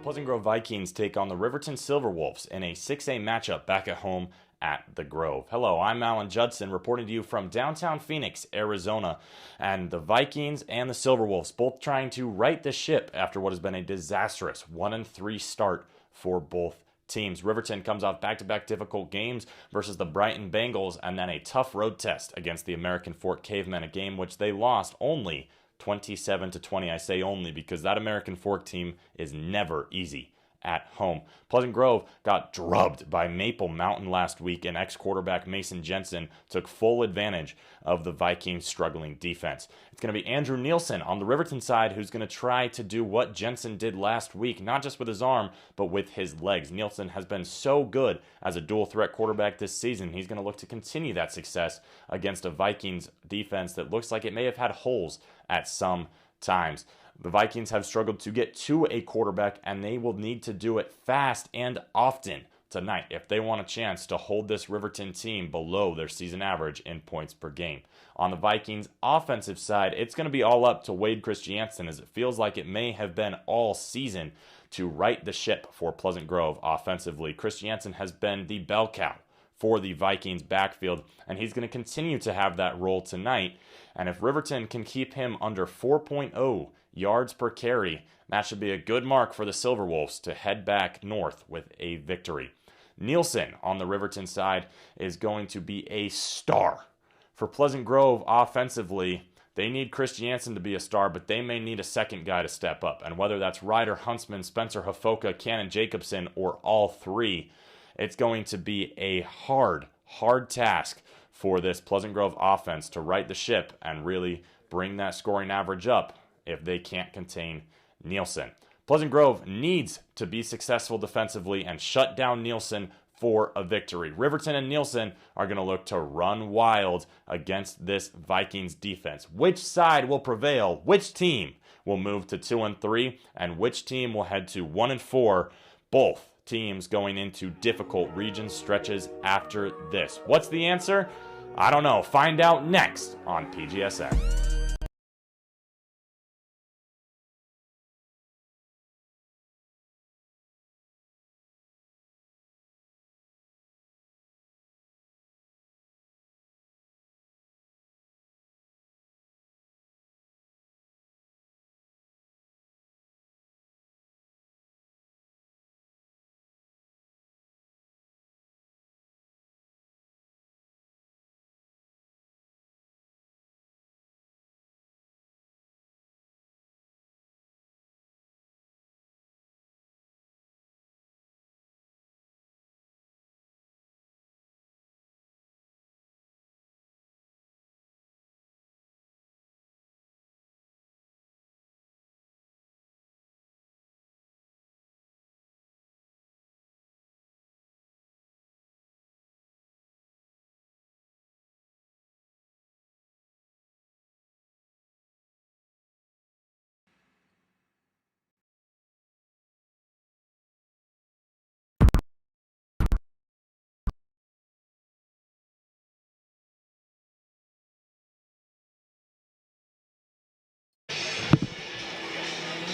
Pleasant Grove Vikings take on the Riverton Silverwolves in a 6A matchup back at home at the Grove. Hello, I'm Alan Judson reporting to you from downtown Phoenix, Arizona. And the Vikings and the Silverwolves both trying to right the ship after what has been a disastrous 1-3 start for both teams. Riverton comes off back-to-back difficult games versus the Brighton Bengals and then a tough road test against the American Fork Cavemen, a game which they lost only 27-20. I say only because that American Fork team is never easy at home. Pleasant Grove got drubbed by Maple Mountain last week, and ex-quarterback Mason Jensen took full advantage of the Vikings' struggling defense. It's going to be Andrew Nielsen on the Riverton side who's going to try to do what Jensen did last week, not just with his arm, but with his legs. Nielsen has been so good as a dual-threat quarterback this season. He's going to look to continue that success against a Vikings defense that looks like it may have had holes at some times. The Vikings have struggled to get to a quarterback, and they will need to do it fast and often tonight if they want a chance to hold this Riverton team below their season average in points per game. On the Vikings' offensive side, it's going to be all up to Wade Christiansen, as it feels like it may have been all season to right the ship for Pleasant Grove offensively. Christiansen has been the bell cow for the Vikings backfield, and he's going to continue to have that role tonight. And if Riverton can keep him under 4.0 yards per carry, that should be a good mark for the Silverwolves to head back north with a victory. Nielsen on the Riverton side is going to be a star. For Pleasant Grove offensively, they need Christiansen to be a star, but they may need a second guy to step up. And whether that's Ryder Huntsman, Spencer Hafoka, Cannon Jacobson, or all three, it's going to be a hard task for this Pleasant Grove offense to right the ship and really bring that scoring average up if they can't contain Nielsen. Pleasant Grove needs to be successful defensively and shut down Nielsen for a victory. Riverton and Nielsen are going to look to run wild against this Vikings defense. Which side will prevail? Which team will move to 2-3? And which team will head to 1-4? Both teams going into difficult region stretches after this. What's the answer? I don't know. Find out next on PGSN.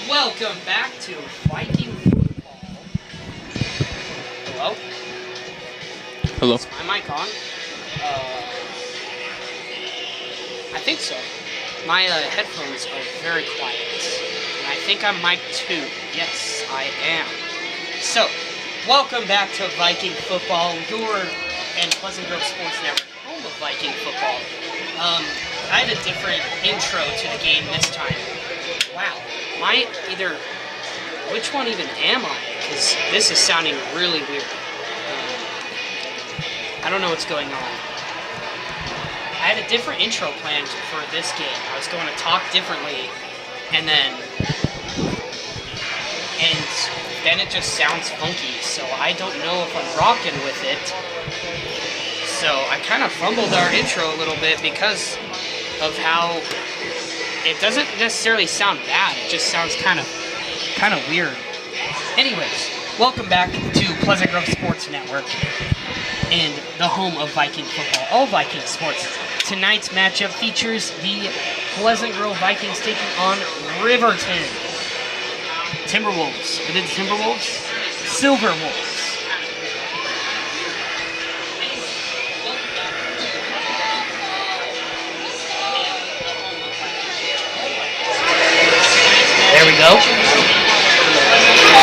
Welcome back to Viking Football. Hello? Hello. Is my mic on? I think so. My headphones are very quiet. And I think I'm mic 2. Yes, I am. So, welcome back to Viking Football, your and Pleasant Grove Sports Network, home of Viking Football. I had a different intro to the game this time. Wow. Which one even am I? Because this is sounding really weird. I don't know what's going on. I had a different intro planned for this game. I was going to talk differently, and then it just sounds funky, so I don't know if I'm rocking with it. So I kind of fumbled our intro a little bit because of how it doesn't necessarily sound bad. It just sounds kind of weird. Anyways, welcome back to Pleasant Grove Sports Network and the home of Viking football, all Viking sports. Tonight's matchup features the Pleasant Grove Vikings taking on Riverton. Timberwolves. Are they the Timberwolves? Silver Wolves. There we go.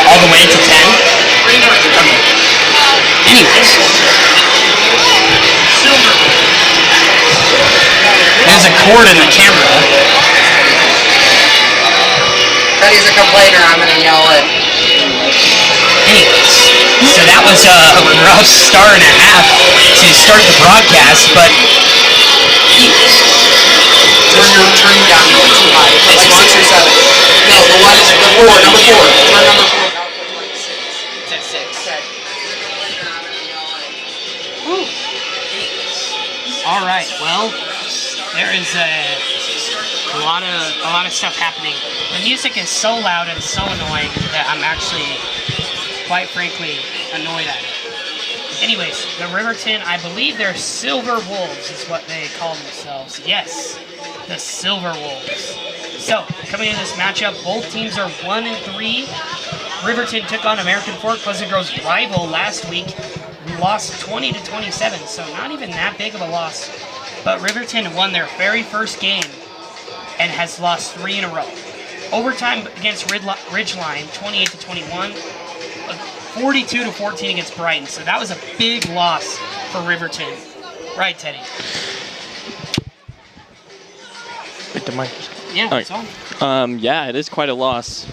All the way to 10. Anyways. Silver. There's a cord in the camera. That he's a complainer, I'm gonna yell it. Anyways, so that was a rough start and a half to start the broadcast, but anyways. Turn you down too high. Like 6 or 7. No, the one is the 4, number 4. Turn number 4 down to like 6. It's at 6. Okay. Woo. All right. Well, there is a lot of stuff happening. The music is so loud and so annoying that I'm actually, quite frankly, annoyed at it. Anyways, the Riverton, I believe they're Silver Wolves is what they call themselves. Yes, the Silver Wolves. So, coming into this matchup, both teams are 1-3. Riverton took on American Fork, Pleasant Grove's rival last week, lost 20-27, so not even that big of a loss. But Riverton won their very first game and has lost 3 in a row. Overtime against Ridgeline, 28-21. 42-14 against Brighton, so that was a big loss for Riverton. Right, Teddy? Wait, the mic. Yeah, Right. it's on. Yeah, it is quite a loss,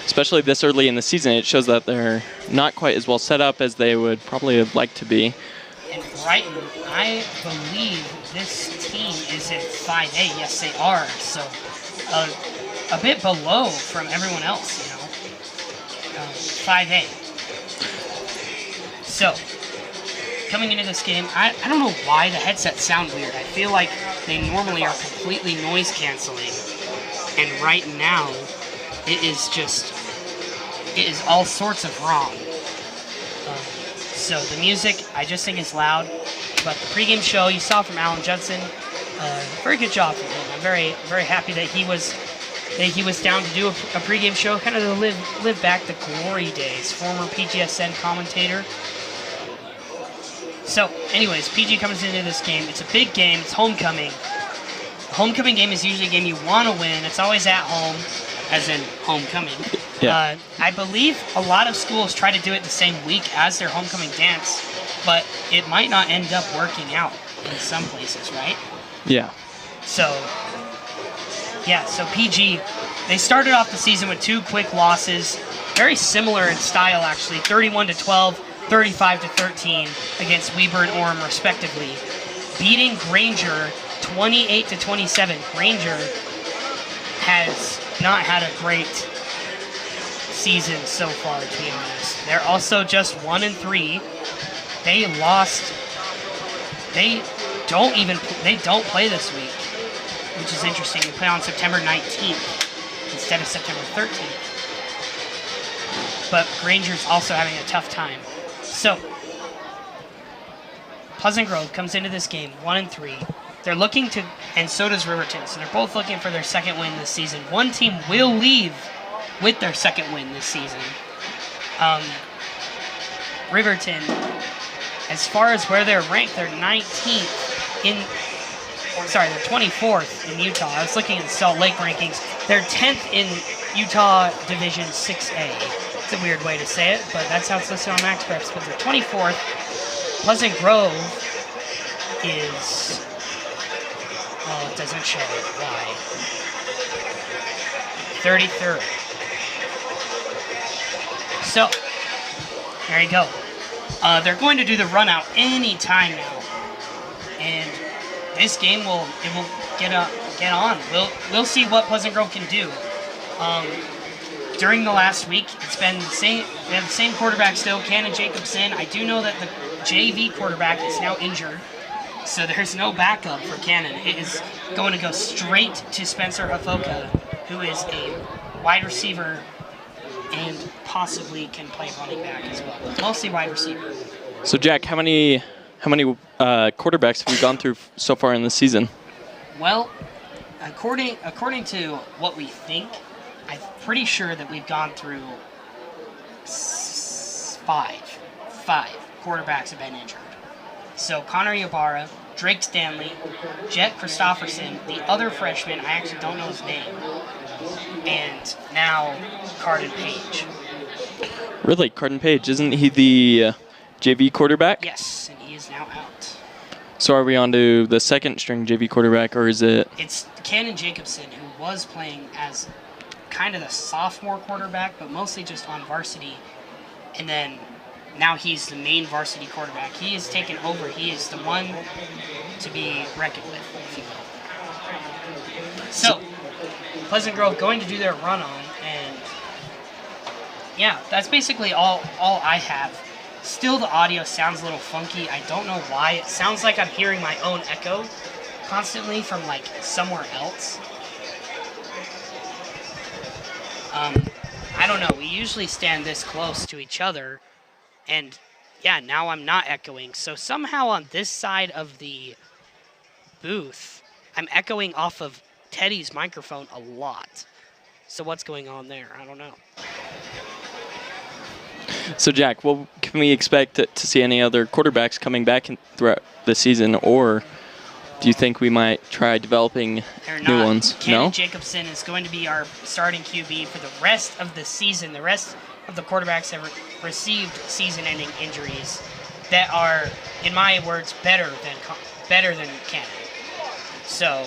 especially this early in the season. It shows that they're not quite as well set up as they would probably have liked to be. And Brighton, I believe this team is at 5A. Yes, they are. So a bit below from everyone else, you know. 5A. So, coming into this game, I don't know why the headsets sound weird. I feel like they normally are completely noise canceling. And right now, it is all sorts of wrong. So the music, I just think is loud. But the pregame show, you saw from Alan Judson, very good job from him. I'm very, very happy that he was down to do a pregame show, kind of to live back the glory days. Former PGSN commentator. So, anyways, PG comes into this game. It's a big game. It's homecoming. A homecoming game is usually a game you want to win. It's always at home, as in homecoming. Yeah. I believe a lot of schools try to do it the same week as their homecoming dance, but it might not end up working out in some places, right? Yeah. So PG, they started off the season with 2 quick losses, very similar in style actually, 31-12, 35-13 against Weber and Orem respectively, beating Granger 28-27. Granger has not had a great season so far, to be honest. They're also just 1-3. They lost. They don't play this week, which is interesting. They play on September 19th instead of September 13th. But Granger's also having a tough time. So, Pleasant Grove comes into this game 1-3. They're looking to, and so does Riverton, so they're both looking for their second win this season. One team will leave with their second win this season. Riverton, as far as where they're ranked, they're 19th they're 24th in Utah. I was looking at the Salt Lake rankings. They're 10th in Utah Division 6A. It's a weird way to say it, but that's how it's listed on MaxPreps. But they're 24th. Pleasant Grove is... Oh, it doesn't show why. 33rd. So, there you go. They're going to do the run out any time now, and this game will get on. We'll see what Pleasant Grove can do. During the last week, it's been the same. They have the same quarterback still, Cannon Jacobson. I do know that the JV quarterback is now injured, so there's no backup for Cannon. It is going to go straight to Spencer Hafoka, who is a wide receiver and possibly can play running back as well. Mostly wide receiver. So Jack, how many quarterbacks have you gone through so far in the season? Well, according to what we think, I'm pretty sure that we've gone through five quarterbacks have been injured. So Connor Ybarra, Drake Stanley, Jet Christofferson, the other freshman, I actually don't know his name, and now Carden Page. Really, Carden Page, isn't he the JV quarterback? Yes, and he is now out. So are we on to the second string JV quarterback, or is it? It's Cannon Jacobson, who was playing as kind of the sophomore quarterback, but mostly just on varsity. And then now he's the main varsity quarterback. He has taken over. He is the one to be reckoned with, if you will. So, Pleasant Grove going to do their run on, and yeah, that's basically all I have. Still, the audio sounds a little funky. I don't know why. It sounds like I'm hearing my own echo constantly from like somewhere else. I don't know. We usually stand this close to each other, and yeah, now I'm not echoing. So somehow on this side of the booth, I'm echoing off of Teddy's microphone a lot. So what's going on there? I don't know. So Jack, well, can we expect to see any other quarterbacks coming back throughout the season, or do you think we might try developing new ones? Cannon Jacobson is going to be our starting QB for the rest of the season. The rest of the quarterbacks have received season-ending injuries that are, in my words, better than Cannon. So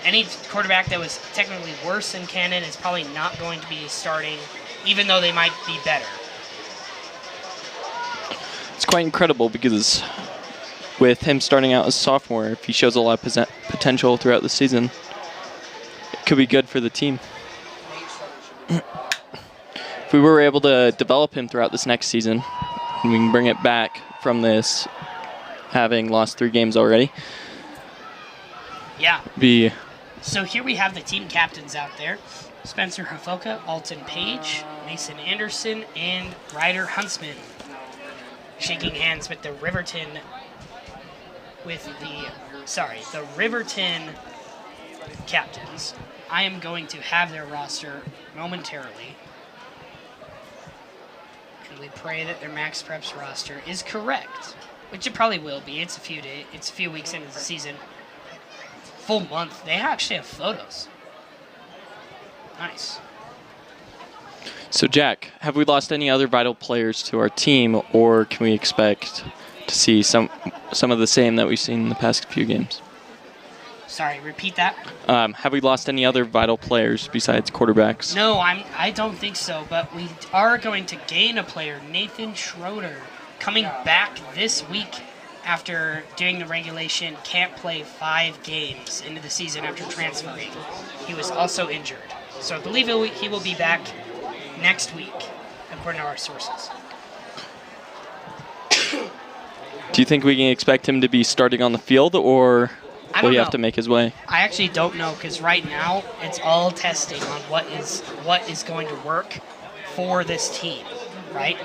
any quarterback that was technically worse than Cannon is probably not going to be starting, even though they might be better. It's quite incredible because with him starting out as a sophomore, if he shows a lot of potential throughout the season, it could be good for the team. If we were able to develop him throughout this next season, and we can bring it back from this having lost 3 games already. Yeah. So here we have the team captains out there. Spencer Hafoka, Alton Page, Mason Anderson, and Ryder Huntsman. Shaking hands with the Riverton captains. I am going to have their roster momentarily. And we pray that their Max Preps roster is correct, which it probably will be. It's a few weeks into the season. Full month. They actually have photos. Nice. So Jack, have we lost any other vital players to our team, or can we expect to see some of the same that we've seen in the past few games? Sorry, repeat that. Have we lost any other vital players besides quarterbacks? No, I don't think so, but we are going to gain a player, Nathan Schroeder, coming back this week after doing the regulation, can't play 5 games into the season after transferring. He was also injured. So I believe he will be back next week, according to our sources. Do you think we can expect him to be starting on the field, or will he have to make his way? I actually don't know, because right now it's all testing on what is going to work for this team, right?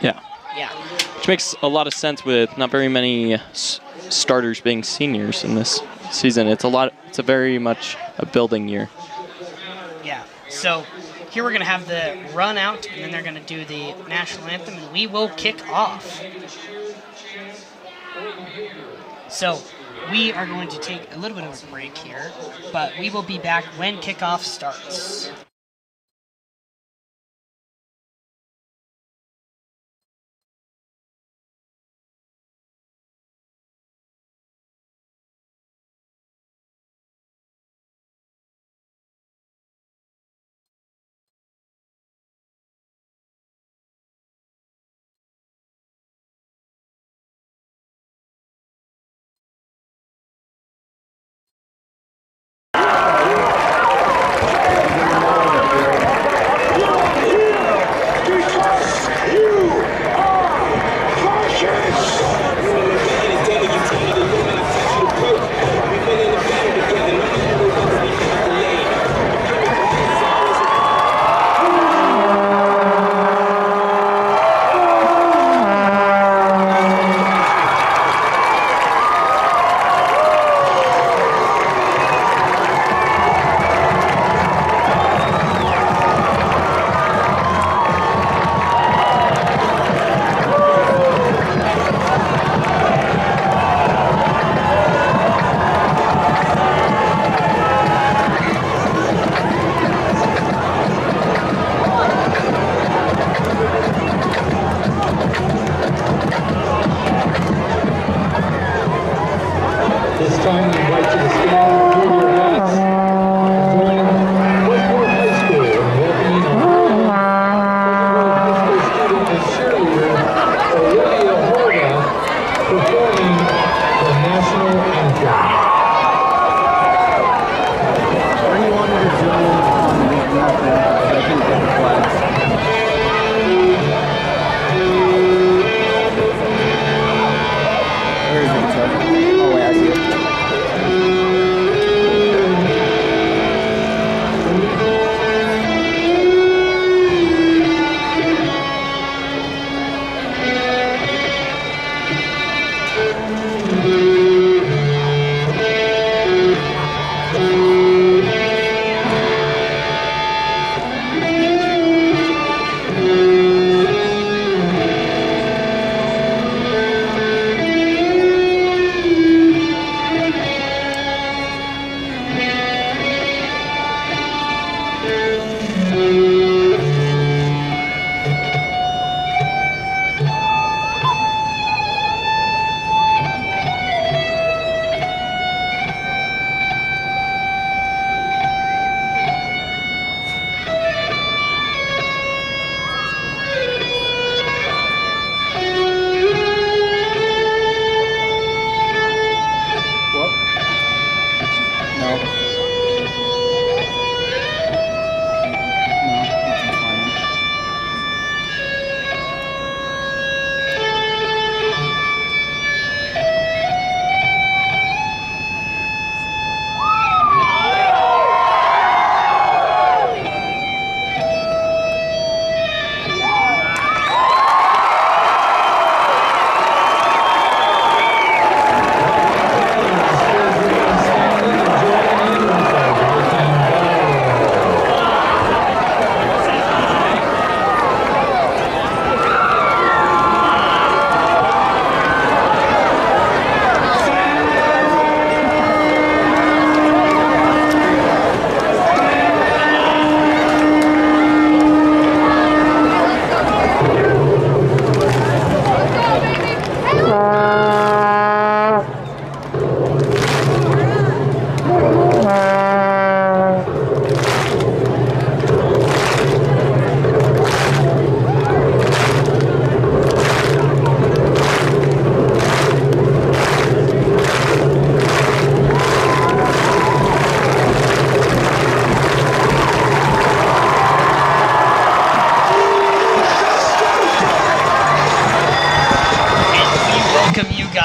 Yeah. Yeah. Which makes a lot of sense with not very many starters being seniors in this season. It's a very much a building year. Yeah. So here we're going to have the run out, and then they're going to do the national anthem, and we will kick off. So we are going to take a little bit of a break here, but we will be back when kickoff starts.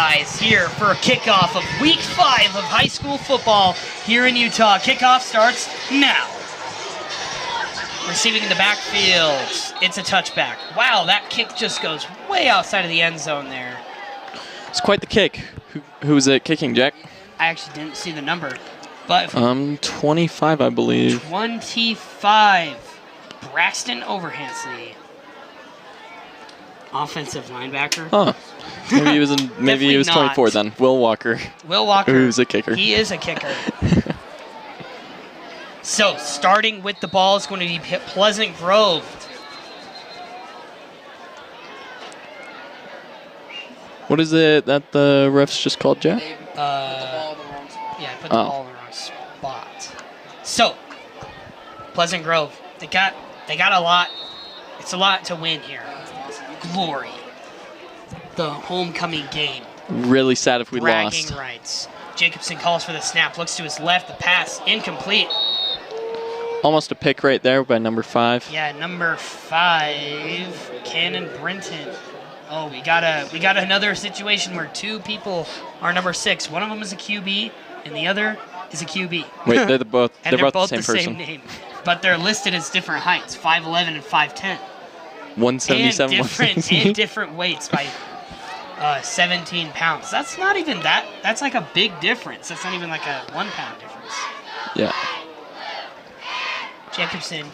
guys here for a kickoff of Week 5 of high school football here in Utah. Kickoff starts now. Receiving in the backfield, it's a touchback. Wow, that kick just goes way outside of the end zone there. It's quite the kick. Who was it kicking, Jack? I actually didn't see the number, but 25, I believe. 25, Braxton Overhansley, offensive linebacker. Huh. Maybe he was he was 24 not. then. Will Walker. Will Walker. Who's a kicker. He is a kicker. So, starting with the ball is going to be Pleasant Grove. What is it that the refs just called, Jack? Yeah, I put the ball in the wrong spot. So, Pleasant Grove, they got a lot. It's a lot to win here. Glory, the homecoming game. Really sad if we Bragging lost. rights. Jacobson calls for the snap, looks to his left, the pass incomplete. Almost a pick right there by number 5. Yeah, number 5, Cannon Brenton. Oh, we got another situation where 2 people are number 6. One of them is a QB, and the other is a QB. Wait, they're both and they're both the same person. Name, but they're listed as different heights, 5'11" and 5'10". 177, and different weights by 17 pounds. That's not even that. That's like a big difference. That's not even like a 1 pound difference. Yeah. Jacobson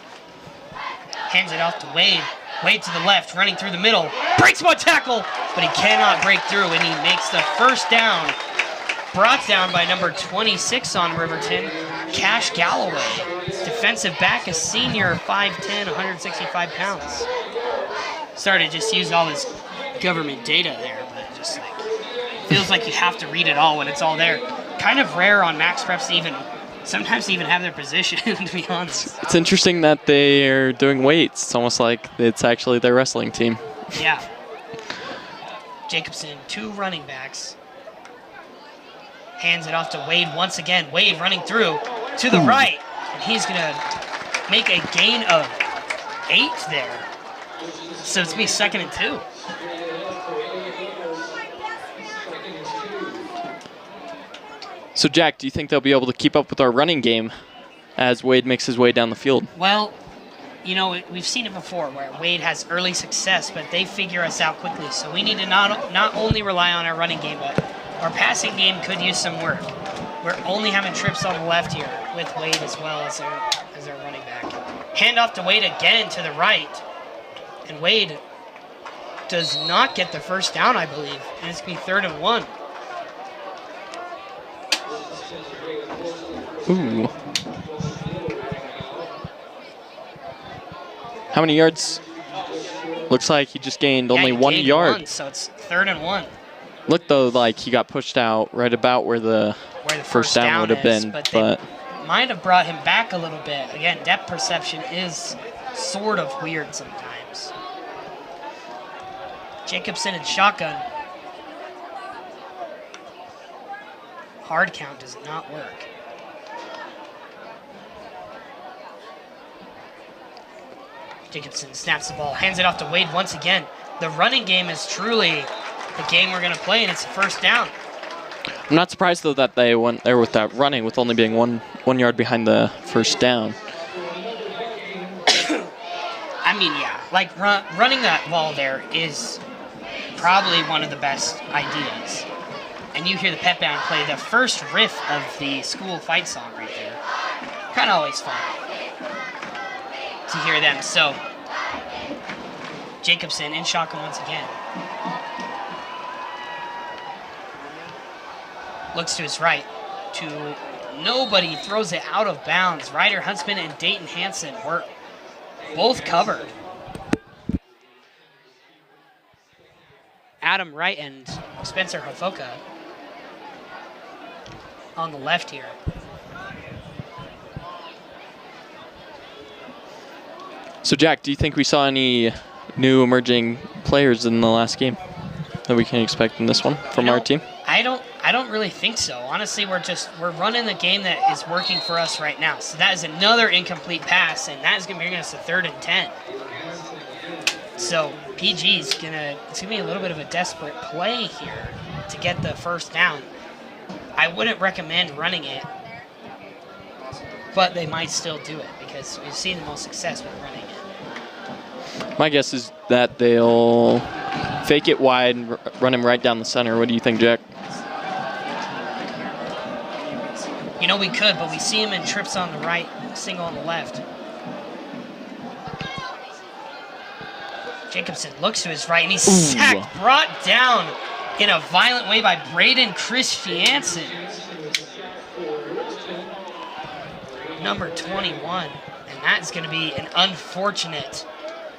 hands it off to Wade. Wade to the left, running through the middle. Breaks one tackle, but he cannot break through, and he makes the first down. Brought down by number 26 on Riverton, Cash Galloway. Defensive back, a senior, 5'10", 165 pounds. Sorry to just use all this government data there, but it just feels like you have to read it all when it's all there. Kind of rare on Max Preps to sometimes even have their position, to be honest. It's interesting that they are doing weights. It's almost like it's actually their wrestling team. Yeah. Jacobson, 2 running backs. Hands it off to Wade once again. Wade running through to the right. And he's going to make a gain of 8 there. So it's going to be 2nd and 2. So, Jack, do you think they'll be able to keep up with our running game as Wade makes his way down the field? Well, you know, we've seen it before where Wade has early success, but they figure us out quickly. So we need to not only rely on our running game, but our passing game could use some work. We're only having trips on the left here with Wade as well as our running back. Hand off to Wade again to the right. And Wade does not get the first down, I believe. And it's going to be 3rd and 1. Ooh. How many yards? Looks like he just gained only 1 yard. 1, so it's 3rd and 1. Looked though like he got pushed out right about where the first down would have been, but might have brought him back a little bit. Again, depth perception is sort of weird sometimes. Jacobson and shotgun. Hard count does not work. Jacobson snaps the ball, hands it off to Wade once again. The running game is truly the game we're going to play, and it's a first down. I'm not surprised, though, that they went there with that running, with only being one yard behind the first down. I mean, yeah, like running that ball there is probably one of the best ideas. And you hear the pep band play the first riff of the school fight song right there. Kind of always fun to hear them. So, Jacobson in shotgun once again. Looks to his right, to nobody, throws it out of bounds. Ryder Huntsman and Dayton Hansen were both covered. Adam Wright and Spencer Hofoka on the left here. So, Jack, do you think we saw any new emerging players in the last game that we can expect in this one from our team? I don't really think so. Honestly, we're running the game that is working for us right now. So that is another incomplete pass, and that is going to bring us to 3rd and 10. So PG's it's gonna be a little bit of a desperate play here. to get the first down. I wouldn't recommend running it, but they might still do it because we've seen the most success with running it. My guess is that they'll fake it wide and run him right down the center. What do you think, Jack? You know, we could, but we see him in trips on the right, single on the left. Jacobson looks to his right, and he's sacked, brought down in a violent way by Braden Christiansen. Number 21, and that's going to be an unfortunate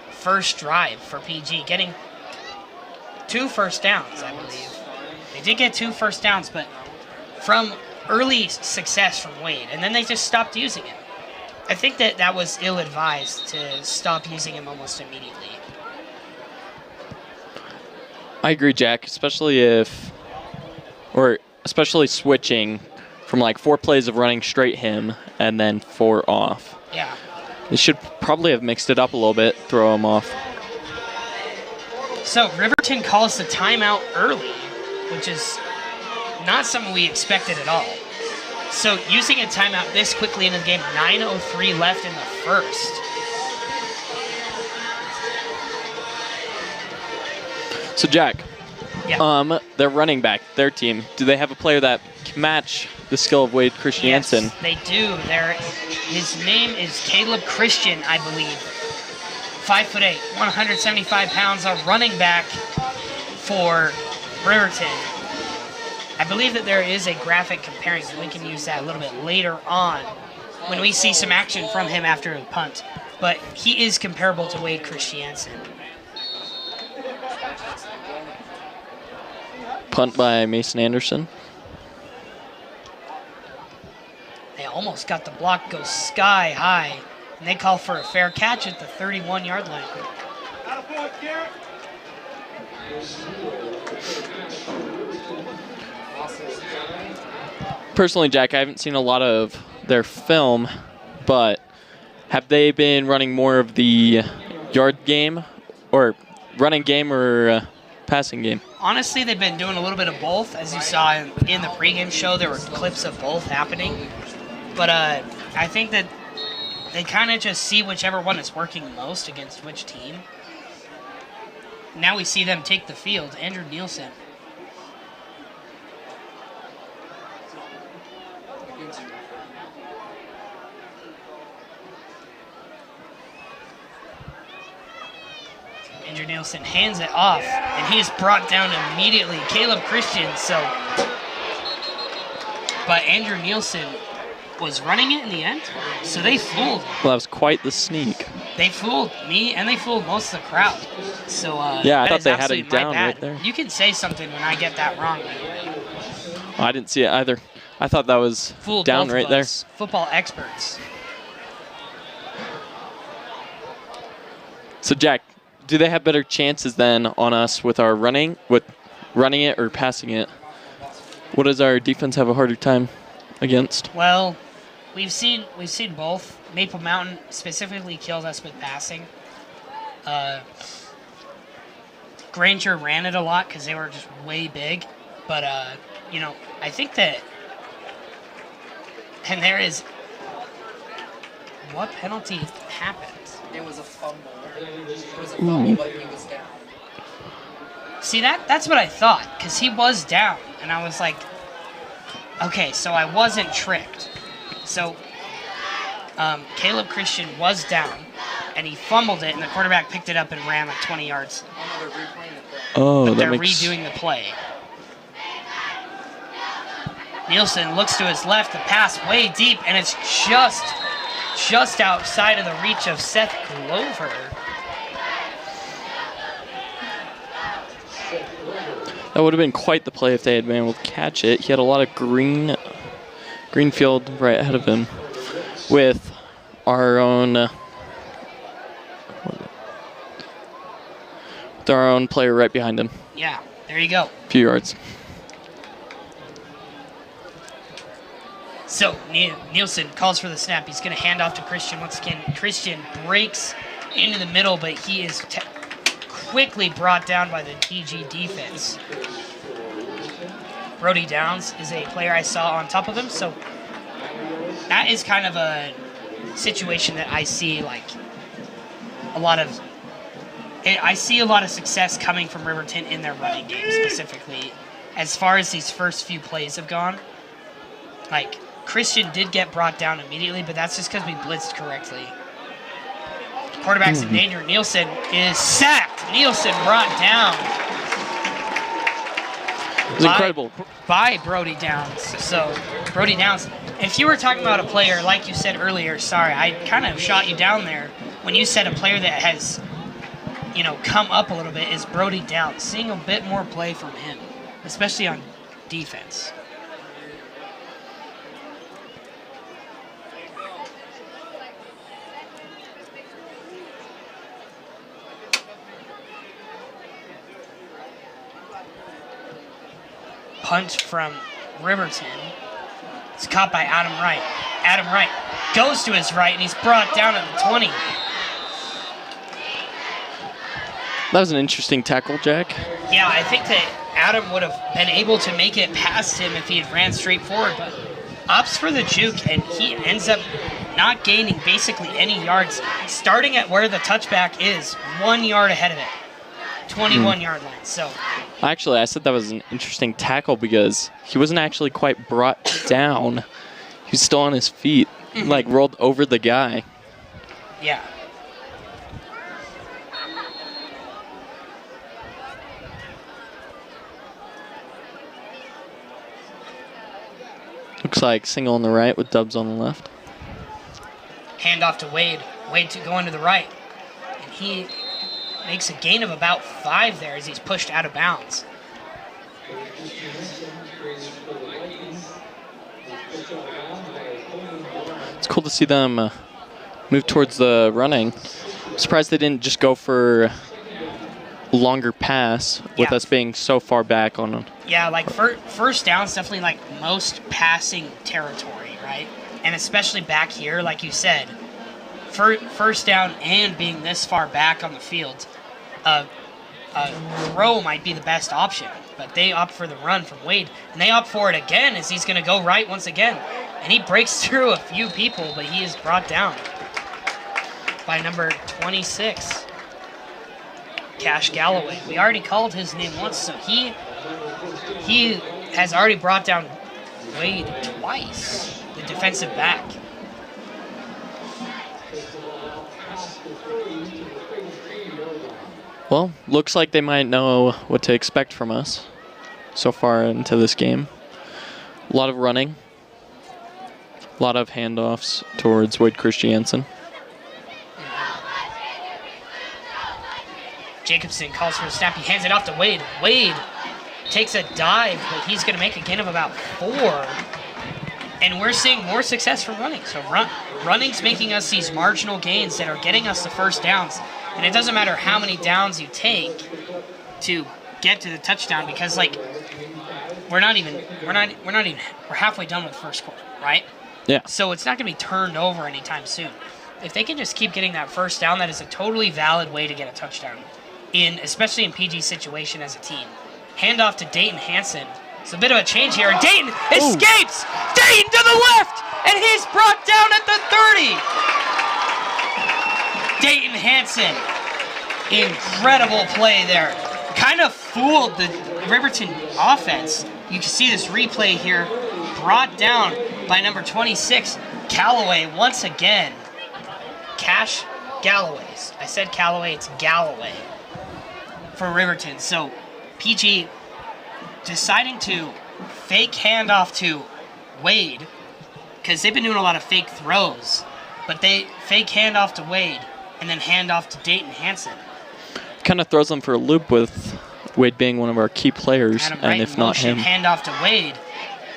first drive for PG, getting 2 first downs, I believe. They did get 2 first downs, but from early success from Wade, and then they just stopped using him. I think that was ill-advised to stop using him almost immediately. I agree, Jack, especially switching from like 4 plays of running straight him and then 4 off. Yeah. They should probably have mixed it up a little bit, throw him off. So Riverton calls the timeout early, which is not something we expected at all. So using a timeout this quickly into the game, 9:03 left in the first. So Jack, Yeah. their running back, their team, do they have a player that can match the skill of Wade Christiansen? Yes, they do. His name is Caleb Christian, I believe. 5'8", 175 pounds, a running back for Riverton. I believe that there is a graphic comparing, so we can use that a little bit later on when we see some action from him after a punt. But he is comparable to Wade Christiansen. Punt by Mason Anderson. They almost got the block go sky high, and they call for a fair catch at the 31-yard line. Personally, Jack, I haven't seen a lot of their film, but have they been running more of the yard game, or running game, or passing game? Honestly, they've been doing a little bit of both. As you saw in the pregame show, there were clips of both happening. But I think that they kind of just see whichever one is working most against which team. Now we see them take the field. Andrew Nielsen. Andrew Nielsen hands it off, and he is brought down immediately. Caleb Christian, but Andrew Nielsen was running it in the end, so they fooled him. Well, that was quite the sneak. They fooled me, and they fooled most of the crowd. So yeah, I that thought is they had absolutely it down my bad. right there. You can say something when I get that wrong, by the way. Oh, I didn't see it either. I thought that was Fooled down both right of there. us. Football experts. So Jack, do they have better chances then on us with running it or passing it? What does our defense have a harder time against? Well, we've seen both. Maple Mountain specifically killed us with passing. Granger ran it a lot because they were just way big. But, I think that... And there is... What penalty happened? It was a fumble. It was a fumble, but he was down. See, that's what I thought, because he was down. And I was like, okay, so I wasn't tricked. So, Caleb Christian was down, and he fumbled it, and the quarterback picked it up and ran like 20 yards. Oh, But they're redoing the play. Nielsen looks to his left, the pass way deep, and it's just outside of the reach of Seth Glover. That would have been quite the play if they had been able to catch it. He had a lot of green field right ahead of him with our own player right behind him. Yeah, there you go. A few yards. So Nielsen calls for the snap. He's going to hand off to Christian once again. Christian breaks into the middle, but he is quickly brought down by the PG defense. Brody Downs is a player I saw on top of him, so that is kind of a situation that I see like I see a lot of success coming from Riverton in their running game specifically. As far as these first few plays have gone, like Christian did get brought down immediately, but that's just because we blitzed correctly. Quarterback's in danger. Nielsen is sacked. Nielsen brought down. It was incredible. By Brody Downs. So, Brody Downs, if you were talking about a player, like you said earlier, sorry, I kind of shot you down there. When you said a player that has, come up a little bit is Brody Downs. Seeing a bit more play from him, especially on defense. Punt from Riverton. It's caught by Adam Wright. Adam Wright goes to his right, and he's brought down at the 20. That was an interesting tackle, Jack. Yeah, I think that Adam would have been able to make it past him if he had ran straight forward, but opts for the juke, and he ends up not gaining basically any yards, starting at where the touchback is, 1 yard ahead of it. 21-yard line. So actually, I said that was an interesting tackle because he wasn't actually quite brought down. He was still on his feet, like rolled over the guy. Yeah. Looks like single on the right with Dubs on the left. Handoff to Wade. Wade to go into the right. And he makes a gain of about 5 there as he's pushed out of bounds. It's cool to see them move towards the running. I'm surprised they didn't just go for a longer pass with us being so far back on them. Yeah, like first down's definitely like most passing territory, right? And especially back here, like you said, first down and being this far back on the field, a throw might be the best option, but they opt for the run from Wade, and they opt for it again as he's going to go right once again, and he breaks through a few people, but he is brought down by number 26, Cash Galloway. We already called his name once, so he has already brought down Wade twice, the defensive back. Well, looks like they might know what to expect from us so far into this game. A lot of running. A lot of handoffs towards Wade Christiansen. Jacobson calls for a snap. He hands it off to Wade. Wade takes a dive, but he's going to make a gain of about 4. And we're seeing more success from running. So running's making us these marginal gains that are getting us the first downs. And it doesn't matter how many downs you take to get to the touchdown, because like we're halfway done with the first quarter, right? Yeah. So it's not going to be turned over anytime soon. If they can just keep getting that first down, that is a totally valid way to get a touchdown, especially in PG's situation as a team. Handoff to Dayton Hansen. It's a bit of a change here. Dayton escapes! Dayton to the left! And he's brought down at the 30! Dayton Hansen. Incredible play there. Kind of fooled the Riverton offense. You can see this replay here. Brought down by number 26, Callaway once again. Cash Galloways. I said Callaway, it's Galloway for Riverton. So PG deciding to fake handoff to Wade, because they've been doing a lot of fake throws, but they fake handoff to Wade and then handoff to Dayton Hansen. Kind of throws them for a loop with Wade being one of our key players, Adam and Wright if not him. Handoff to Wade.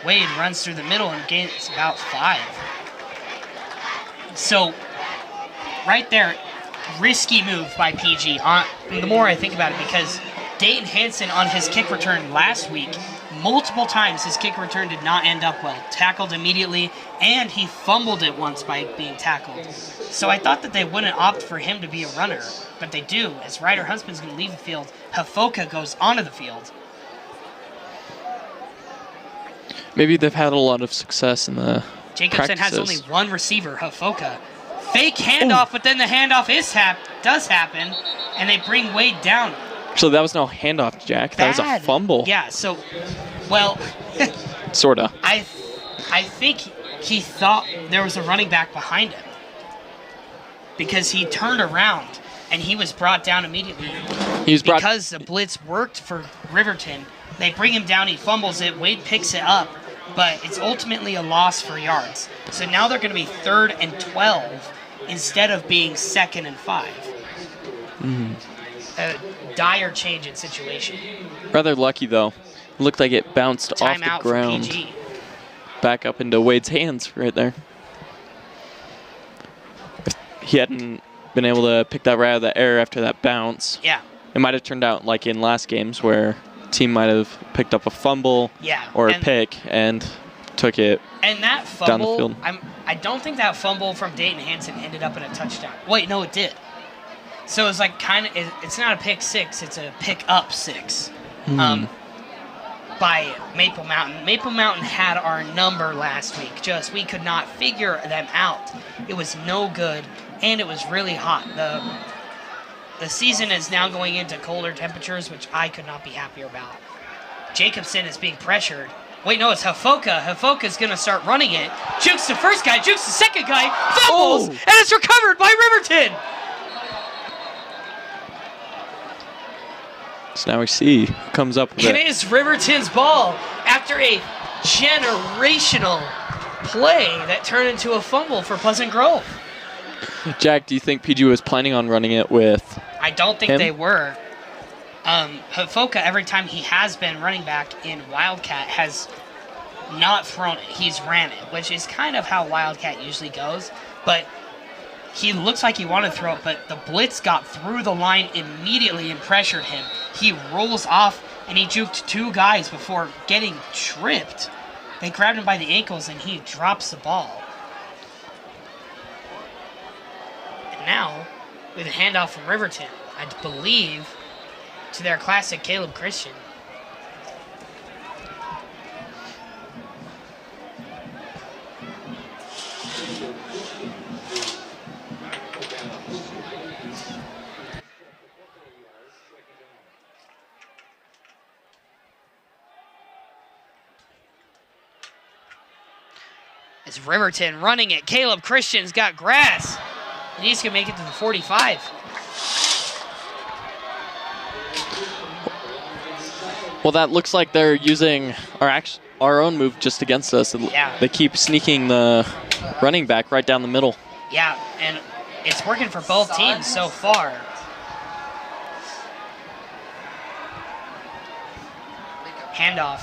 Wade runs through the middle and gains about 5. So right there, risky move by PG. The more I think about it, because Dayton Hansen on his kick return last week, multiple times his kick return did not end up well. Tackled immediately, and he fumbled it once by being tackled. So I thought that they wouldn't opt for him to be a runner, but they do, as Ryder Huntsman's going to leave the field. Hafoka goes onto the field. Maybe they've had a lot of success in the Jacobson has only practices. one receiver, Hafoka. Fake handoff, but then the handoff does happen, and they bring Wade down. Actually, that was no handoff, Jack. That was a Bad. fumble. Yeah, so, well, Sorta. I think he thought there was a running back behind him because he turned around and he was brought down immediately. Because the blitz worked for Riverton, they bring him down, he fumbles it, Wade picks it up, but it's ultimately a loss for yards. So now they're going to be 3rd and 12 instead of being 2nd and 5. A dire change in situation. Rather lucky, though. Looked like it bounced off Timeout the for ground. PG. Back up into Wade's hands right there. If he hadn't been able to pick that right out of the air after that bounce, Yeah. it might have turned out like in last games where team might have picked up a fumble or a pick and took it And that down the fumble, field. I don't think that fumble from Dayton Hanson ended up in a touchdown. Wait, no, it did. So it's like it's not a pick 6, it's a pick up 6 by Maple Mountain. Maple Mountain had our number last week, just we could not figure them out. It was no good, and it was really hot. The season is now going into colder temperatures, which I could not be happier about. Jacobson is being pressured. Wait, no, it's Hafoka. Hafoka's going to start running it. Jukes the first guy, jukes the second guy, fumbles, and it's recovered by Riverton. So now we see who comes up with It it. is Riverton's ball after a generational play that turned into a fumble for Pleasant Grove. Jack, do you think PG was planning on running it with I don't think him? they were. Hafoka, every time he has been running back in Wildcat, has not thrown it. He's ran it, which is kind of how Wildcat usually goes. But he looks like he wanted to throw it, but the blitz got through the line immediately and pressured him. He rolls off, and he juked 2 guys before getting tripped. They grabbed him by the ankles, and he drops the ball. And now, with a handoff from Riverton, I believe, to their classic Caleb Christian. It's Riverton running it. Caleb Christian's got grass. And he's going to make it to the 45. Well, that looks like they're using our own move just against us. Yeah. They keep sneaking the running back right down the middle. Yeah, and it's working for both teams so far. Handoff.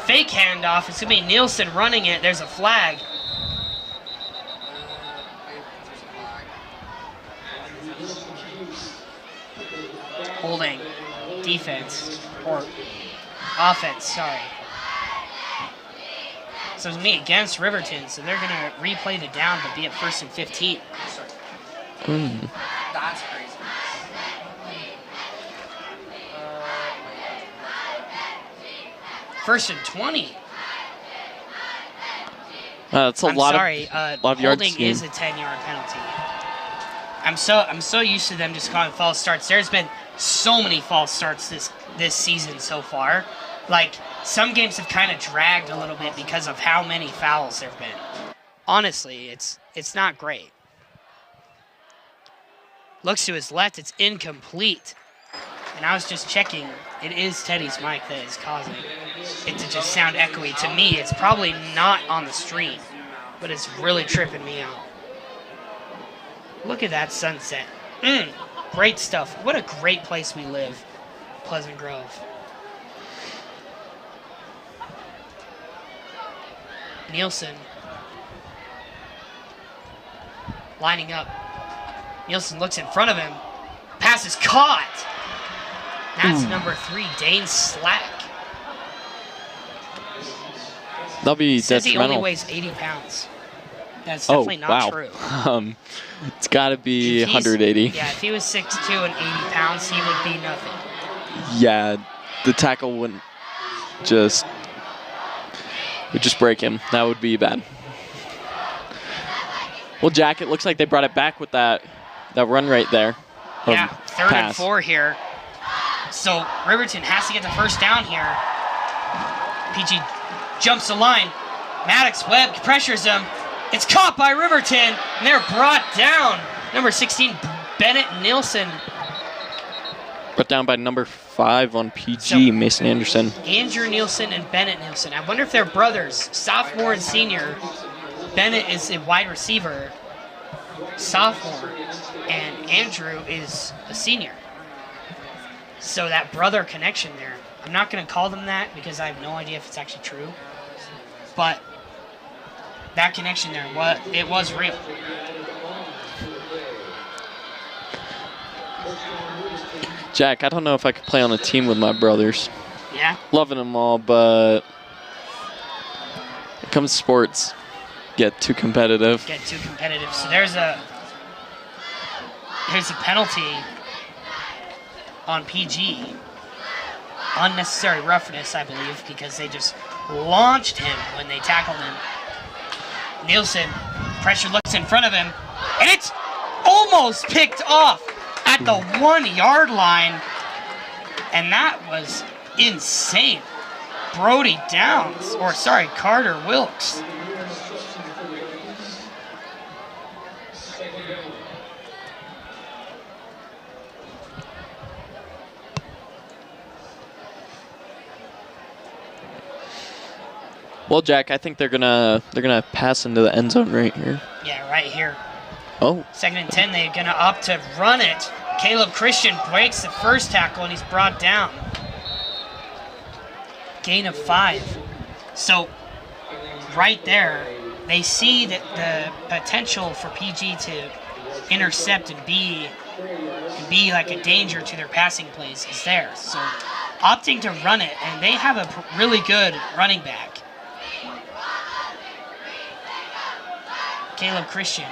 Fake handoff. It's going to be Nielsen running it. There's a flag. Holding. Defense. Or offense, sorry. So it's me against Riverton, so they're going to replay the down but be at 1st and 15. That's crazy. First and 20. That's a I'm lot sorry, of yards. holding is a 10-yard penalty. I'm so used to them just calling false starts. There's been so many false starts this season so far. Like, some games have kind of dragged a little bit because of how many fouls there have been. Honestly, it's not great. Looks to his left, it's incomplete. And I was just checking, it is Teddy's mic that is causing it to just sound echoey. To me, it's probably not on the stream, but it's really tripping me out. Look at that sunset. Great stuff. What a great place we live, Pleasant Grove. Nielsen lining up. Nielsen looks in front of him. Pass is caught. That's number 3, Dane Slack. That'll be Says he detrimental. only weighs 80 pounds. That's definitely not true. It's got to be 180. Yeah, if he was 6'2" and 80 pounds, he would be nothing. Yeah, the tackle wouldn't just We just break him. That would be bad. Well, Jack, it looks like they brought it back with that run right there. Yeah, 3rd and 4 here. So Riverton has to get the first down here. PG jumps the line. Maddox Webb pressures him. It's caught by Riverton, and they're brought down. Number 16, Bennett Nielsen. Brought down by number 5 on PG, Mason Anderson. Andrew Nielsen and Bennett Nielsen. I wonder if they're brothers, sophomore and senior. Bennett is a wide receiver, sophomore, and Andrew is a senior. So that brother connection there. I'm not going to call them that because I have no idea if it's actually true. But that connection there, it was real. Jack, I don't know if I could play on a team with my brothers. Yeah? Loving them all, but when it comes to sports, get too competitive. So there's a penalty on PG. Unnecessary roughness, I believe, because they just launched him when they tackled him. Nielsen, pressure looks in front of him, and it's almost picked off at the 1-yard line, and that was insane. Carter Wilkes. Well, Jack, I think they're gonna pass into the end zone right here. Yeah, right here. Oh. 2nd and 10, they're gonna opt to run it. Caleb Christian breaks the first tackle and he's brought down. Gain of 5. So right there, they see that the potential for PG to intercept and be like a danger to their passing plays is there. So opting to run it, and they have a really good running back. Caleb Christian.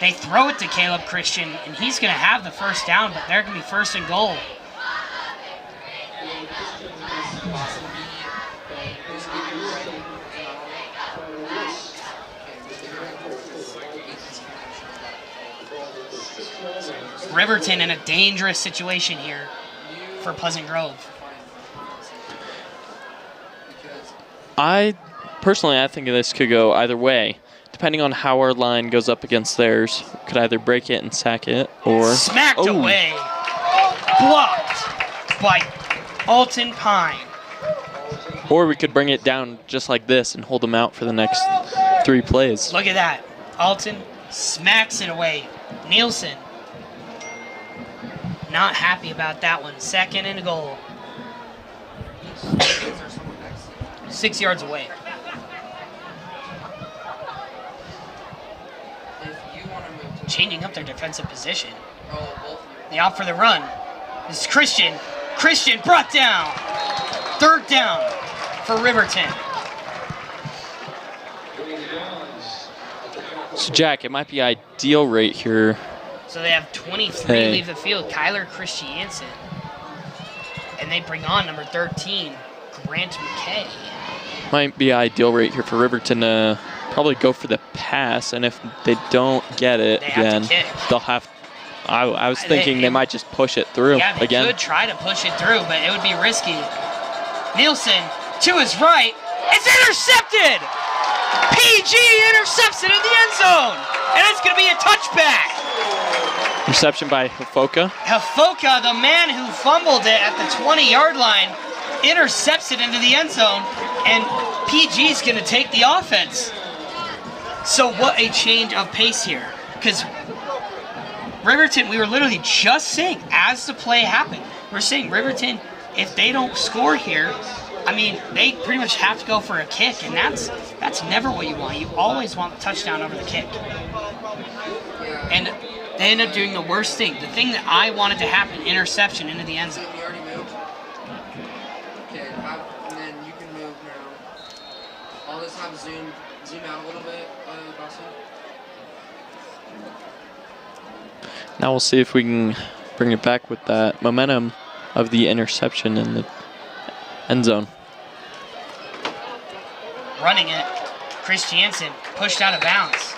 They throw it to Caleb Christian, and he's going to have the first down, but they're going to be 1st and goal. Riverton in a dangerous situation here for Pleasant Grove. I think this could go either way. Depending on how our line goes up against theirs, could either break it and sack it, or... Smacked away. Blocked by Alton Pine. Or we could bring it down just like this and hold them out for the next 3 plays. Look at that. Alton smacks it away. Nielsen. Not happy about that one. 2nd and goal. 6 yards away. Changing up their defensive position. They opt for the run. This is Christian. Christian brought down. 3rd down for Riverton. So, Jack, it might be ideal right here. So they have 23 leave the field. Kyler Christiansen. And they bring on number 13, Grant McKay. Might be ideal right here for Riverton to probably go for the pass, and if they don't get it again, they'll have. I was thinking they might just push it through again. Yeah, they could try to push it through, but it would be risky. Nielsen to his right. It's intercepted! PG intercepts it in the end zone, and it's going to be a touchback. Reception by Hafoka. Hafoka, the man who fumbled it at the 20-yard line, intercepts it into the end zone, and PG's going to take the offense. So what a change of pace here. Because Riverton, we were literally just saying, as the play happened, we're saying Riverton, if they don't score here, I mean, they pretty much have to go for a kick, and that's never what you want. You always want the touchdown over the kick. And they end up doing the worst thing. The thing that I wanted to happen, interception into the end zone. Okay, and then you can move now. All this have zoom out a little bit, Boston. Now we'll see if we can bring it back with that momentum of the interception in the end zone. running it. Christiansen pushed out of bounds.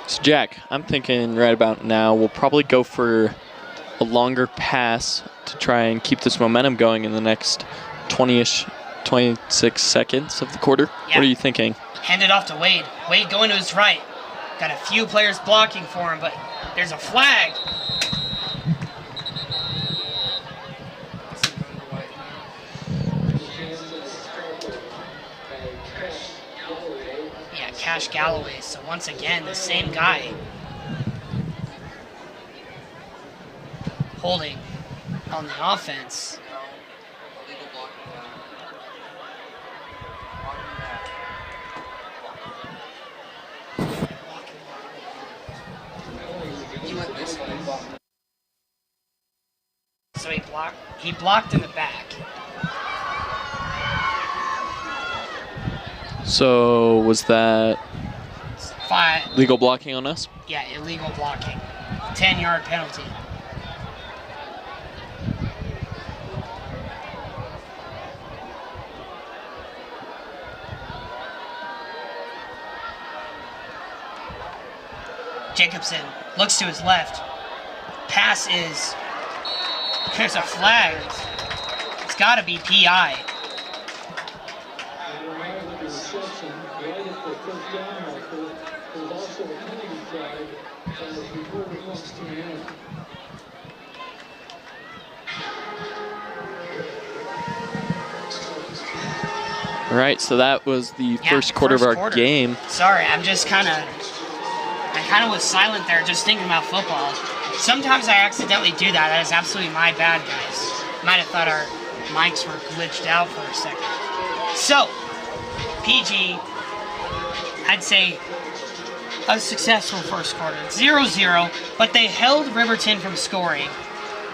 So Jack, I'm thinking right about now we'll probably go for a longer pass to try and keep this momentum going in the next 20-ish, 26 seconds of the quarter. Yeah. What are you thinking? Hand it off to Wade. Wade going to his right. Got a few players blocking for him, but there's a flag. Yeah, Cash Galloway. So once again, the same guy holding on the offense. So he blocked in the back. So was that legal blocking on us? Yeah, illegal blocking. 10-yard penalty. Jacobson looks to his left. Pass is... There's a flag. It's got to be PI. All right, so that was the first quarter of our game. Sorry, I kind of was silent there just thinking about football. Sometimes I accidentally do that. That is absolutely my bad, guys. Might have thought our mics were glitched out for a second. So, PG, I'd say a successful first quarter. 0-0, but they held Riverton from scoring,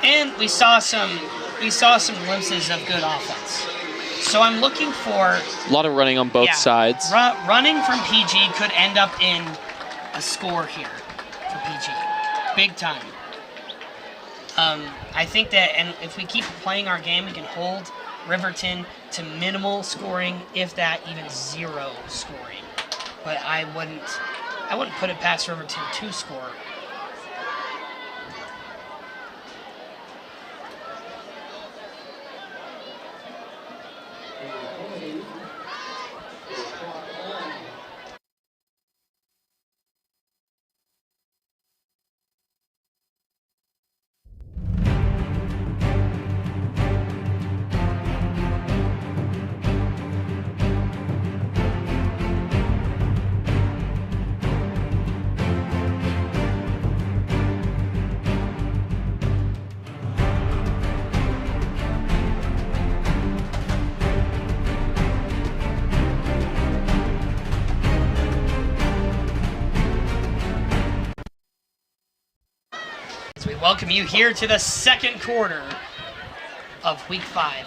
and we saw some glimpses of good offense. So I'm looking for a lot of running on both sides. Running from PG could end up in a score here for PG, big time. I think that, and if we keep playing our game, we can hold Riverton to minimal scoring, if that even 0 scoring. But I wouldn't put it past Riverton to score. Welcome you here to the second quarter of week 5.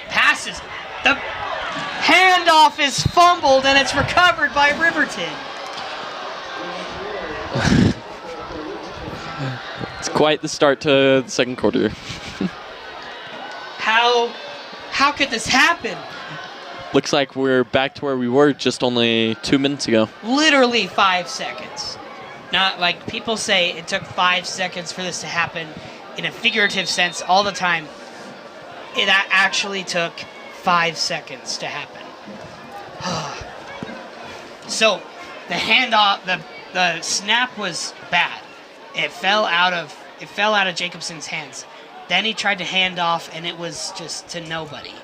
Passes. The handoff is fumbled and it's recovered by Riverton. It's quite the start to the second quarter. How could this happen? Looks like we're back to where we were just only 2 minutes ago. Literally 5 seconds. Not like people say it took 5 seconds for this to happen in a figurative sense all the time. It actually took 5 seconds to happen. So the handoff, the snap was bad. It fell out of Jacobson's hands. Then he tried to hand off and it was just to nobody.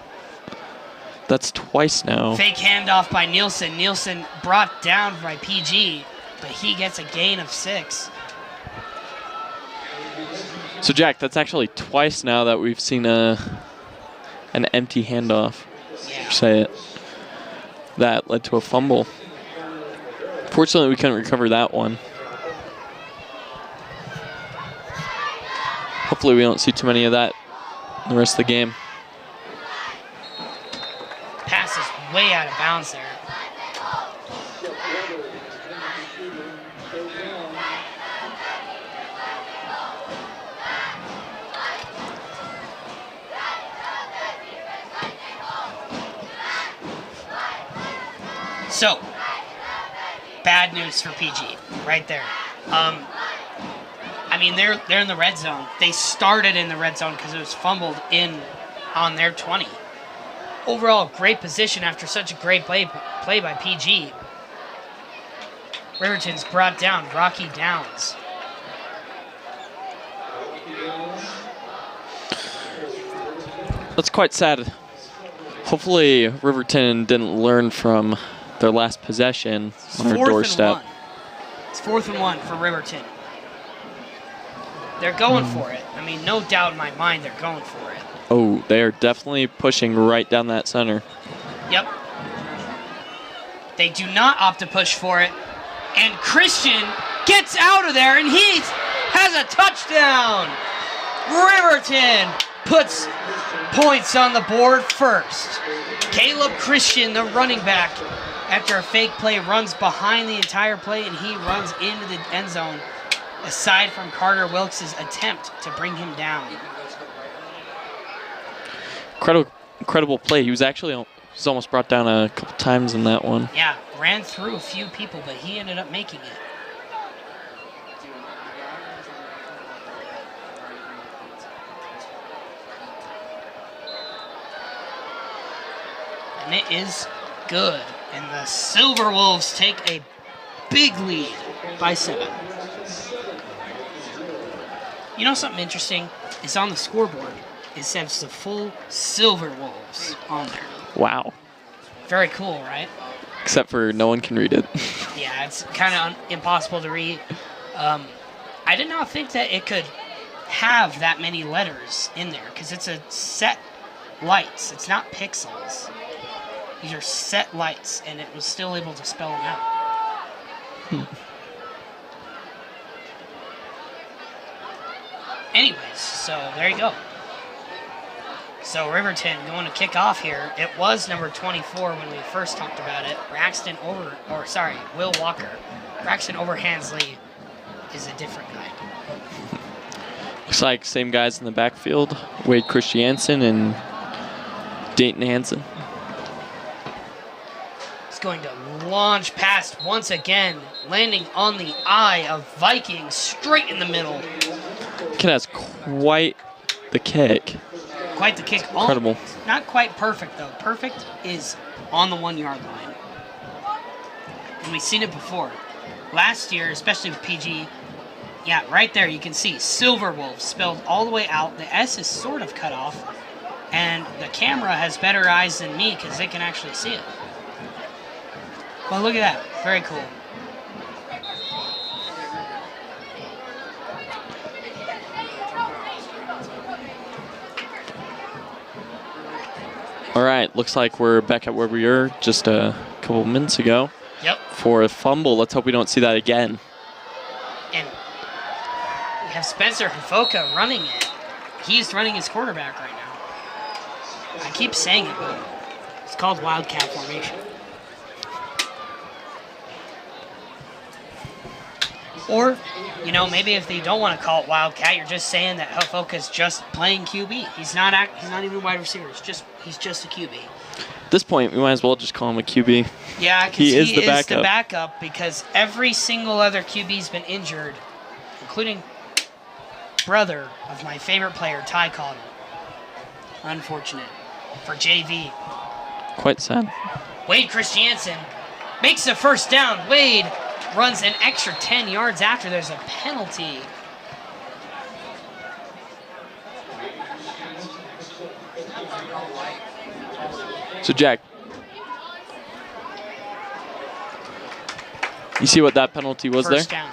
That's twice now. Fake handoff by Nielsen. Nielsen brought down by PG. But he gets a gain of 6. So Jack, that's actually twice now that we've seen an empty handoff. Yeah. Say it. That led to a fumble. Fortunately, we couldn't recover that one. Hopefully, we don't see too many of that the rest of the game. Pass is way out of bounds there. So, bad news for PG, right there. I mean, they're in the red zone. They started in the red zone because it was fumbled in on their 20. Overall, great position after such a great play by PG. Riverton's brought down Rocky Downs. That's quite sad. Hopefully, Riverton didn't learn from their last possession on our doorstep. It's 4th and 1 for Riverton. They're going for it. I mean, no doubt in my mind they're going for it. Oh, they are definitely pushing right down that center. Yep. They do not opt to push for it. And Christian gets out of there, and he has a touchdown. Riverton puts points on the board first. Caleb Christian, the running back, after a fake play, runs behind the entire play, and he runs into the end zone, aside from Carter Wilkes' attempt to bring him down. Incredible play. He was almost brought down a couple times in that one. Yeah, ran through a few people, but he ended up making it. And it is good. And the Silver Wolves take a big lead by 7. You know something interesting? It's on the scoreboard. It says the full Silver Wolves on there. Wow. Very cool, right? Except for no one can read it. Yeah, it's kind of impossible to read. I did not think that it could have that many letters in there because it's a set lights. It's not pixels. These are set lights, and it was still able to spell them out. Anyways, so there you go. So Riverton going to kick off here. It was number 24 when we first talked about it. Will Walker. Braxton Overhandsley is a different guy. Looks like same guys in the backfield. Wade Christiansen and Dayton Hansen. He's going to launch past once again, landing on the eye of Vikings straight in the middle. Kid has quite the kick. Quite the kick. Incredible. Not quite perfect, though. Perfect is on the 1 yard line. And we've seen it before. Last year, especially with PG, yeah, right there you can see Silver Wolves spelled all the way out. The S is sort of cut off. And the camera has better eyes than me because they can actually see it. Well, look at that. Very cool. All right, looks like we're back at where we were just a couple minutes ago. Yep. For a fumble. Let's hope we don't see that again. And we have Spencer Hufoka running it. He's running his quarterback right now. I keep saying it, but it's called Wildcat formation. Or, you know, maybe if they don't want to call it Wildcat, you're just saying that Hufoka's just playing QB. He's not even a wide receiver. He's just a QB. At this point, we might as well just call him a QB. Yeah, because he is the backup because every single other QB's been injured, including brother of my favorite player, Ty Cottle. Unfortunate for JV. Quite sad. Wade Christiansen makes the first down. Wade runs an extra 10 yards after there's a penalty. So, Jack, you see what that penalty was First there? down.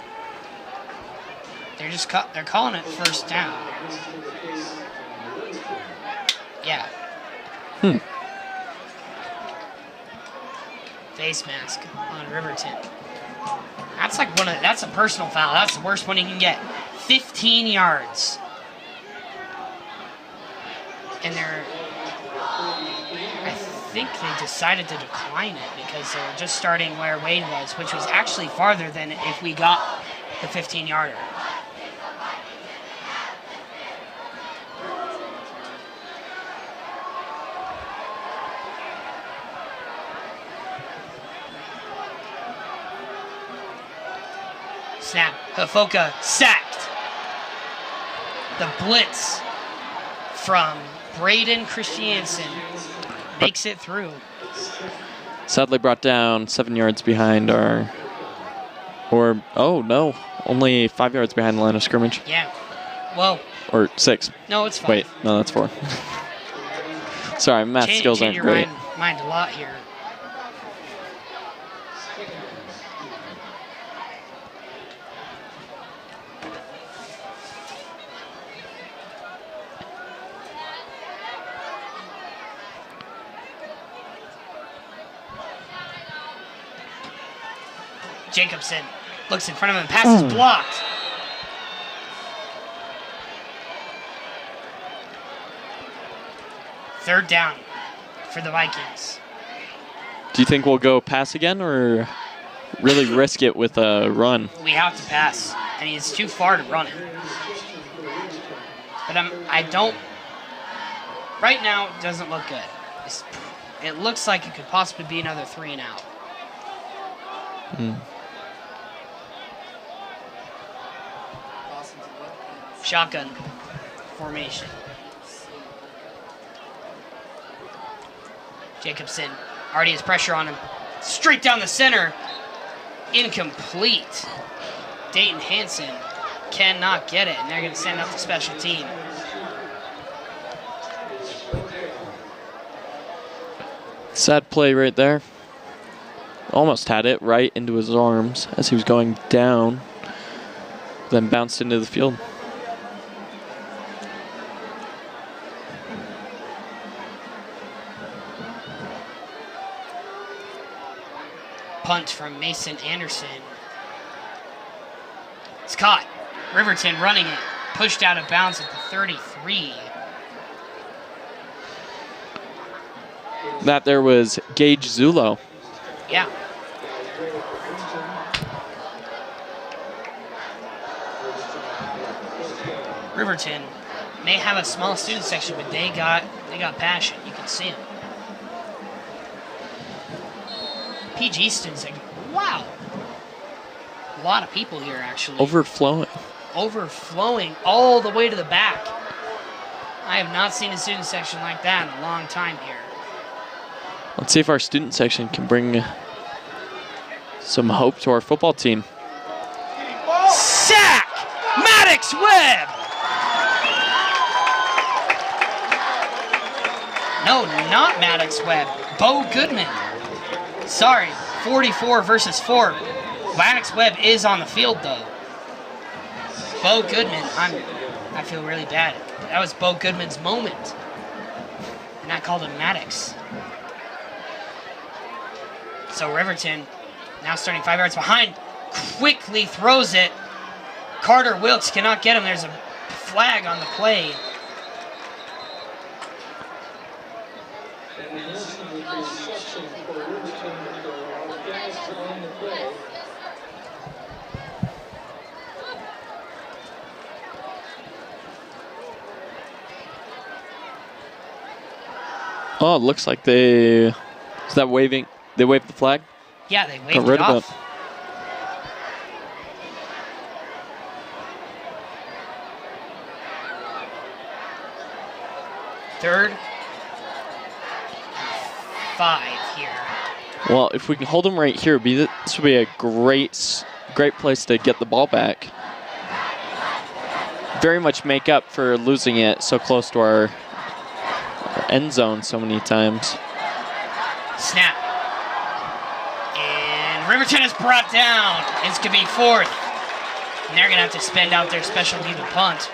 They're calling it first down. Yeah. Face mask on Riverton. That's a personal foul. That's the worst one you can get. 15 yards. and I think they decided to decline it because they were just starting where Wade was, which was actually farther than if we got the 15-yarder. Snap. Hafoka sacked. The blitz from Braden Christiansen makes it through. Sadly brought down 7 yards behind only 5 yards behind the line of scrimmage. Yeah. Well. Or 6. No, it's 5. Wait, no, that's 4. Sorry, math skills aren't great. Mind a lot here. Jacobson looks in front of him, passes blocked. Third down for the Vikings. Do you think we'll go pass again or really risk it with a run? We have to pass. I mean, it's too far to run it. But I don't. Right now, it doesn't look good. It looks like it could possibly be another 3 and out. Shotgun formation. Jacobson already has pressure on him. Straight down the center. Incomplete. Dayton Hanson cannot get it, and they're going to send out the special team. Sad play right there. Almost had it right into his arms as he was going down, then bounced into the field. Punt from Mason Anderson. It's caught. Riverton running it. Pushed out of bounds at the 33. That there was Gage Zulo. Yeah. Riverton may have a small student section, but they got passion. You can see them. PG student section. Wow. A lot of people here, actually. Overflowing All the way to the back. I have not seen a student section like that in a long time here. Let's see if our student section can bring some hope to our football team. Sack! Maddox Webb! No, not Maddox Webb. Bo Goodman. Sorry, 44 versus 4. Maddox Webb is on the field, though. Bo Goodman, I feel really bad. That was Bo Goodman's moment. And I called him Maddox. So Riverton, now starting 5 yards behind, quickly throws it. Carter Wilkes cannot get him. There's a flag on the play. Oh, it looks like is that waving? They waved the flag? Yeah, they waved it off. Third and 5 here. Well, if we can hold them right here, this would be a great place to get the ball back. Very much make up for losing it so close to our end zone so many times. Snap. And Riverton is brought down. It's going to be 4th. And they're going to have to spend out their special team to punt.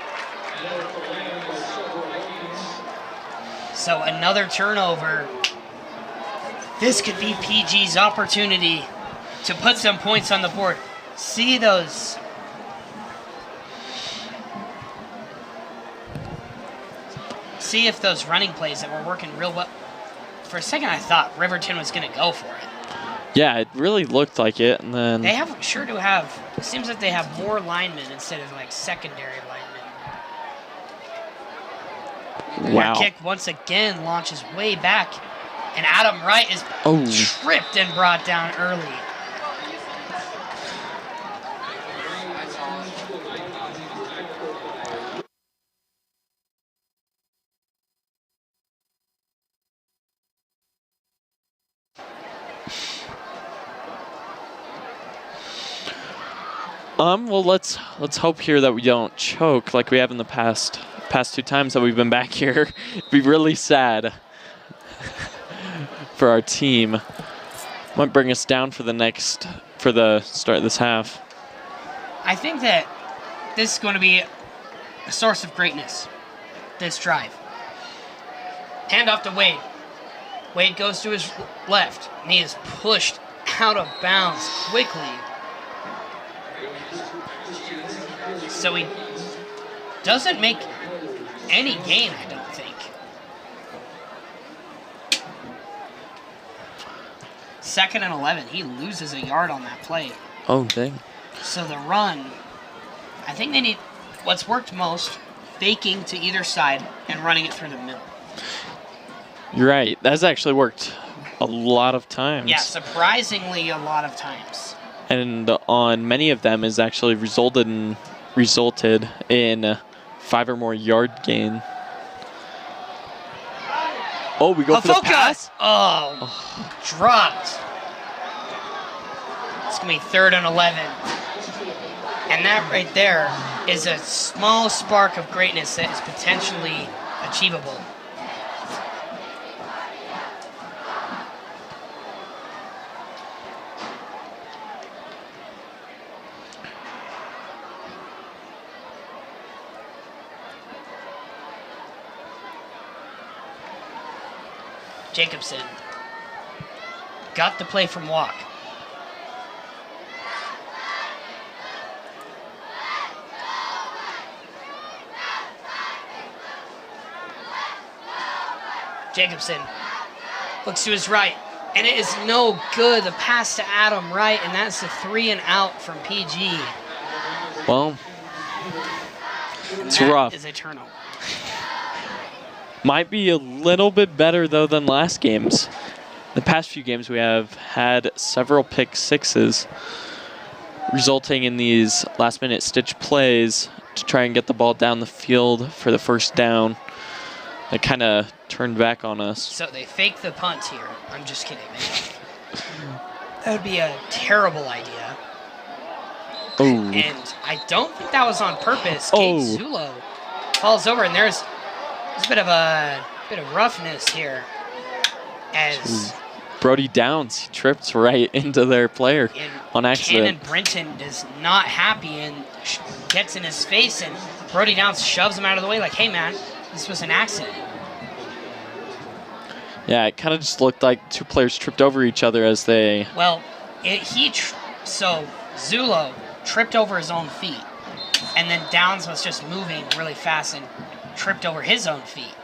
So another turnover. This could be PG's opportunity to put some points on the board. See those. see if those running plays that were working real well. For a second, I thought Riverton was going to go for it. Yeah, it really looked like it, and then They sure do have. It seems like they have more linemen instead of like secondary linemen. wow. Their kick once again launches way back, and Adam Wright is tripped and brought down early. Well, let's hope here that we don't choke like we have in the past 2 times that we've been back here. It'd be really sad for our team. Might bring us down for the start of this half. I think that this is going to be a source of greatness, this drive. Hand off to Wade. Wade goes to his left, and he is pushed out of bounds quickly. So he doesn't make any gain, I don't think. Second and 11. He loses a yard on that play. Oh, dang. So the run, I think they need what's worked most, faking to either side and running it through the middle. You're right. That's actually worked a lot of times. Yeah, surprisingly a lot of times. And on many of them has actually resulted in 5 or more yard gain. Oh, we go for the pass. Oh, dropped. It's going to be 3rd and 11. And that right there is a small spark of greatness that is potentially achievable. Jacobson got the play from Walk. Jacobson looks to his right, and it is no good. The pass to Adam Wright, and that's the 3 and out from PG. Well, it's rough. That is a turnover. Might be a little bit better, though, than last games. The past few games we have had several pick sixes, resulting in these last-minute stitch plays to try and get the ball down the field for the first down. It kind of turned back on us. So they fake the punt here. I'm just kidding, man. That would be a terrible idea. Oh. And I don't think that was on purpose. Kate Zulo falls over, and there's a bit of roughness here. As Brody Downs, he trips right into their player on accident. Cannon Brenton is not happy and gets in his face, and Brody Downs shoves him out of the way like, hey, man, this was an accident. Yeah, it kind of just looked like 2 players tripped over each other as they... Well, so Zulo tripped over his own feet, and then Downs was just moving really fast and tripped over his own feet,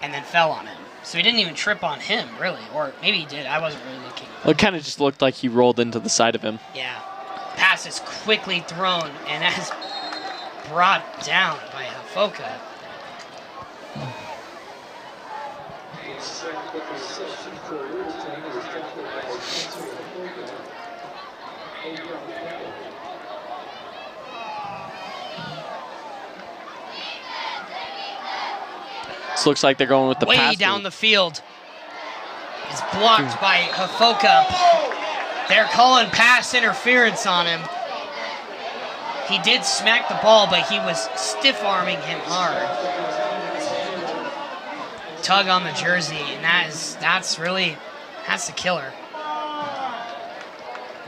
and then fell on him. So he didn't even trip on him, really. Or maybe he did. I wasn't really looking. Well, it kind of just looked like he rolled into the side of him. Yeah. Pass is quickly thrown, and that is brought down by Hafoka. This looks like they're going with the pass. Way down the field. It's blocked by Hafoka. They're calling pass interference on him. He did smack the ball, but he was stiff-arming him hard. Tug on the jersey, and that's the killer.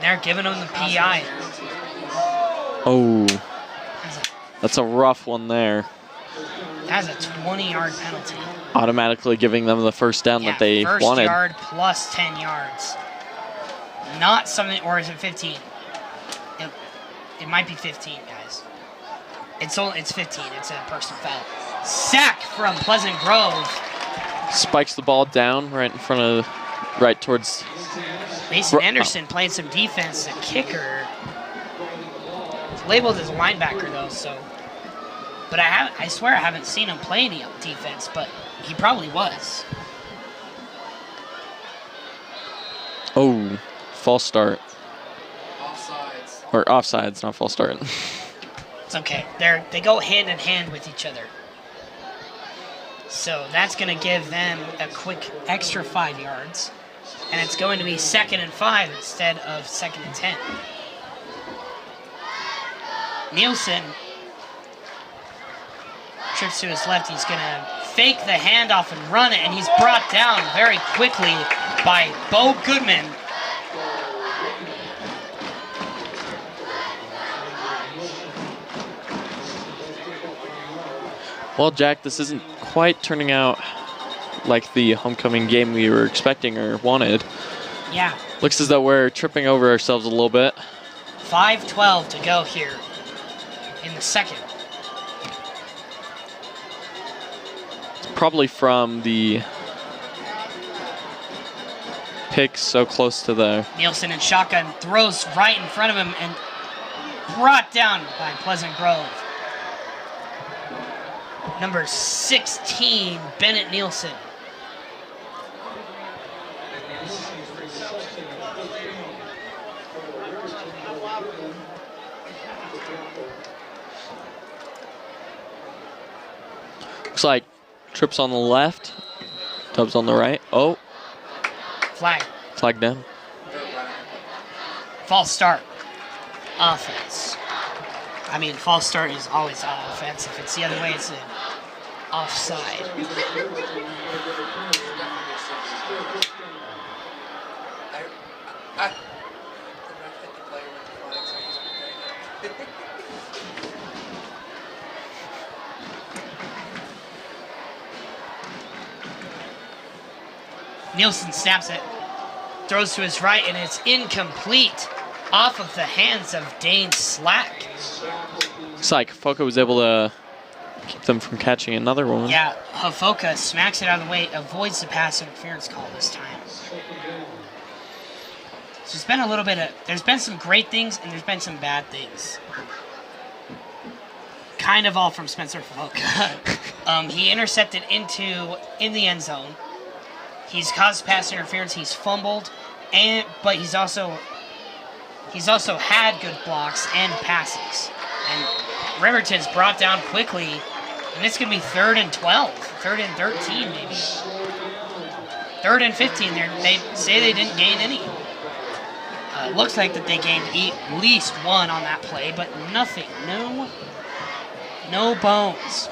They're giving him the PI. Oh, that's a rough one there. That's a 20-yard penalty. Automatically giving them the first down that they first wanted. Yard plus 10 yards. Not something, or is it 15? It might be 15, guys. It's 15. It's a personal foul. sack from Pleasant Grove. Spikes the ball down right in front of, right towards. Mason Anderson playing some defense, the kicker. He's labeled as a linebacker though, so. But I swear I haven't seen him play any defense, but he probably was. Oh, false start. Offsides. Or offsides, not false start. It's okay. They go hand in hand with each other. So that's going to give them a quick extra 5 yards. And it's going to be 2nd and 5 instead of 2nd and 10. Nielsen trips to his left. He's going to fake the handoff and run it. And he's brought down very quickly by Bo Goodman. Well, Jack, this isn't quite turning out like the homecoming game we were expecting or wanted. Yeah. Looks as though we're tripping over ourselves a little bit. 5:12 to go here in the second. It's probably from the pick so close to the... Nielsen in shotgun throws right in front of him and brought down by Pleasant Grove. Number 16, Bennett Nielsen. Looks like trips on the left, Tubbs on the right. Oh, Flag. flag down. False start. Offense. I mean, false start is always offense. If it's the other way, it's an offside. Nielsen snaps it, throws to his right, and it's incomplete off of the hands of Dane Slack. Looks like Foka was able to keep them from catching another one. Yeah, Hofoka smacks it out of the way, avoids the pass interference call this time. So there's been a little bit of, there's been some great things and there's been some bad things. Kind of all from Spencer Hofoka. He intercepted in the end zone. He's caused pass interference. He's fumbled, but he's also had good blocks and passes. And Riverton's brought down quickly, and it's going to be 3rd and 12, 3rd and 13 maybe. 3rd and 15. They say they didn't gain any. Looks like that they gained at least one on that play, but nothing. No bones.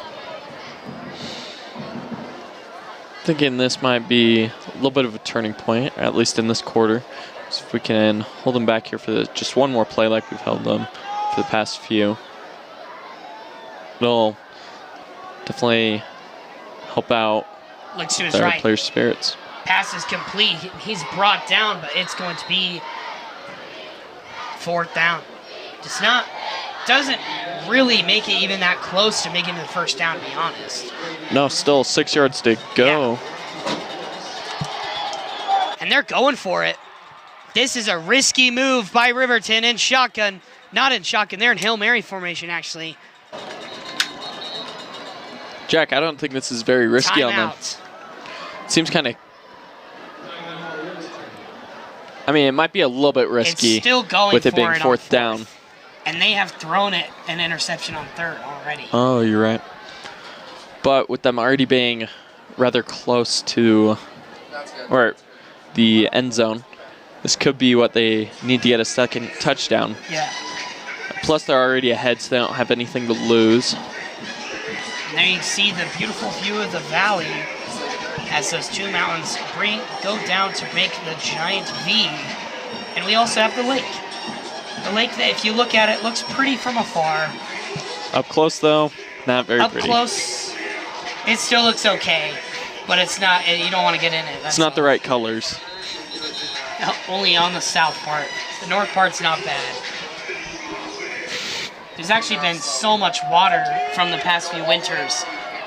Thinking this might be a little bit of a turning point, at least in this quarter. So if we can hold them back here for just one more play like we've held them for the past few, it'll definitely help out Looks to his their right. players' spirits. Pass is complete. He's brought down, but it's going to be 4th down. Doesn't really make it even that close to making the first down, to be honest. No, still 6 yards to go. Yeah. And they're going for it. This is a risky move by Riverton in shotgun. Not in shotgun, they're in Hail Mary formation, actually. Jack, I don't think this is very risky on them. Timeout. Seems kind of... I mean, it might be a little bit risky It's still going with it for being it on 4th down. And they have thrown it an interception on 3rd already. Oh, you're right. But with them already being rather close to or the end zone, this could be what they need to get a second touchdown. Yeah. Plus, they're already ahead, so they don't have anything to lose. And there you see the beautiful view of the valley as those two mountains go down to make the giant V. And we also have the lake. The lake that, if you look at it, looks pretty from afar. Up close, though, not very pretty. Up close, it still looks okay, but it's not. You don't want to get in it. It's not the right colors. Only on the south part. The north part's not bad. There's actually been so much water from the past few winters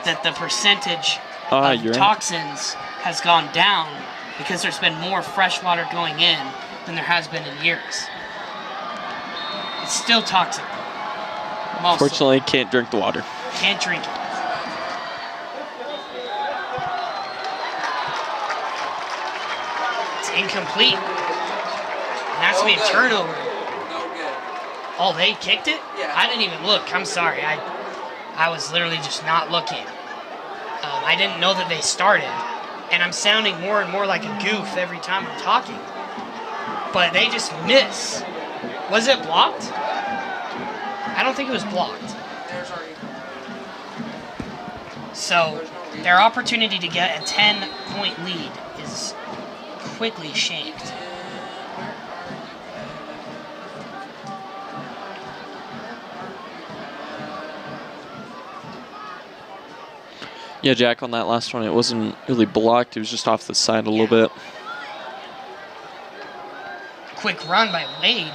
that the percentage Ah, of you're right. toxins has gone down because there's been more fresh water going in than there has been in years. It's still toxic. Mostly. Fortunately, can't drink the water. Can't drink it. It's incomplete. And that's going to be a turnover. Oh, they kicked it? Yeah. I didn't even look. I'm sorry. I was literally just not looking. I didn't know that they started. And I'm sounding more and more like a goof every time I'm talking. But they just miss. Was it blocked? I don't think it was blocked. So their opportunity to get a 10-point lead is quickly shanked. Yeah, Jack, on that last one, it wasn't really blocked. It was just off the side a little bit. Quick run by Wade.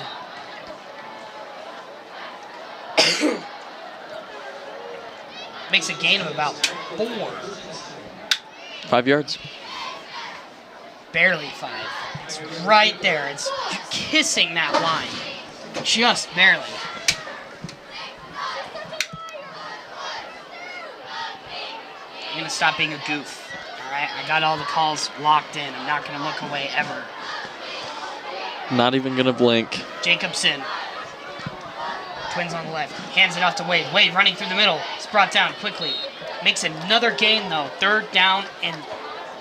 Makes a gain of about 4. 5 yards. Barely 5. It's right there. It's kissing that line. Just barely. I'm going to stop being a goof. All right? I got all the calls locked in. I'm not going to look away ever. Not even going to blink. Jacobson. Twins on the left. Hands it off to Wade. Wade running through the middle. It's brought down quickly. Makes another gain, though. 3rd down and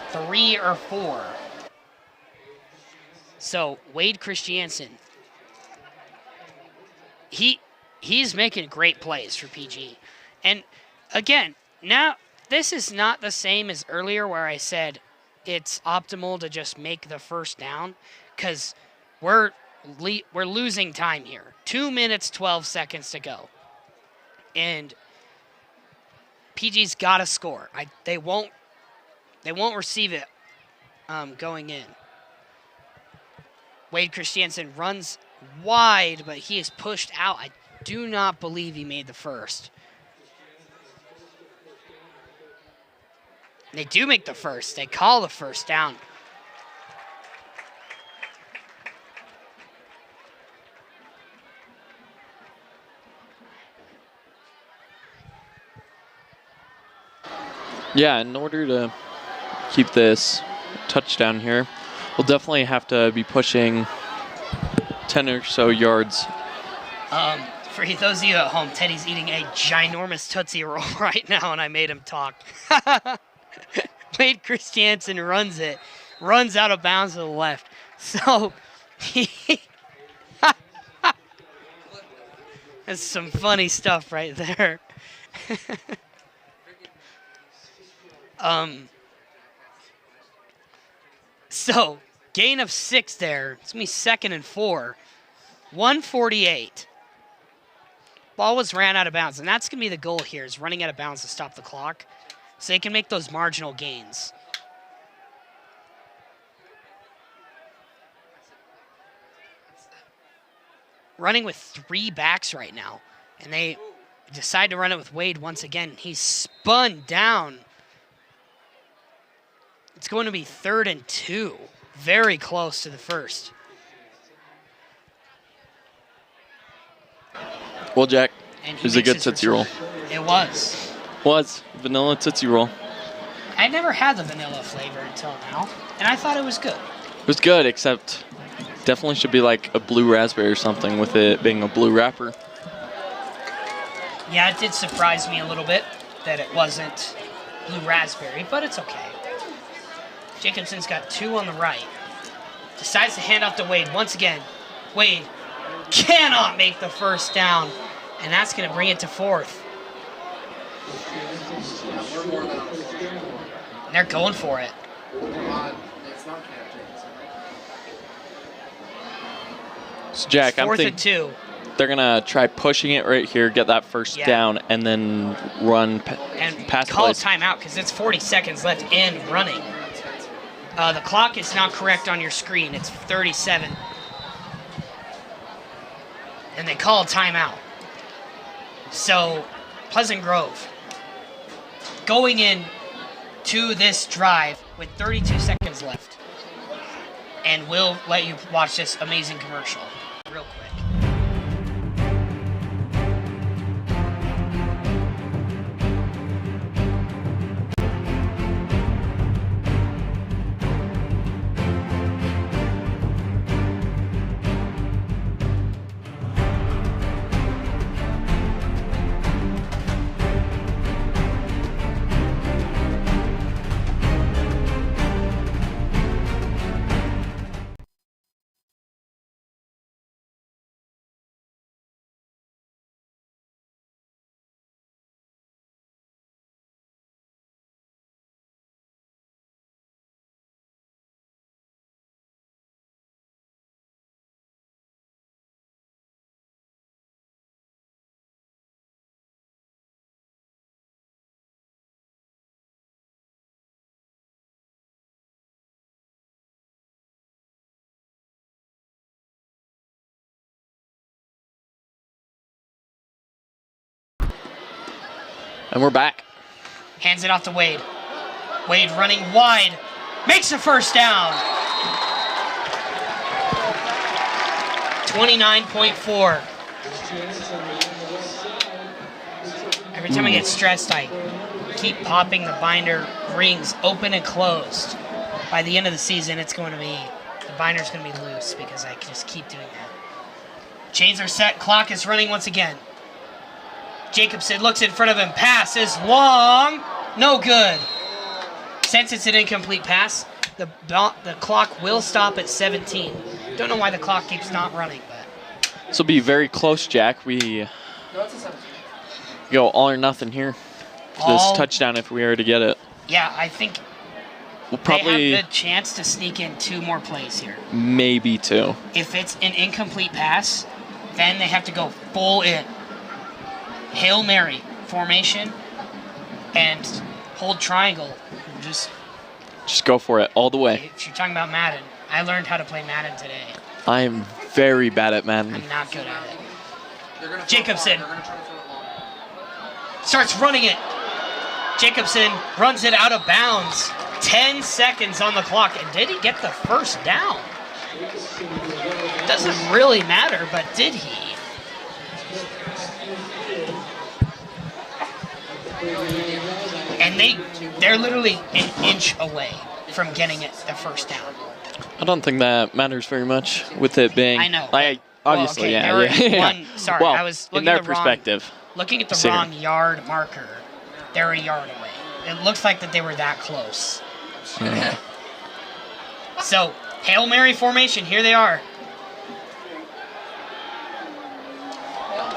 3 or 4. So, Wade Christiansen. He's making great plays for PG. And, again, now, this is not the same as earlier where I said it's optimal to just make the first down. Because we're losing time here. 2 minutes, 12 seconds to go. And PG's got to score. They won't receive it going in. Wade Christiansen runs wide, but he is pushed out. I do not believe he made the first. They do make the first. They call the first down. Yeah, in order to keep this touchdown here, we'll definitely have to be pushing 10 or so yards. For those of you at home, Teddy's eating a ginormous Tootsie Roll right now, and I made him talk. Wade Christiansen runs out of bounds to the left. So, that's some funny stuff right there. So, gain of 6 there. It's going to be 2nd and 4. 148. Ball was ran out of bounds, and that's going to be the goal here, is running out of bounds to stop the clock so they can make those marginal gains. Running with 3 backs right now, and they decide to run it with Wade once again. He's spun down. It's going to be 3rd and 2. Very close to the first. Well, Jack, And it was a good Tootsie Roll. It was. Was vanilla Tootsie Roll. I never had the vanilla flavor until now, and I thought it was good. It was good, except definitely should be like a blue raspberry or something with it being a blue wrapper. Yeah, it did surprise me a little bit that it wasn't blue raspberry, but it's okay. Jacobson's got 2 on the right. Decides to hand off to Wade once again. Wade cannot make the first down, and that's going to bring it to 4th. And they're going for it. So, Jack, I'm 4th thinking and 2. they're going to try pushing it right here, get that first down, and then run And pass call a plays. timeout because it's 40 seconds left in running. The clock is not correct on your screen. It's 37. And they call a timeout. So, Pleasant Grove going in to this drive with 32 seconds left. And we'll let you watch this amazing commercial real quick. And we're back. Hands it off to Wade. Wade running wide. Makes a first down. 29.4. Every time I get stressed, I keep popping the binder rings open and closed. By the end of the season, the binder's going to be loose because I just keep doing that. Chains are set. Clock is running once again. Jacobson looks in front of him. Pass is long. No good. Since it's an incomplete pass, the clock will stop at 17. Don't know why the clock keeps not running, but This will be very close, Jack. We go all or nothing here for this touchdown if we are to get it. Yeah, I think We'll probably they have the chance to sneak in 2 more plays here. Maybe 2. If it's an incomplete pass, then they have to go full in. Hail Mary formation and hold triangle. Just go for it all the way. If you're talking about Madden, I learned how to play Madden today. I am very bad at Madden. I'm not good at it. Jacobson starts running it. Jacobson runs it out of bounds. 10 seconds on the clock. And did he get the first down? Doesn't really matter, but did he? And they're literally an inch away from getting it the first down. I don't think that matters very much with it being. I know. Obviously, well, okay, yeah. Sorry, well, I was looking in their at the perspective. Looking at the wrong yard marker. They're a yard away. It looks like that they were that close. Yeah. So, Hail Mary formation. Here they are.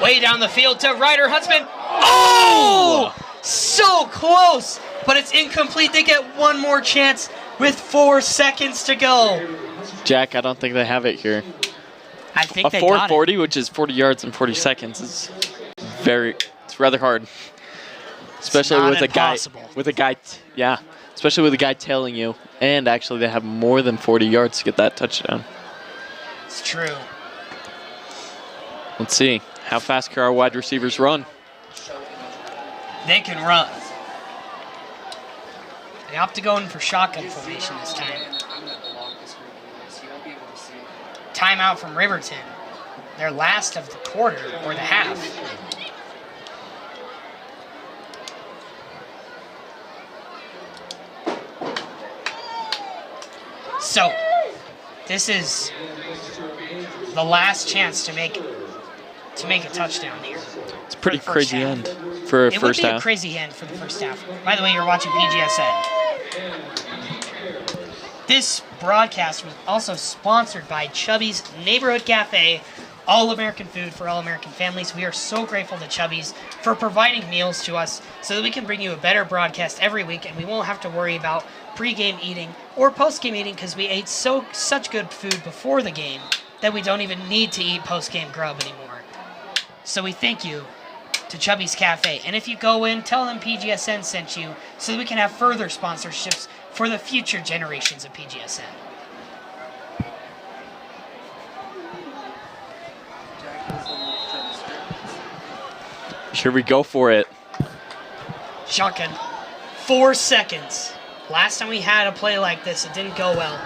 Way down the field to Ryder Huntsman. Oh! So close, but it's incomplete. They get one more chance with 4 seconds to go. Jack, I don't think they have it here. I think they got it. A 440, which is 40 yards in 40 seconds, is it's rather hard. Especially with a guy, especially with a guy tailing you. And actually, they have more than 40 yards to get that touchdown. It's true. Let's see. How fast can our wide receivers run? They can run. They opt to go in for shotgun formation this time. Timeout from Riverton. Their last of the quarter, or the half. So, this is the last chance to make a touchdown here. It's a pretty crazy end for a first half. It would be a crazy end for the first half. By the way, you're watching PGSN. This broadcast was also sponsored by Chubby's Neighborhood Cafe, all-American food for all-American families. We are so grateful to Chubby's for providing meals to us so that we can bring you a better broadcast every week, and we won't have to worry about pre-game eating or post-game eating because we ate such good food before the game that we don't even need to eat post-game grub anymore. So we thank you to Chubby's Cafe. And if you go in, tell them PGSN sent you so that we can have further sponsorships for the future generations of PGSN. Here we go for it. Shotgun. 4 seconds. Last time we had a play like this, it didn't go well.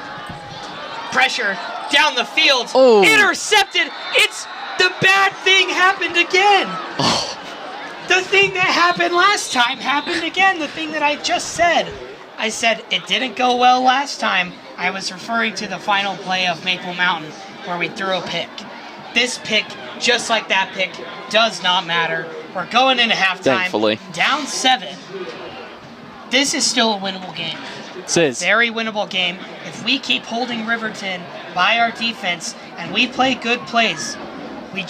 Pressure down the field. Oh. Intercepted. It's the bad thing happened again. Oh. The thing that happened last time happened again. The thing that I just said. I said it didn't go well last time. I was referring to the final play of Maple Mountain where we threw a pick. This pick, just like that pick, does not matter. We're going into halftime. Thankfully. Down 7. This is still a winnable game. This is. Very winnable game. If we keep holding Riverton by our defense and we play good plays, we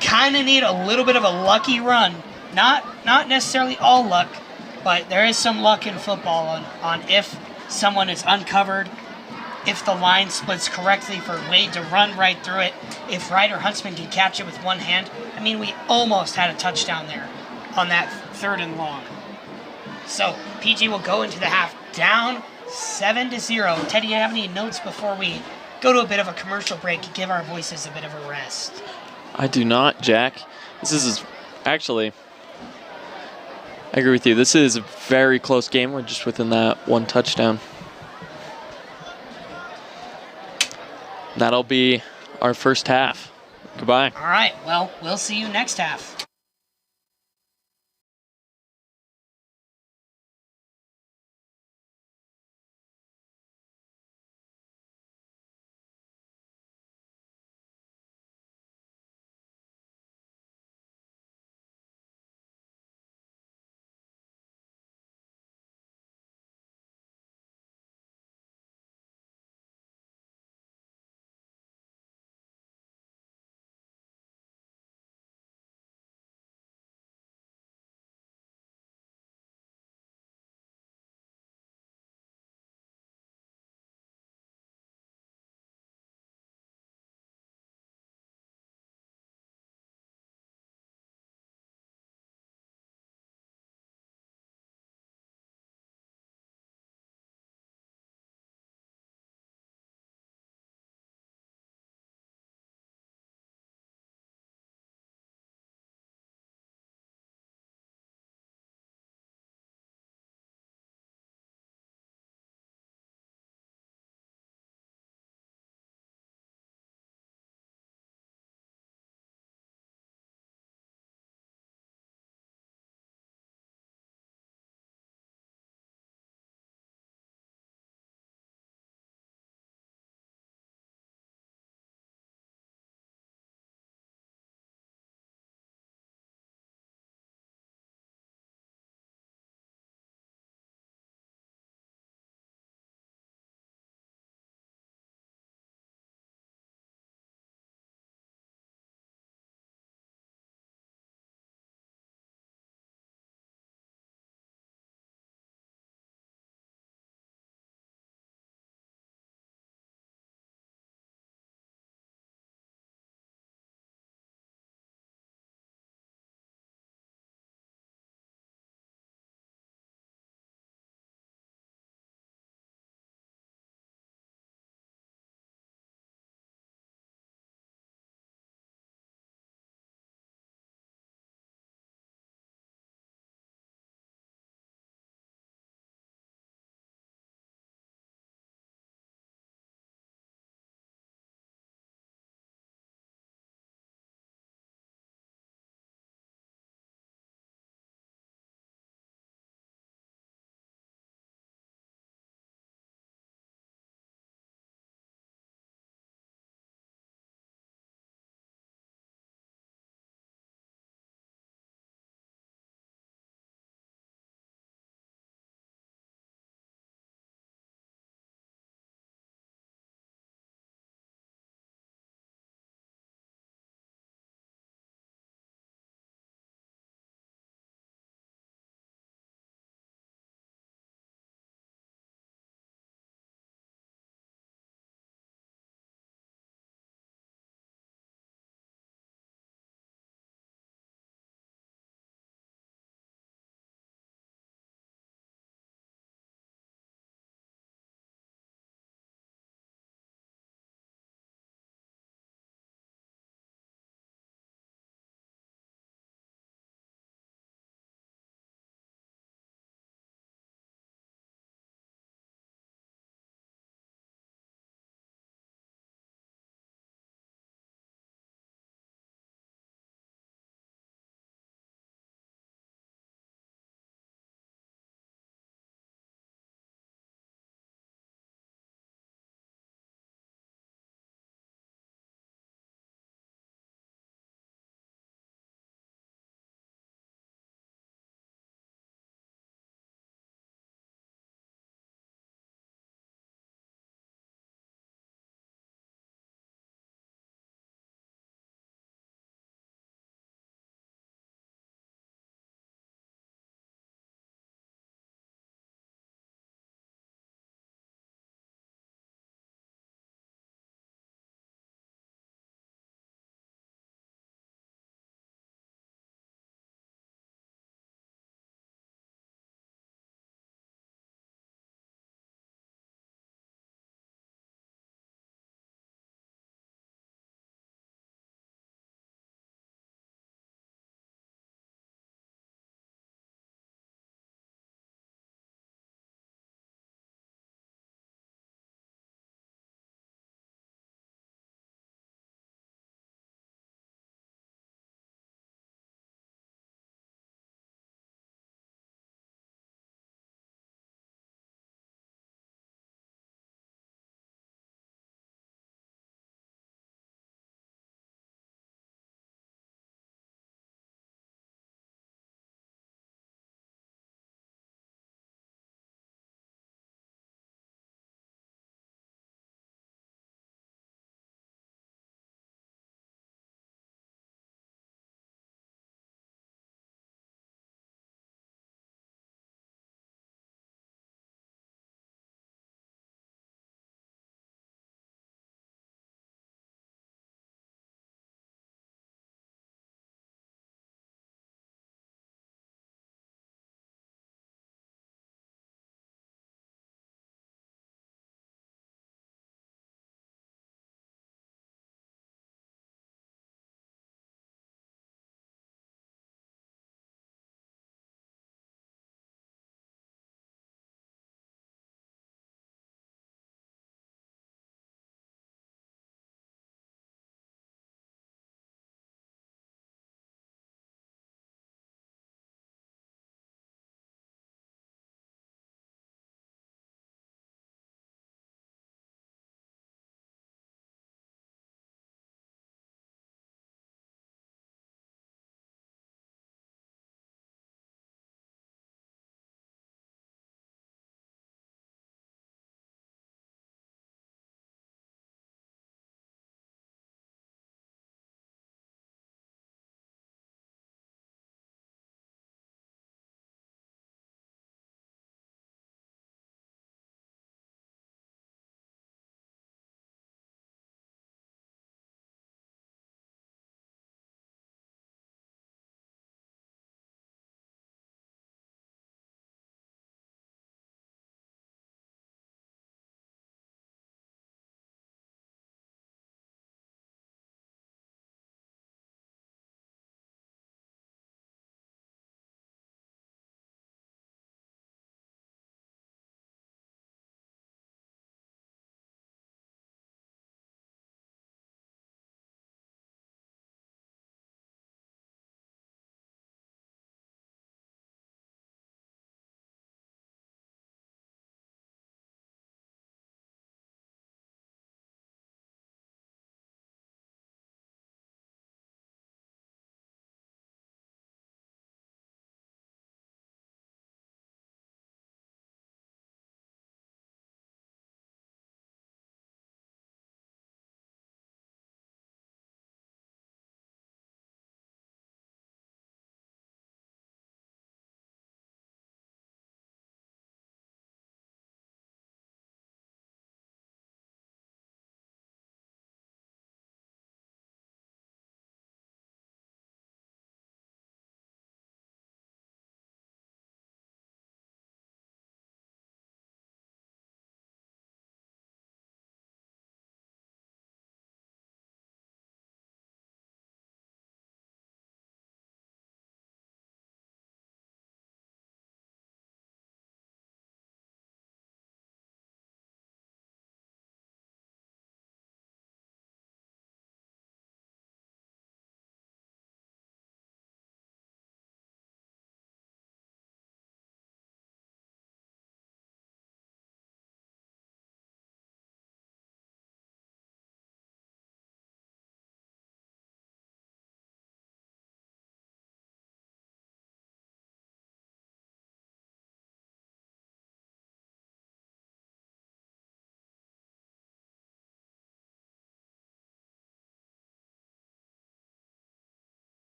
kind of need a little bit of a lucky run. Not necessarily all luck, but there is some luck in football on if someone is uncovered, if the line splits correctly for Wade to run right through it, if Ryder Huntsman can catch it with one hand. I mean, we almost had a touchdown there on that 3rd and long. So PG will go into the half down 7-0. Teddy, do you have any notes before we go to a bit of a commercial break and give our voices a bit of a rest? I do not, Jack. This is actually, I agree with you. This is a very close game. We're just within that one touchdown. That'll be our first half. Goodbye. All right, well, we'll see you next half.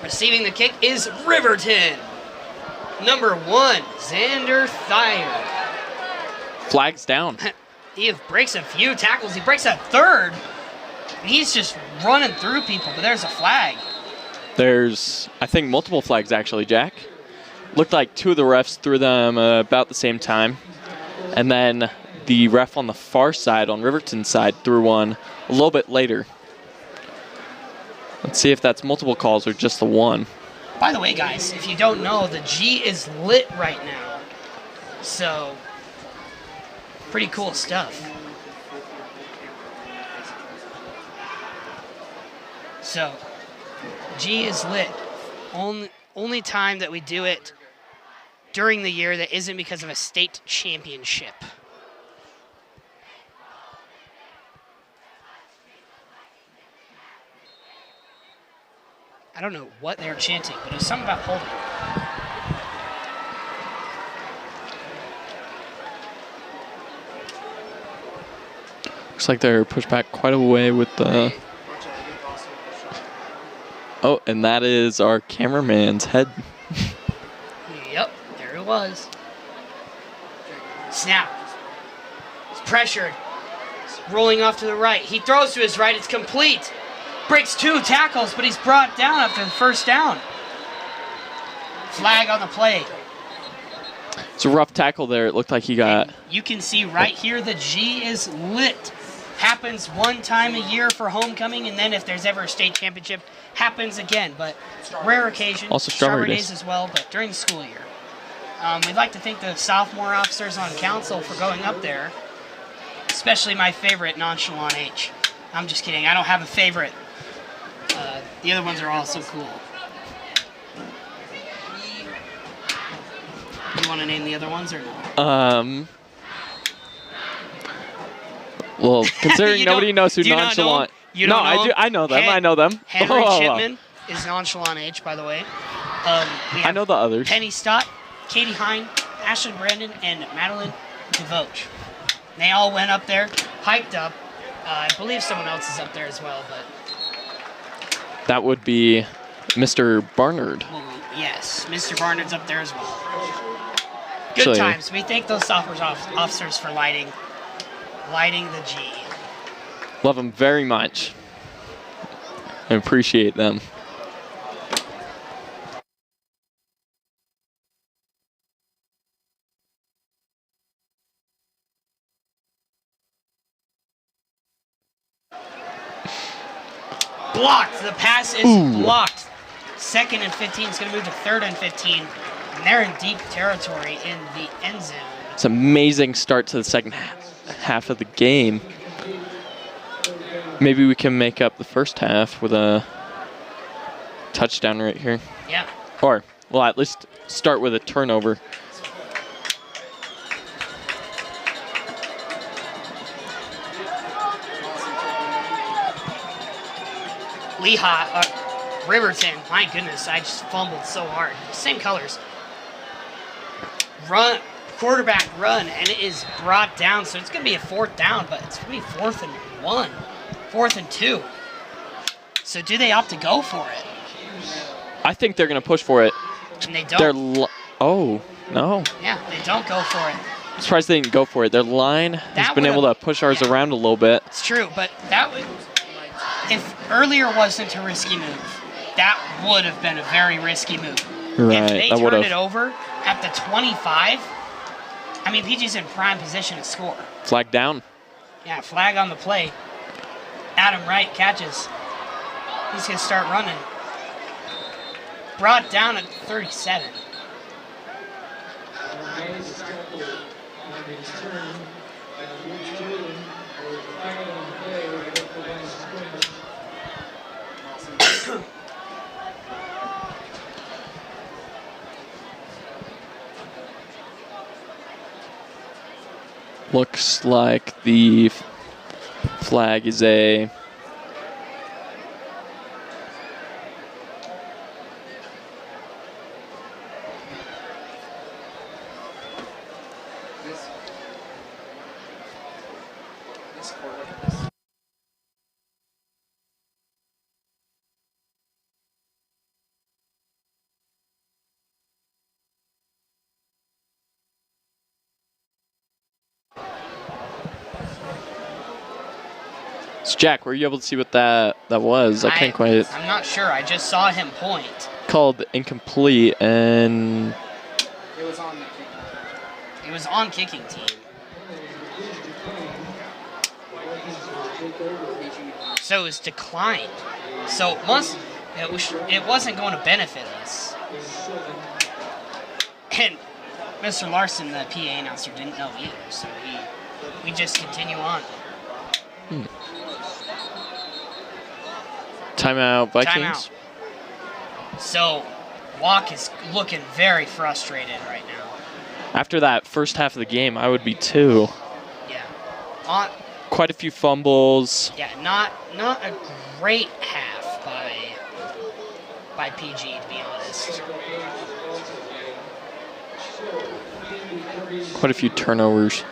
Receiving the kick is Riverton. Number 1, Xander Thayer. Flag's down. He breaks a few tackles. He breaks a third. And he's just running through people, but there's a flag. There's, I think, multiple flags actually, Jack. Looked like 2 of the refs threw them about the same time. And then the ref on the far side, on Riverton's side, threw one a little bit later. Let's see if that's multiple calls or just the one. By the way, guys, if you don't know, the G is lit right now. So, pretty cool stuff. So, G is lit. Only time that we do it during the year that isn't because of a state championship. I don't know what they were chanting, but it was something about holding. Looks like they're pushed back quite a way with the... Oh, and that is our cameraman's head. Yep, there it was. Snap. He's pressured. He's rolling off to the right. He throws to his right. It's complete. Breaks 2 tackles, but he's brought down after the first down. Flag on the play. It's a rough tackle there. It looked like he got... And you can see right here the G is lit. Happens one time a year for homecoming, and then if there's ever a state championship, happens again. But rare occasion. Also Strawberry Days as well, but during the school year. We'd like to thank the sophomore officers on council for going up there, especially my favorite, Nonchalant H. I'm just kidding. I don't have a favorite. The other ones are all so cool. You want to name the other ones or no? Well, considering nobody knows who do you Nonchalant... You don't know I do. I know them. I know them. Henry Chipman is Nonchalant H, by the way. I know the others. Penny Stott, Katie Hine, Ashlyn Brandon, and Madeline DeVoche. They all went up there, hiked up. I believe someone else is up there as well, but... That would be Mr. Barnard. Well, yes, Mr. Barnard's up there as well. Good Actually, times. We thank those sophomore officers for lighting the G. love them very much. I appreciate them. Blocked. The pass is blocked. 2nd and 15. It's going to move to 3rd and 15. And they're in deep territory in the end zone. It's an amazing start to the second half of the game. Maybe we can make up the first half with a touchdown right here. Yeah. Or, well, at least start with a turnover. Lehigh, Riverton, my goodness, I just fumbled so hard. Same colors. Run, quarterback run, and it is brought down. So it's going to be a 4th down, but it's going to be 4th and 1, 4th and 2. So do they opt to go for it? I think they're going to push for it. And they don't. Oh, no. Yeah, they don't go for it. I'm surprised they didn't go for it. Their line has been able to push ours around a little bit. It's true, but that would... If earlier wasn't a risky move, that would have been a very risky move. Right, if they that turned it over at the 25, I mean, PG's in prime position to score. Flag down. Yeah, flag on the play. Adam Wright catches. He's going to start running. Brought down at 37. Looks like the flag is a... So Jack, were you able to see what that was? I can't quite. I'm not sure. I just saw him point. Called incomplete, and It was on the kicking. It was on kicking team. So it was declined. So it wasn't going to benefit us. And Mr. Larson, the PA announcer, didn't know either. So we just continue on. Timeout, Vikings. Timeout. So Walk is looking very frustrated right now. After that first half of the game, I would be too. Yeah. Quite a few fumbles. Yeah, not a great half by PG, to be honest. Quite a few turnovers.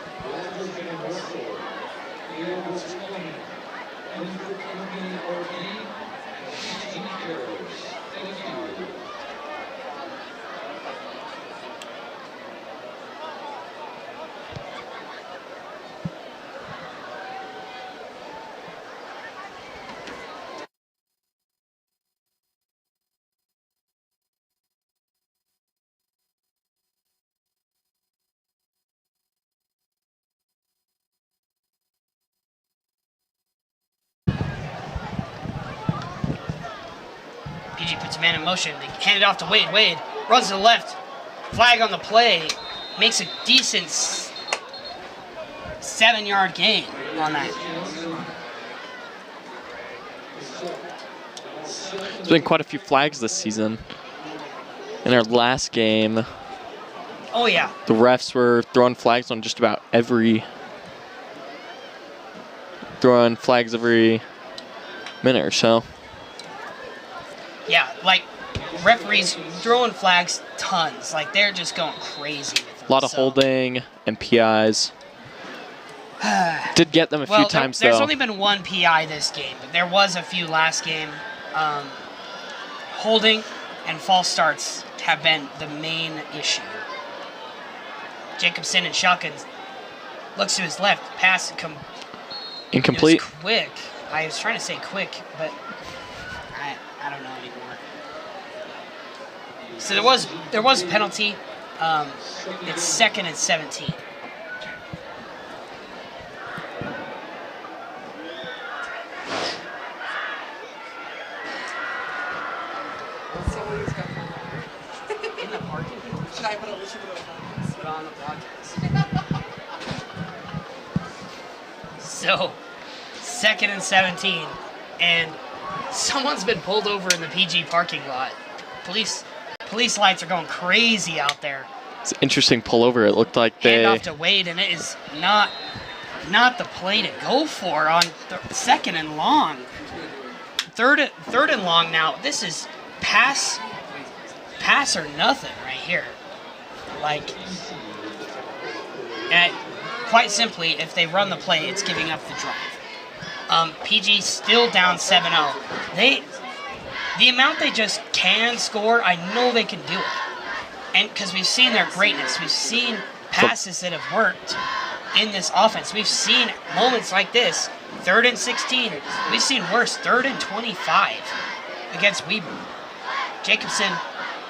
PG puts a man in motion. They hand it off to Wade. Wade runs to the left. Flag on the play. Makes a decent 7-yard gain on that. There's been quite a few flags this season. In our last game, Oh, yeah. the refs were throwing flags on just about throwing flags every minute or so. Yeah, like, referees throwing flags tons. Like, they're just going crazy with them. A lot of holding and PIs. Did get them a few times, there's though. only been one PI this game, but there was a few last game. Holding and false starts have been the main issue. Jacobson and shotgun looks to his left. Pass Incomplete. It was quick. I was trying to say quick, but I don't know anymore. So there was a penalty. It's 2nd and 17. In the parking? Should I put it on the podcast? So, 2nd and 17, and someone's been pulled over in the PG parking lot. Police lights are going crazy out there. It's an interesting pullover. It looked like Hand off to Wade, and it is not the play to go for on 2nd and long. Third and long now. This is pass or nothing right here. Like, and quite simply, if they run the play, it's giving up the drive. PG still down 7-0. The amount they just can score, I know they can do it. And because we've seen their greatness, we've seen passes that have worked in this offense. We've seen moments like this, 3rd and 16. We've seen worse, 3rd and 25 against Weber. Jacobson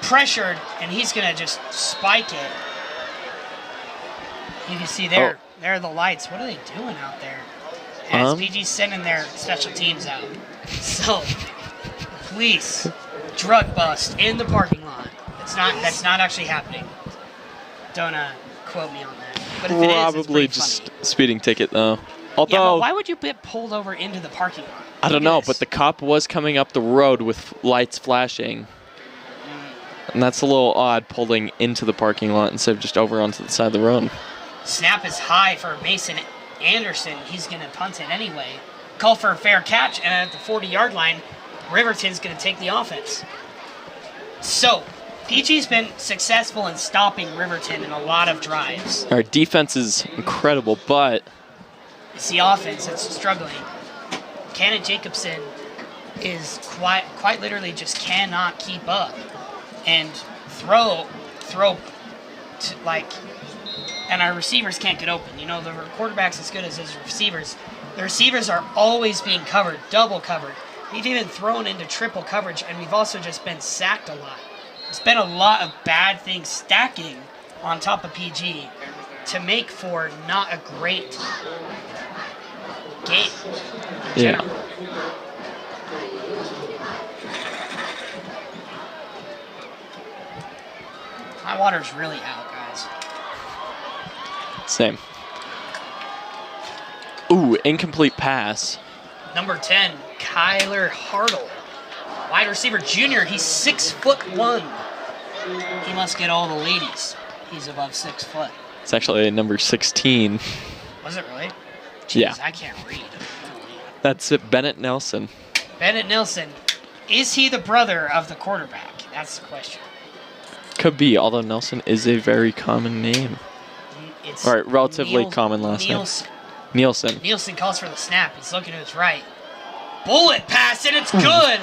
pressured, and he's going to just spike it. You can see there are the lights. What are they doing out there? As PG's sending their special teams out. So, police, drug bust in the parking lot. That's not actually happening. Don't quote me on that. But if it is, it's probably pretty just funny. speeding ticket, though. Although, Yeah, but why would you get pulled over into the parking lot? I don't Look at know, this. but the cop was coming up the road with lights flashing. And that's a little odd, pulling into the parking lot instead of just over onto the side of the road. Snap is high for Mason Anderson. He's going to punt it anyway. Call for a fair catch, and at the 40-yard line, Riverton's going to take the offense. So, PG's been successful in stopping Riverton in a lot of drives. Our defense is incredible, but It's the offense that's struggling. Cannon Jacobson is quite literally just cannot keep up and throw and our receivers can't get open. You know, the quarterback's as good as his receivers. The receivers are always being covered, double covered. We've even thrown into triple coverage, and we've also just been sacked a lot. There's been a lot of bad things stacking on top of PG to make for not a great game in general. My water's really out, guys. Same. Ooh, incomplete pass. Number 10, Kyler Hartle. Wide receiver junior, he's 6'1". He must get all the ladies. He's above 6 foot. It's actually number 16. Was it really? Jeez, Yeah. I can't read. That's it, Bennett Nelson. Bennett Nelson, is he the brother of the quarterback? That's the question. Could be, although Nelson is a very common name. It's All right, relatively common last name. Nielsen. Nielsen calls for the snap. He's looking to his right. Bullet pass, and it's good.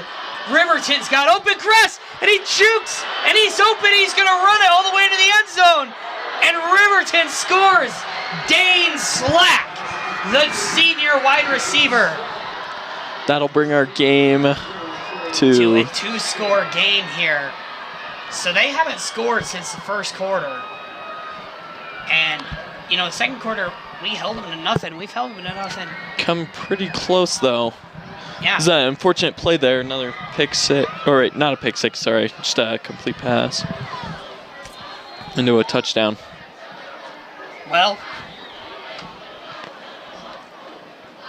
Riverton's got open grass, and he jukes, and he's open. He's going to run it all the way to the end zone. And Riverton scores. Dane Slack, the senior wide receiver. That'll bring our game To to a 2-score game here. So they haven't scored since the first quarter. And, you know, the second quarter, we held them to nothing. We've held them to nothing. come pretty close, though. Yeah. It's an unfortunate play there. Another pick six. Or wait, not a pick six, sorry. Just a complete pass into a touchdown. Well,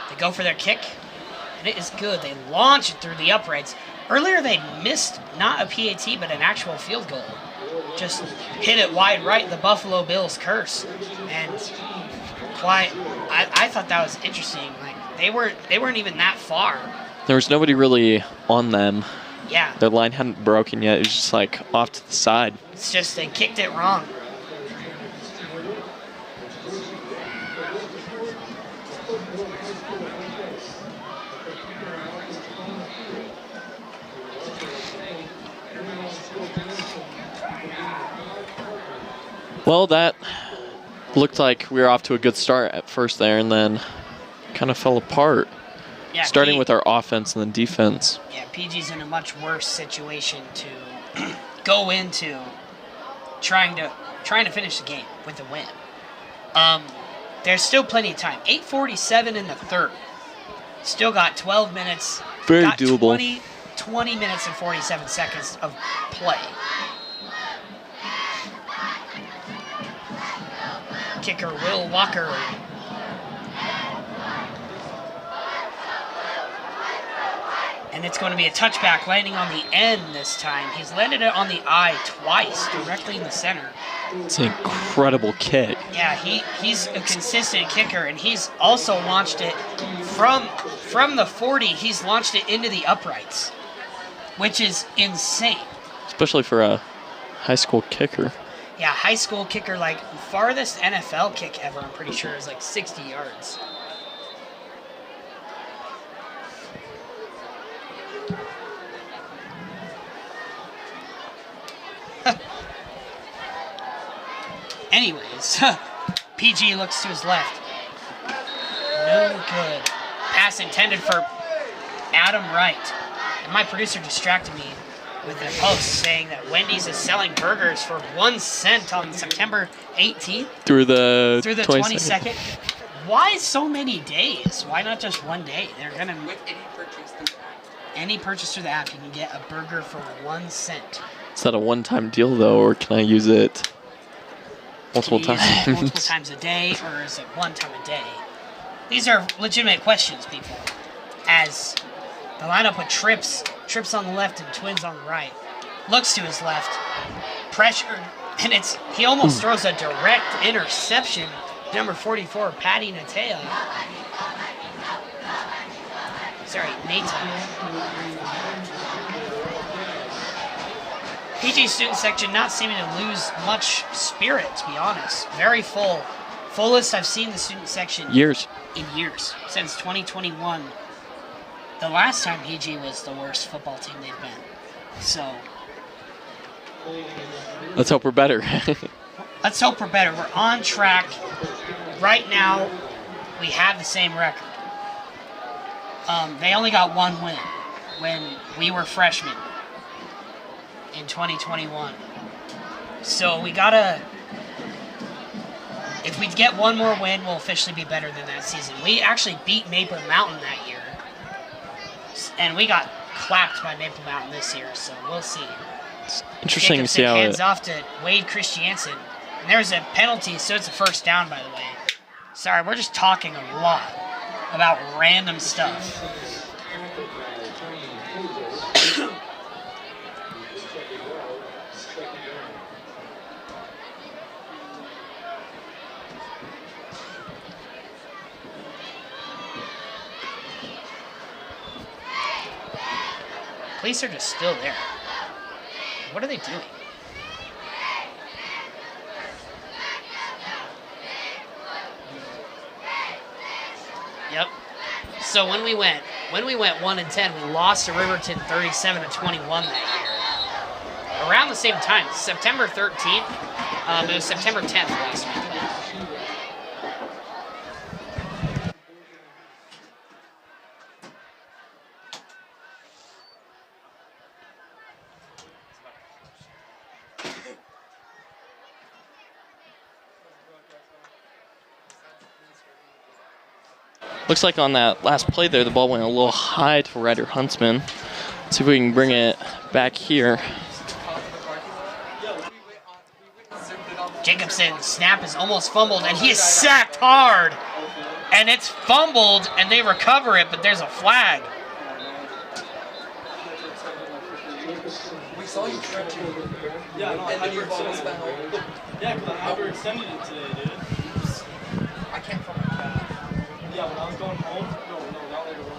they go for their kick, and it is good. They launch it through the uprights. Earlier they missed not a PAT, but an actual field goal. Just hit it wide right, the Buffalo Bills curse. And I thought that was interesting. Like they weren't even that far. There was nobody really on them. Yeah. Their line hadn't broken yet. It was just like off to the side. It's just they kicked it wrong. Well, that looked like we were off to a good start at first there, and then kind of fell apart. Yeah, Starting with our offense and then defense. Yeah, PG's in a much worse situation to go into trying to finish the game with a win. There's still plenty of time. 8:47 in the third. Still got 12 minutes. Very got doable. 20 minutes and 47 seconds of play. Kicker Will Walker. And it's going to be a touchback landing on the end this time. He's landed it on the eye twice, directly in the center. It's an incredible kick. Yeah, he's a consistent kicker, and he's also launched it from the 40. He's launched it into the uprights, which is insane. Especially for a high school kicker. Yeah, high school kicker, like farthest NFL kick ever, I'm pretty sure, is like 60 yards. Anyways, PG looks to his left. No good. Pass intended for Adam Wright. And my producer distracted me with a post saying that Wendy's is selling burgers for 1 cent on September 18th. Through the 22nd. Why so many days? Why not just one day? They're gonna With any purchase through the app. you can get a burger for 1 cent. Is that a one-time deal, though, or can I use it multiple Can you use it times? multiple times a day, or is it one time a day? These are legitimate questions, people. As the lineup with Trips on the left and Twins on the right, looks to his left, pressure, and he almost throws a direct interception. Number 44, Patty Natea. Sorry, Nata. PG student section not seeming to lose much spirit, to be honest. Very full. Fullest I've seen the student section Years. in years. Since 2021. The last time PG was the worst football team they've been. So, Let's hope we're better. let's hope we're better. We're on track. Right now, we have the same record. They only got one win when we were freshmen in 2021. So we gotta, if we get one more win, we'll officially be better than that season. We actually beat Maple Mountain that year, and we got clapped by Maple Mountain this year, so we'll see. It's interesting to see how hands off to Wade Christiansen. And there's a penalty, so it's a first down, by the way. Sorry, we're just talking a lot about random stuff. Police are just still there. What are they doing? Yep. So when we went 1-10, we lost to Riverton 37-21 that year. Around the same time, September 13th. It was September 10th last week. Looks like on that last play there, the ball went a little high to Ryder Huntsman. Let's see if we can bring it back here. Jacobson snap is almost fumbled, and he is sacked hard. And it's fumbled, and they recover it, but there's a flag. We saw you stretching. Yeah, no, I And your ball was hyperextended. foul. Yeah, because I hyperextended it today, dude. I can't from my cat. Yeah, when I was going home, no, not like a roll.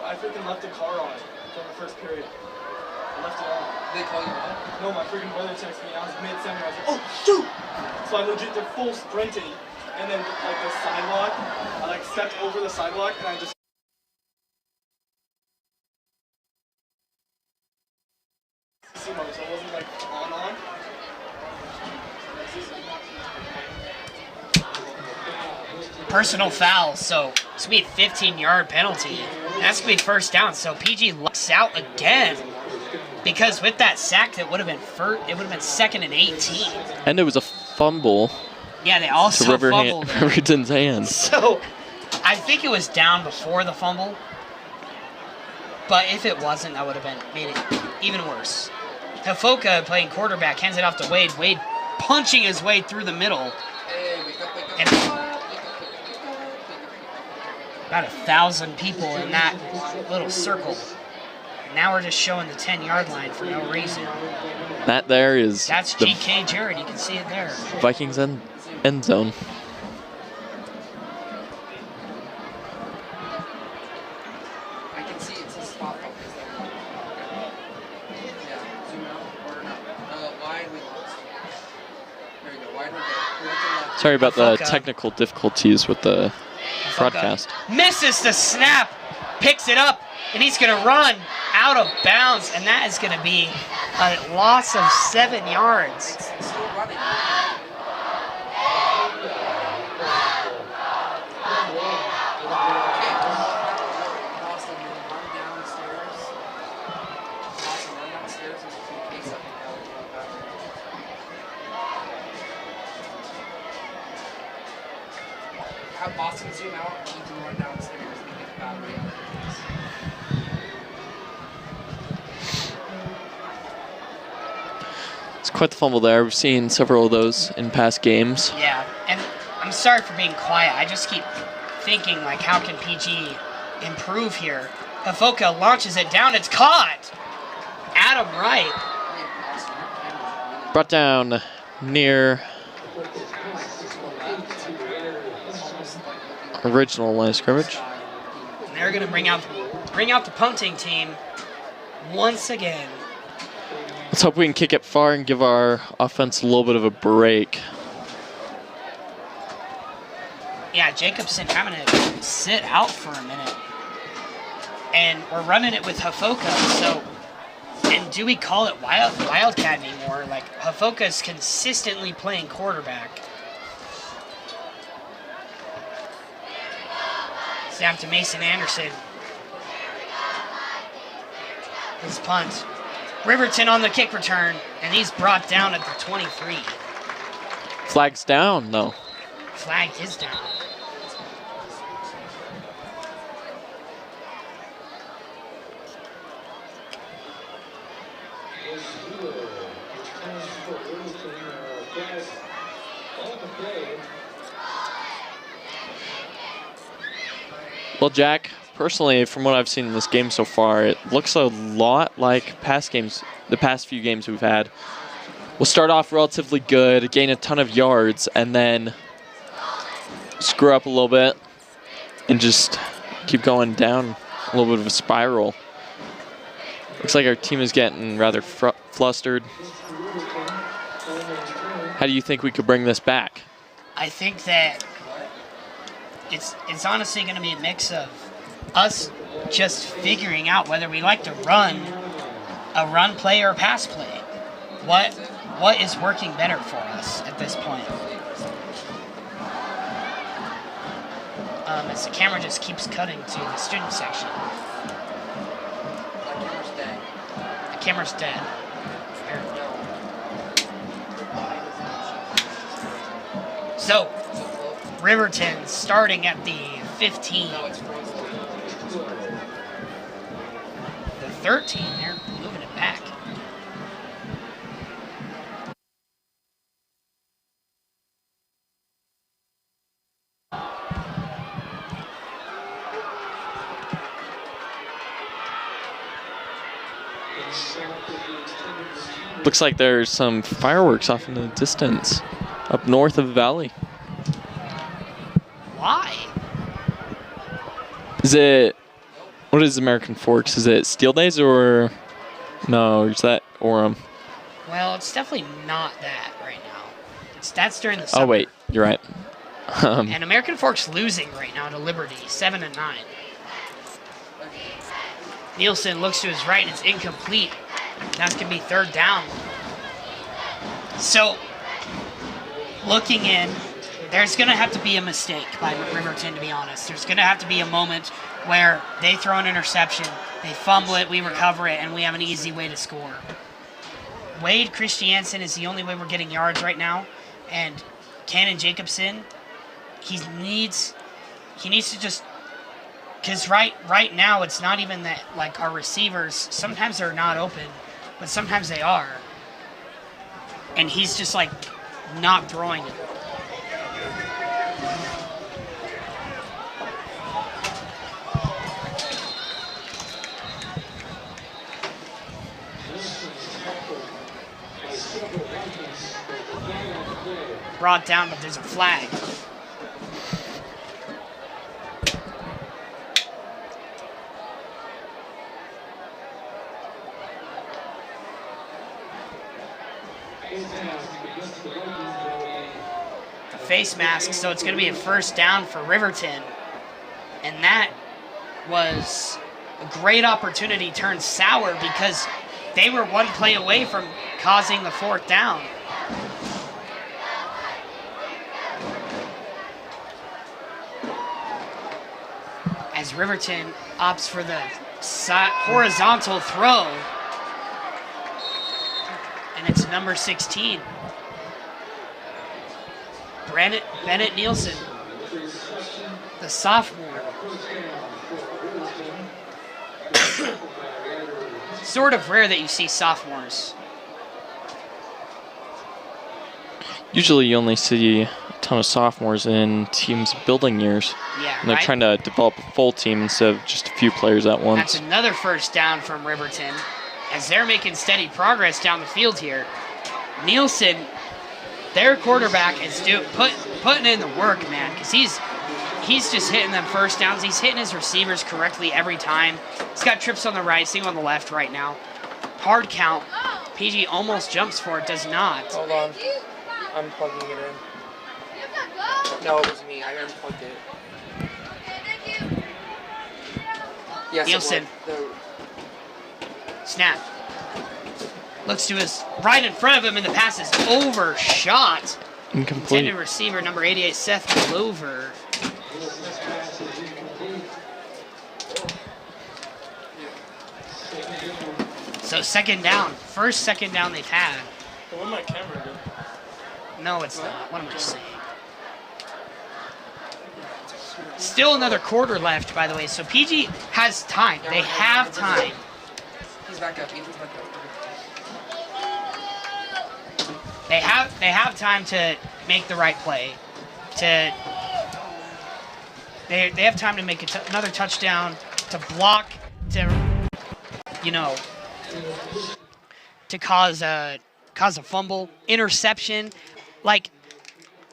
I freaking left the car on during the first period. I left it on. Did they call you up? No, my freaking brother texted me. I was mid-semi. I was like, oh, shoot! So I legit did full sprinting. And then, like, the sidewalk, I, like, stepped over the sidewalk, and I just... So it wasn't, like, on. Personal foul, so it's going to be a 15-yard penalty. That's going to be first down, so PG lucks out again. Because with that sack, it would have been 2nd and 18. And it was a fumble Yeah, they to also fumbled. Riverton's hands. So I think it was down before the fumble. But if it wasn't, that would have made it even worse. Hafoka playing quarterback hands it off to Wade. Wade punching his way through the middle. Hey, wake up, wake up. And about 1,000 people in that little circle. And now we're just showing the 10-yard line for no reason. That there is That's the GK Jared. You can see it there. Vikings end zone. I can see it's a spot focus there. Yeah, zoom out or not. Wide we lost. There you go, wide we go. We're at the left. Sorry about the Hafoka. technical difficulties with the broadcast. Misses the snap, picks it up, and he's going to run out of bounds, and that is going to be a loss of 7 yards. It's still running. Boston, run downstairs. Boston, run downstairs. There's a case up in the Have Boston zoom out and you can run downstairs and get the battery out of the case. It's quite the fumble there. We've seen several of those in past games. Yeah, and I'm sorry for being quiet. I just keep thinking, like, how can PG improve here? Hafoka launches it down. It's caught. Adam Wright. Brought down near original line of scrimmage. And they're going to bring out the punting team once again. Let's hope we can kick it far and give our offense a little bit of a break. Yeah, Jacobson having to sit out for a minute. And we're running it with Hafoka, so... And do we call it Wildcat anymore? Like, Hafoka's consistently playing quarterback. Snap to Mason Anderson. his punt. Riverton on the kick return, and he's brought down at the 23. Flag's down, though. Flag is down. Well, Jack, personally, from what I've seen in this game so far, it looks a lot like the past few games we've had. We'll start off relatively good, gain a ton of yards, and then screw up a little bit and just keep going down a little bit of a spiral. Looks like our team is getting rather flustered. How do you think we could bring this back? I think that it's honestly going to be a mix of us just figuring out whether we like to run a run play or a pass play. What is working better for us at this point? As the camera just keeps cutting to the student section. The camera's dead. So, Riverton starting at the 15. The 13, they're moving it back. Looks like there's some fireworks off in the distance, up north of the valley. Why? What is American Forks? Is it Steel Days or, no, is that Orem? Well, it's definitely not that right now. That's during the summer. Oh, wait, you're right. And American Forks losing right now to Liberty, 7-9. Nielsen looks to his right and it's incomplete. That's going to be third down. So, looking in, there's going to have to be a mistake by Riverton, to be honest. There's going to have to be a moment where they throw an interception, they fumble it, we recover it, and we have an easy way to score. Wade Christiansen is the only way we're getting yards right now, and Cannon Jacobson, he needs to just, because right now it's not even that, like, our receivers, sometimes they're not open, but sometimes they are. And he's just, like, not throwing it. Brought down, but there's a flag. A face mask, so it's going to be a first down for Riverton. And that was a great opportunity turned sour because they were one play away from causing the fourth down. As Riverton opts for the horizontal throw. And it's number 16. Bennett Nielsen, the sophomore. Sort of rare that you see sophomores. Usually you only see a ton of sophomores in teams' building years. Yeah, and they're right? trying to develop a full team instead of just a few players at once. That's another first down from Riverton as they're making steady progress down the field here. Nielsen, their quarterback, is putting in the work, man, because he's just hitting them first downs. He's hitting his receivers correctly every time. He's got trips on the right, single on the left right now. Hard count. PG almost jumps for it, does not. Hold on. I'm plugging it in. No, it was me. I unplugged it. Yes, Nielsen. Snap. Looks to his right in front of him, and the pass is overshot. Incomplete. Intended receiver, number 88, Seth Glover. So second down. First second down they've had. Where my camera go? No, it's not. What am I saying? Still another quarter left, by the way. So PG has time. They have time. He's back up. Ethan's back up. They have time to make the right play. They have time to make another touchdown, to block, to to cause a fumble, interception. Like,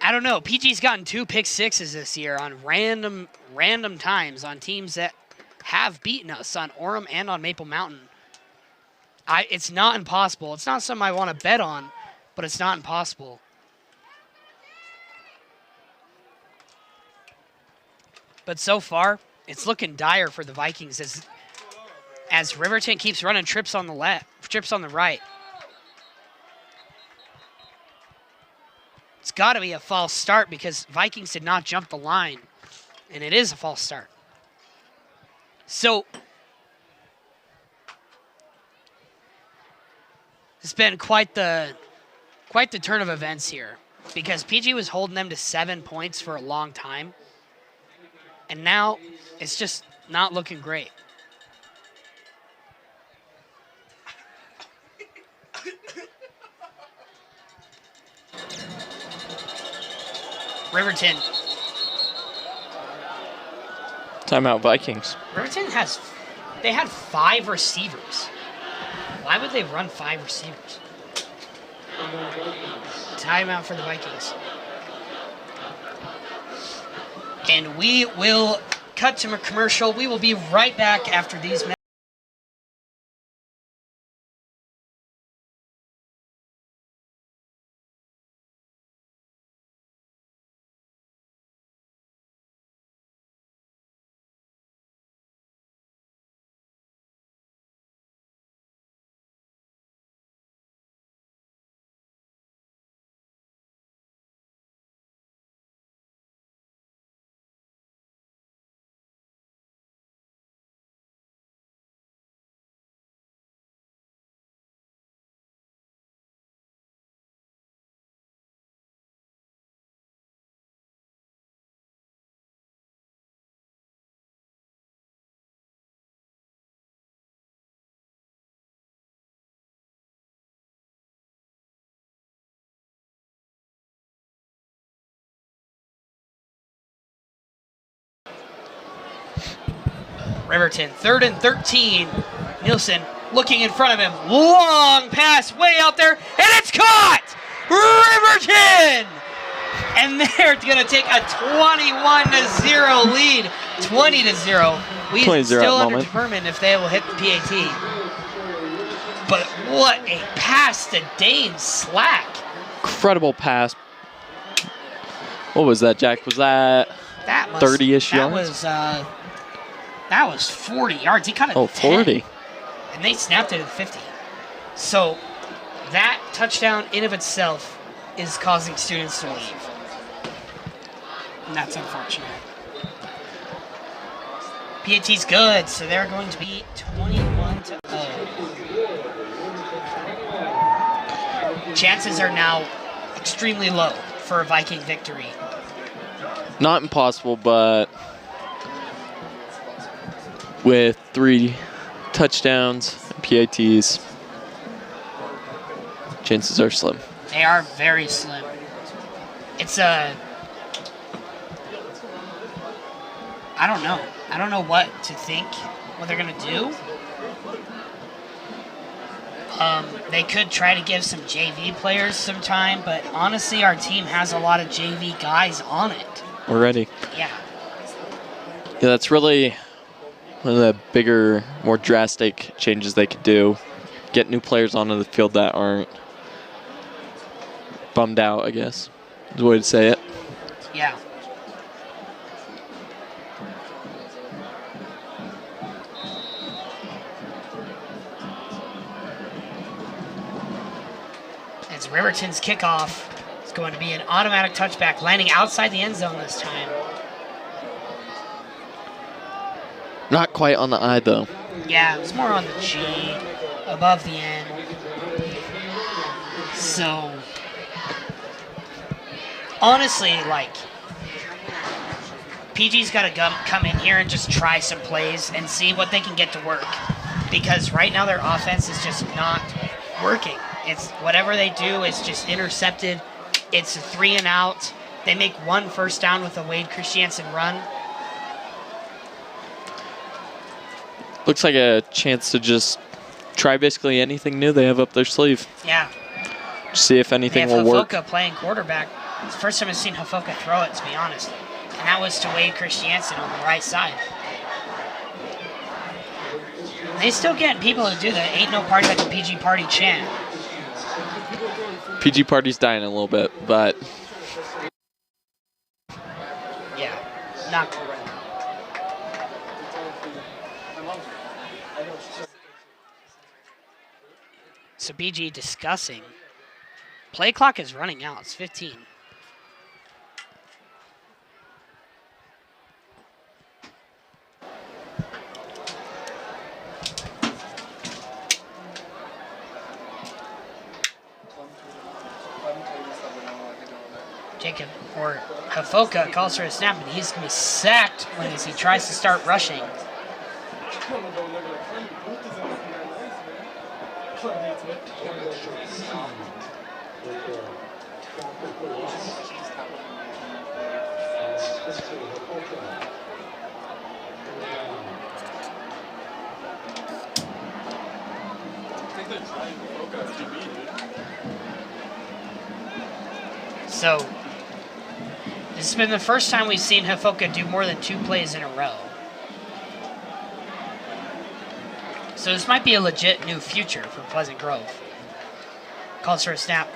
I don't know. PG's gotten 2 pick sixes this year on random times on teams that have beaten us on Orem and on Maple Mountain. It's not impossible. It's not something I want to bet on, but it's not impossible. But so far, it's looking dire for the Vikings as Riverton keeps running trips on the left, trips on the right. It's got to be a false start because Vikings did not jump the line, and it is a false start. So it's been quite the turn of events here because PG was holding them to 7 points for a long time, and now it's just not looking great. Riverton. Timeout Vikings. Riverton they had 5 receivers. Why would they run 5 receivers? Timeout for the Vikings. And we will cut to a commercial. We will be right back after these messages. Riverton, 3rd and 13. Nielsen looking in front of him. Long pass way out there, and it's caught! Riverton! And they're going to take a 21-0 lead. 20-0. We 20-0 still moment. undetermined if they will hit the PAT. But what a pass to Dane Slack. Incredible pass. What was that, Jack? Was that 30-ish yards? That was 40 yards. He caught it. Oh, 40. 10, and they snapped it at 50. So that touchdown in of itself is causing students to leave. And that's unfortunate. PAT's good, so they're going to be 21-0. Chances are now extremely low for a Viking victory. Not impossible, but with 3 touchdowns and PATs, chances are slim. They are very slim. It's I don't know. I don't know what to think, what they're going to do. They could try to give some JV players some time, but honestly, our team has a lot of JV guys on it. Already. Yeah. Yeah, that's really one of the bigger, more drastic changes they could do. Get new players onto the field that aren't bummed out, I guess, is the way to say it. Yeah. It's Riverton's kickoff. It's going to be an automatic touchback, landing outside the end zone this time. Not quite on the eye, though. Yeah, it was more on the G. above the end. So, honestly, like, PG's got to come in here and just try some plays and see what they can get to work. Because right now their offense is just not working. It's whatever they do is just intercepted. It's a 3 and out. They make 1 first down with a Wade Christiansen run. Looks like a chance to just try basically anything new they have up their sleeve. Yeah. See if anything they have will work. Hafoka playing quarterback. It's the first time I've seen Hafoka throw it, to be honest. And that was to Wade Christiansen on the right side. They still getting people to do the ain't no party like a PG party chant. PG party's dying a little bit, but yeah, not cool. So BG discussing. Play clock is running out. It's 15. Jacob, or Hafoka calls for a snap, and he's going to be sacked when he tries to start rushing. So, this has been the first time we've seen Hafoka do more than 2 plays in a row. So this might be a legit new future for Pleasant Grove. Calls for a snap.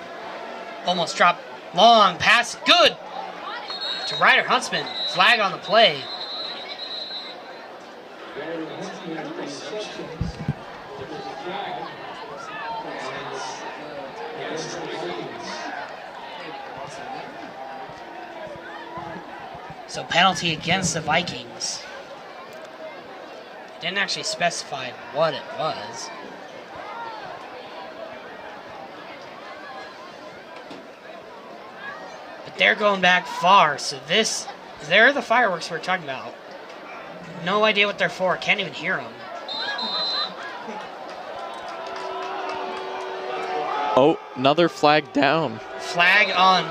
Almost dropped. Long pass. Good! To Ryder Huntsman. Flag on the play. So penalty against the Vikings. Didn't actually specify what it was. But they're going back far, so they're the fireworks we're talking about. No idea what they're for, can't even hear them. oh, another flag down. Flag on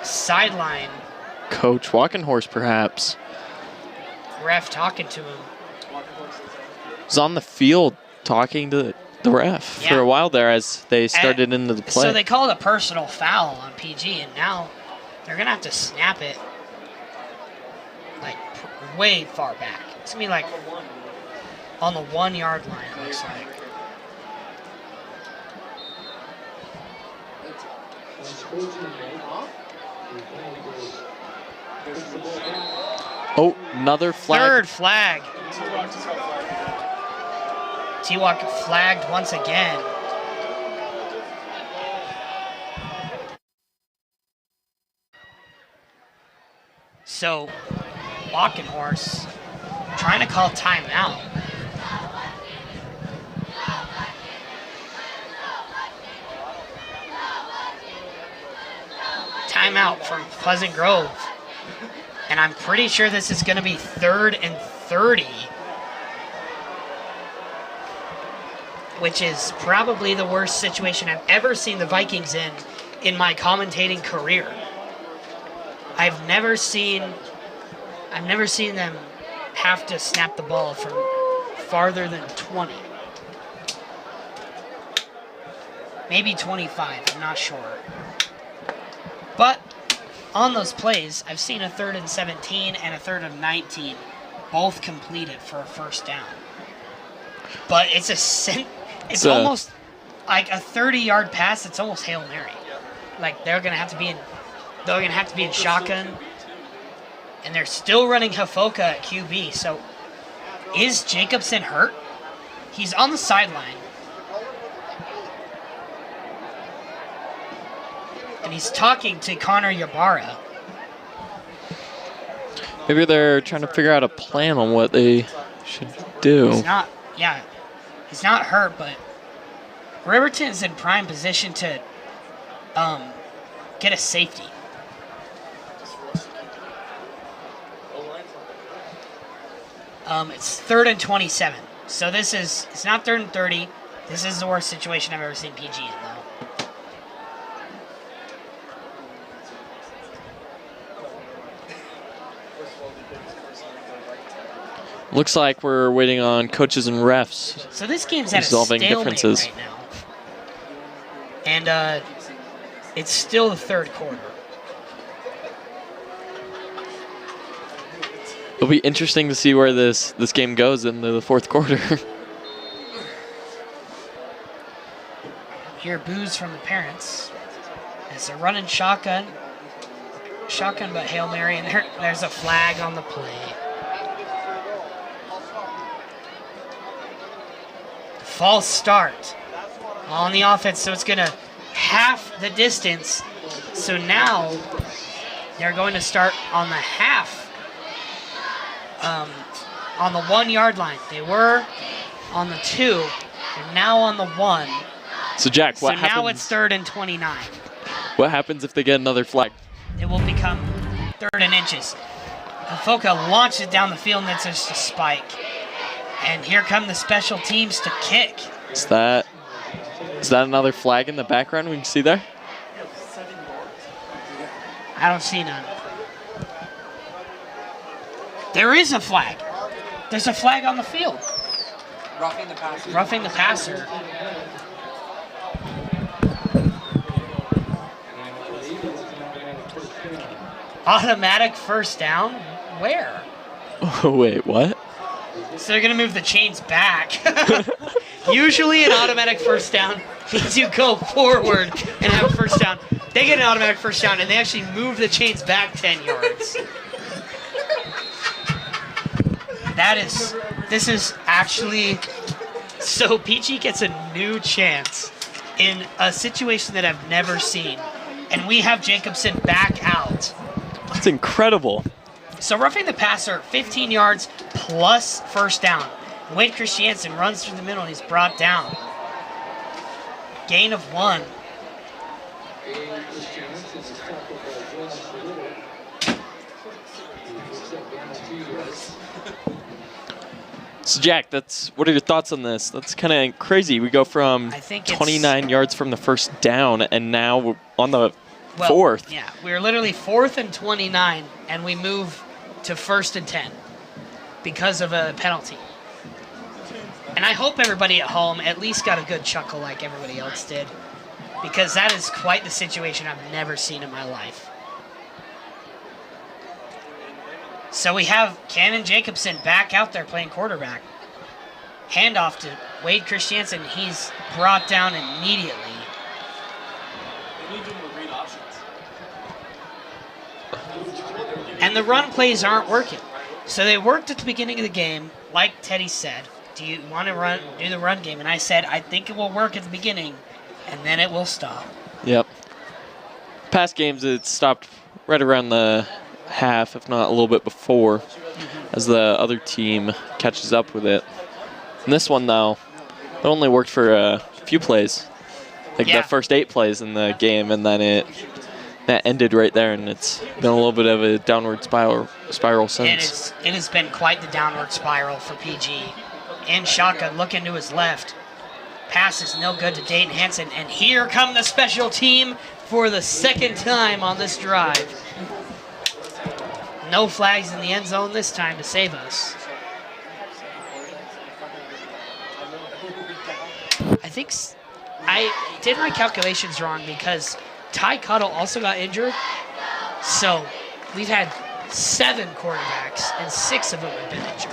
sideline. Coach Walkenhorse, perhaps. Ref talking to him. Was on the field talking to the ref for a while there as they started into the play. So they called a personal foul on PG, and now they're going to have to snap it like way far back. It's going to be like on the 1 yard line, it looks like. oh, another flag. Third flag. T-Walk flagged once again. So, Walkenhorse trying to call timeout. Timeout from Pleasant Grove. And I'm pretty sure this is going to be 3rd and 30. Which is probably the worst situation I've ever seen the Vikings in my commentating career. I've never seen them have to snap the ball from farther than 20. Maybe 25, I'm not sure. But on those plays, I've seen a 3rd and 17 and a 3rd and 19 both completed for a first down. But it's almost like a 30-yard pass. It's almost Hail Mary. Like they're gonna have to be in shotgun, and they're still running Hafoka at QB. So is Jacobson hurt? He's on the sideline, and he's talking to Connor Ybarra. Maybe they're trying to figure out a plan on what they should do. He's not hurt, but Riverton's in prime position to get a safety. It's 3rd and 27. So it's not 3rd and 30. This is the worst situation I've ever seen PG in, though. Looks like we're waiting on coaches and refs. So this game's at a resolving stalemate differences right now. And it's still the 3rd quarter. It'll be interesting to see where this game goes into the 4th quarter. Hear boos from the parents as they're running shotgun. Shotgun but Hail Mary, and there's a flag on the play. False start on the offense, so it's going to half the distance. So now they're going to start on the half, on the 1 yard line. They were on the 2, they're now on the 1. So Jack, what happens? So now it's 3rd and 29. What happens if they get another flag? It will become 3rd and inches. Hofoka launches it down the field, and it's just a spike. And here come the special teams to kick. Is that another flag in the background we can see there? I don't see none. There is a flag. There's a flag on the field. Roughing the passer. Roughing the passer. Automatic first down? Where? Oh, wait, what? So they're going to move the chains back. Usually an automatic first down means you go forward and have a first down. They get an automatic first down, and they actually move the chains back 10 yards. This is actually, so PG gets a new chance in a situation that I've never seen. And we have Jacobson back out. That's incredible. So roughing the passer, 15 yards plus first down. Wade Christiansen runs through the middle and he's brought down. Gain of 1. So Jack, what are your thoughts on this? That's kind of crazy. We go from 29 yards from the first down, and now we're on the 4th. Yeah, we're literally 4th and 29, and we move to 1st and 10 because of a penalty. And I hope everybody at home at least got a good chuckle like everybody else did, because that is quite the situation I've never seen in my life. So we have Cannon Jacobson back out there playing quarterback. Handoff to Wade Christiansen. He's brought down immediately. They need to do more read options. And the run plays aren't working. So they worked at the beginning of the game, like Teddy said. Do you want to do the run game? And I said, I think it will work at the beginning, and then it will stop. Yep. Past games, it stopped right around the half, if not a little bit before, as the other team catches up with it. And this one, though, it only worked for a few plays, like the first 8 plays in the game, and then that ended right there, and it's been a little bit of a downward spiral since. It has been quite the downward spiral for PG. In shotgun, looking to his left. Pass is no good to Dayton Hansen, and here come the special team for the 2nd time on this drive. No flags in the end zone this time to save us. I think I did my calculations wrong because Ty Cottle also got injured. So we've had 7 quarterbacks and 6 of them have been injured.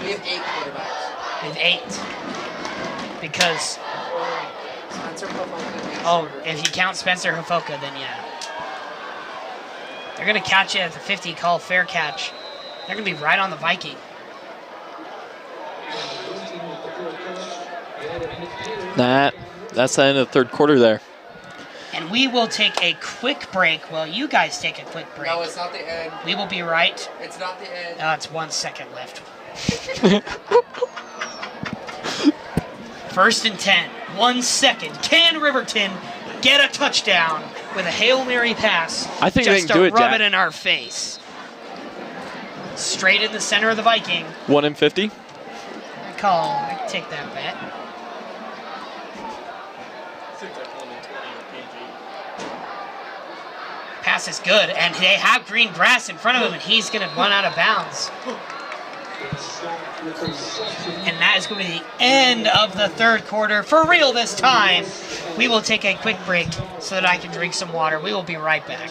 We have 8 quarterbacks. We have 8. Because, Spencer Hofoka. oh, if you count Spencer Hofoka, then yeah. They're going to catch it at the 50, call fair catch. They're going to be right on the Viking. That's the end of the 3rd quarter there. And we will take a quick break while you guys take a quick break. No, it's not the end. We will be right. It's not the end. It's 1 second left. 1st and 10. 1 second. Can Riverton get a touchdown with a Hail Mary pass? I think they just can to do it, rub Jack. it in our face. Straight in the center of the Viking. 1 in 50. Good call. I can take that bet. Seems like 1 in 20 or PG. Pass is good, and they have green grass in front of him, and he's going to run out of bounds. And that is going to be the end of the third quarter. For real this time. We will take a quick break so that I can drink some water. We will be right back.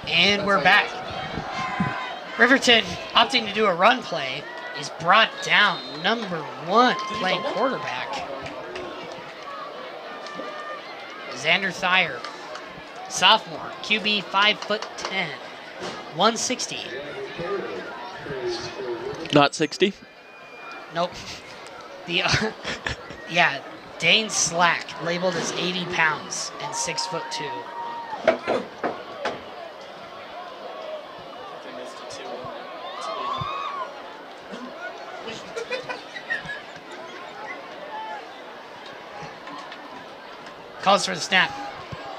And we're back. Riverton, opting to do a run play, is brought down. Number 1 playing quarterback, Xander Thayer, sophomore, QB 5'10", 160. Not 60. Nope. The yeah, Dane Slack, labeled as 80 pounds and 6'2". They missed it too. Calls for the snap.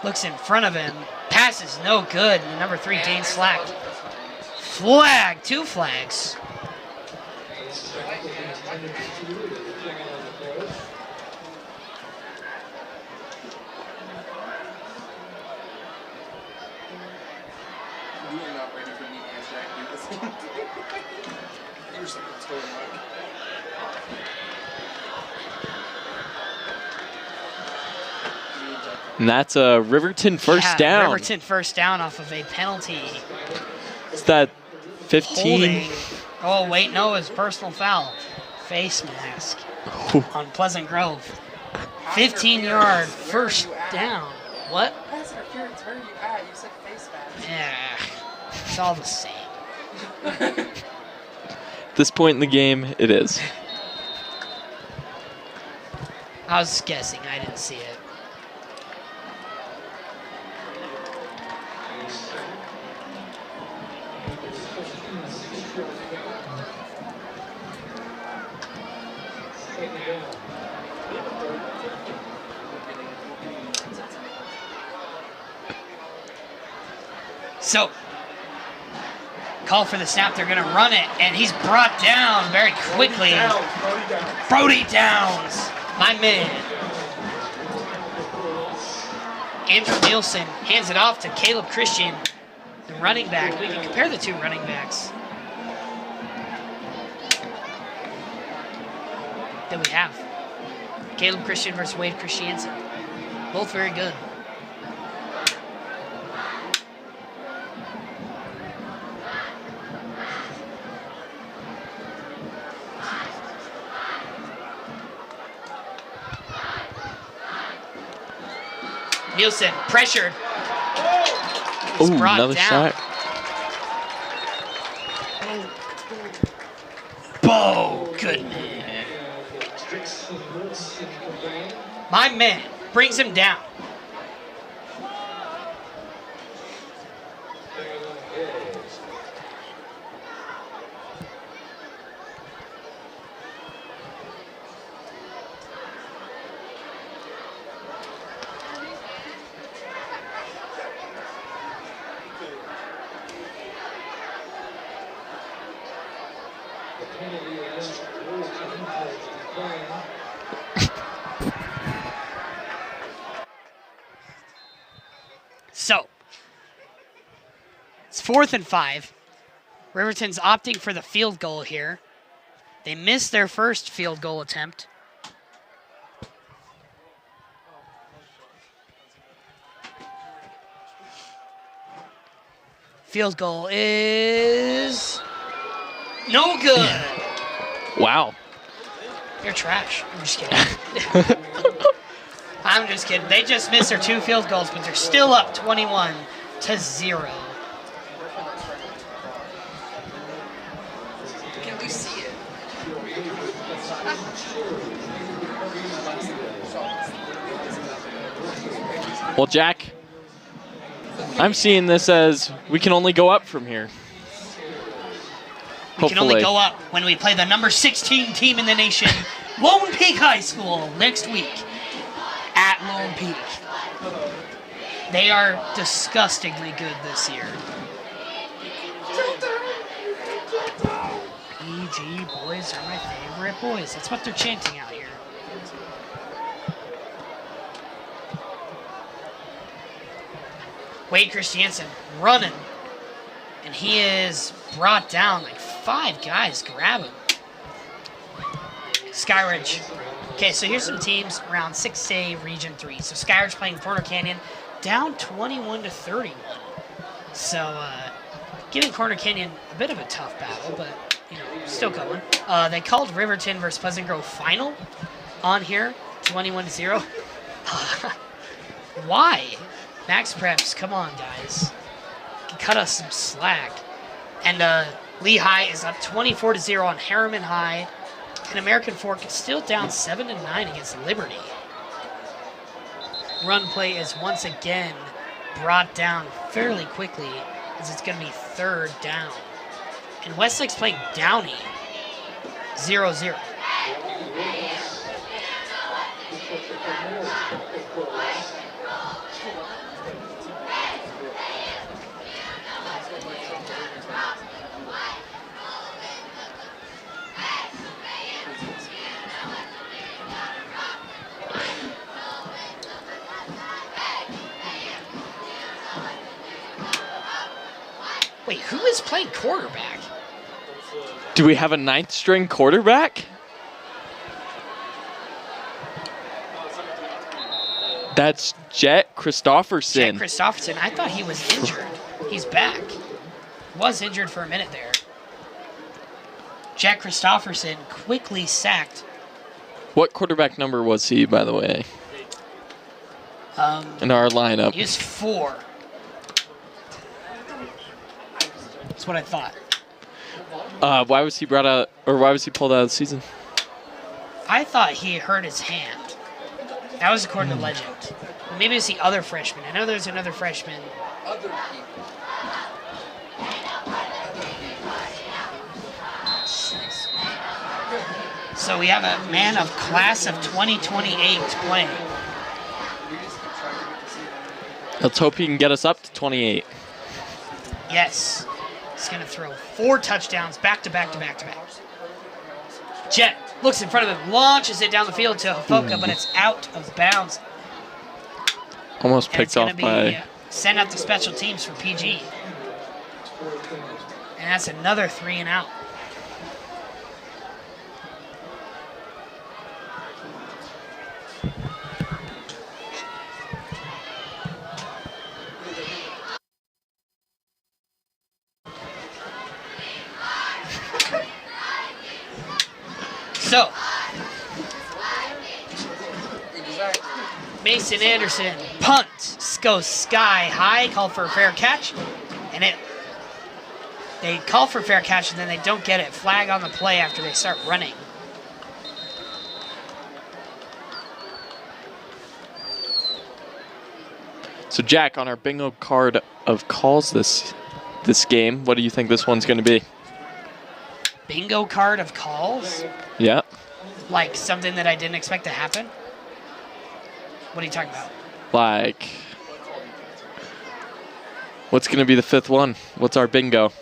Looks in front of him. Pass is no good. And the number 3, Dane Slack. Flag. 2 flags. You are not ready for me to Jack. You're something totally wrong. And that's a Riverton first down. Riverton first down off of a penalty. Is that 15? Holding. Oh, wait, no, it's personal foul. Face mask on Pleasant Grove. 15-yard first down. What? Pass interference, where are you at? You said face mask. Yeah, it's all the same. At this point in the game, it is. I was guessing. I didn't see it. So, call for the snap. They're going to run it, and he's brought down very quickly. Brody Downs, my man. Andrew Nielsen hands it off to Caleb Christian, the running back. We can compare the two running backs that we have. Caleb Christian versus Wade Christiansen. Both very good. Nielsen pressured. He's Ooh, brought another down. shot. Oh, goodness. My man brings him down. So, it's 4th and 5. Riverton's opting for the field goal here. They missed their first field goal attempt. Field goal is no good. Wow. You're trash. I'm just kidding. I'm just kidding. They just missed their 2 field goals, but they're still up 21-0. Can we see it? Well, Jack, I'm seeing this as we can only go up from here. We can only go up when we play the number 16 team in the nation, Lone Peak High School, next week at Lone Peak. They are disgustingly good this year. PG boys are my favorite boys. That's what they're chanting out here. Wade Christiansen running. And he is brought down, like 5 guys grab him. Skyridge. Okay, so here's some teams around 6A Region 3. So Skyridge playing Corner Canyon, down 21-31. So giving Corner Canyon a bit of a tough battle, but you know, still going. They called Riverton versus Pleasant Grove final on here, 21-0. Why? Max Preps, come on, guys. Cut us some slack. And Lehigh is up 24-0 on Harriman High. And American Fork is still down 7-9 against Liberty. Run play is once again brought down fairly quickly as it's going to be 3rd down. And Westlake's playing Downey, 0-0. Wait, who is playing quarterback? Do we have a 9th string quarterback? That's Jet Christofferson. Jet Christofferson. I thought he was injured. He's back. Was injured for a minute there. Jack Christofferson quickly sacked. What quarterback number was he, by the way? In our lineup. He was 4. That's what I thought. Why was he brought out, or why was he pulled out of the season? I thought he hurt his hand. That was according to legend. Maybe it's the other freshman. I know there's another freshman. Other people. So we have a man of class of 2028 playing. Let's hope he can get us up to 28. Yes. He's going to throw 4 touchdowns back to back to back to back. Jet looks in front of him, launches it down the field to Hofoka, but it's out of bounds. Almost And it's picked going off to be by... sent out to special teams for PG. And that's another 3 and out. So, Mason Anderson, punt, goes sky high, called for a fair catch, and they call for fair catch and then they don't get it. Flag on the play after they start running. So Jack, on our bingo card of calls this game, what do you think this one's going to be? Bingo card of calls? Yeah. Like something that I didn't expect to happen? What are you talking about? Like, what's going to be the fifth one? What's our bingo?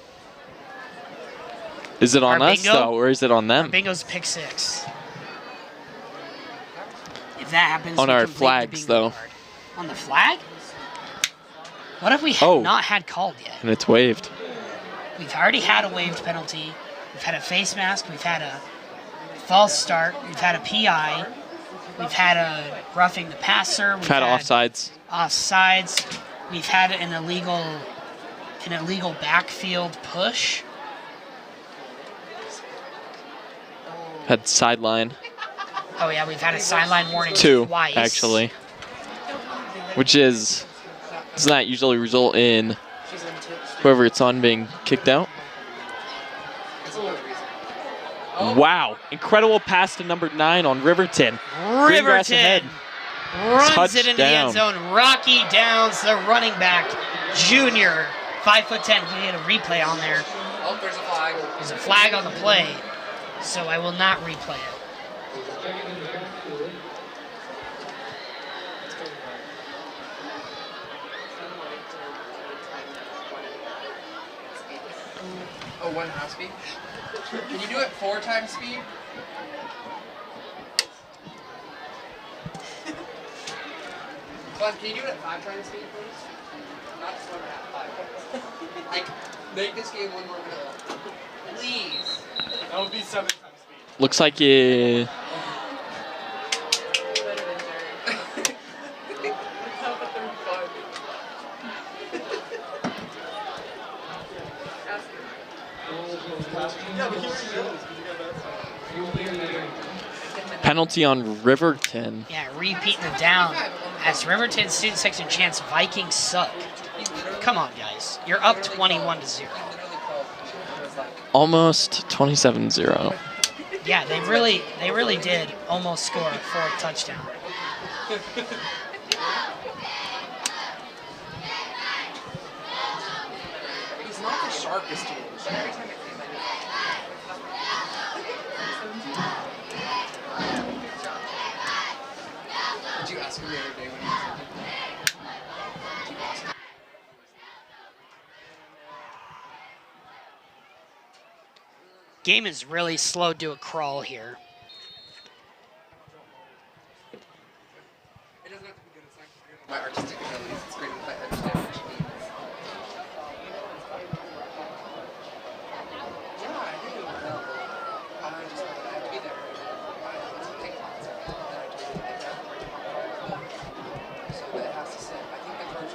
Is it on Our us, bingo? though, or is it on them? Our bingo's pick 6. If that happens, On we our complete the flags, bingo though. card. On the flag? What if we not had called yet? And it's waived. We've already had a waived penalty. We've had a face mask. We've had a false start. We've had a PI. We've had a roughing the passer. We've had offsides. Offsides. We've had an illegal backfield push. Had sideline. Oh yeah, we've had a sideline warning 2, twice. actually. Which doesn't that usually result in whoever it's on being kicked out? Wow. Incredible pass to number 9 on Riverton. Greengrass ahead. Runs it into the Touchdown. end zone. Rocky Downs, the running back, junior, 5'10". We get a replay on there. Oh, there's a flag. There's a flag on the play, so I will not replay it. Oh, 1/2 speed? Can you do it 4 times speed? Glenn, can you do it at 5 times speed, please? Not just 1.5, 5. Like, make this game 1 more minute. Please. That would be 7 times speed. Looks like you... Penalty on Riverton. Yeah, repeating it down. As Riverton student section chants, Vikings suck. Come on, guys. You're up 21-0. Almost 27-0. Yeah, they really did almost score a 4th touchdown. He's not the sharpest tool. Every time it came, Did you ask him the other day when he was in? Game is really slowed to a crawl here. It doesn't have to be good. It's not good on my artistic abilities. It's great if I understand what she means. Yeah, I do. I just have to be there. I have to take lots of it. Then I do it. So that it has to sit. I think the coach,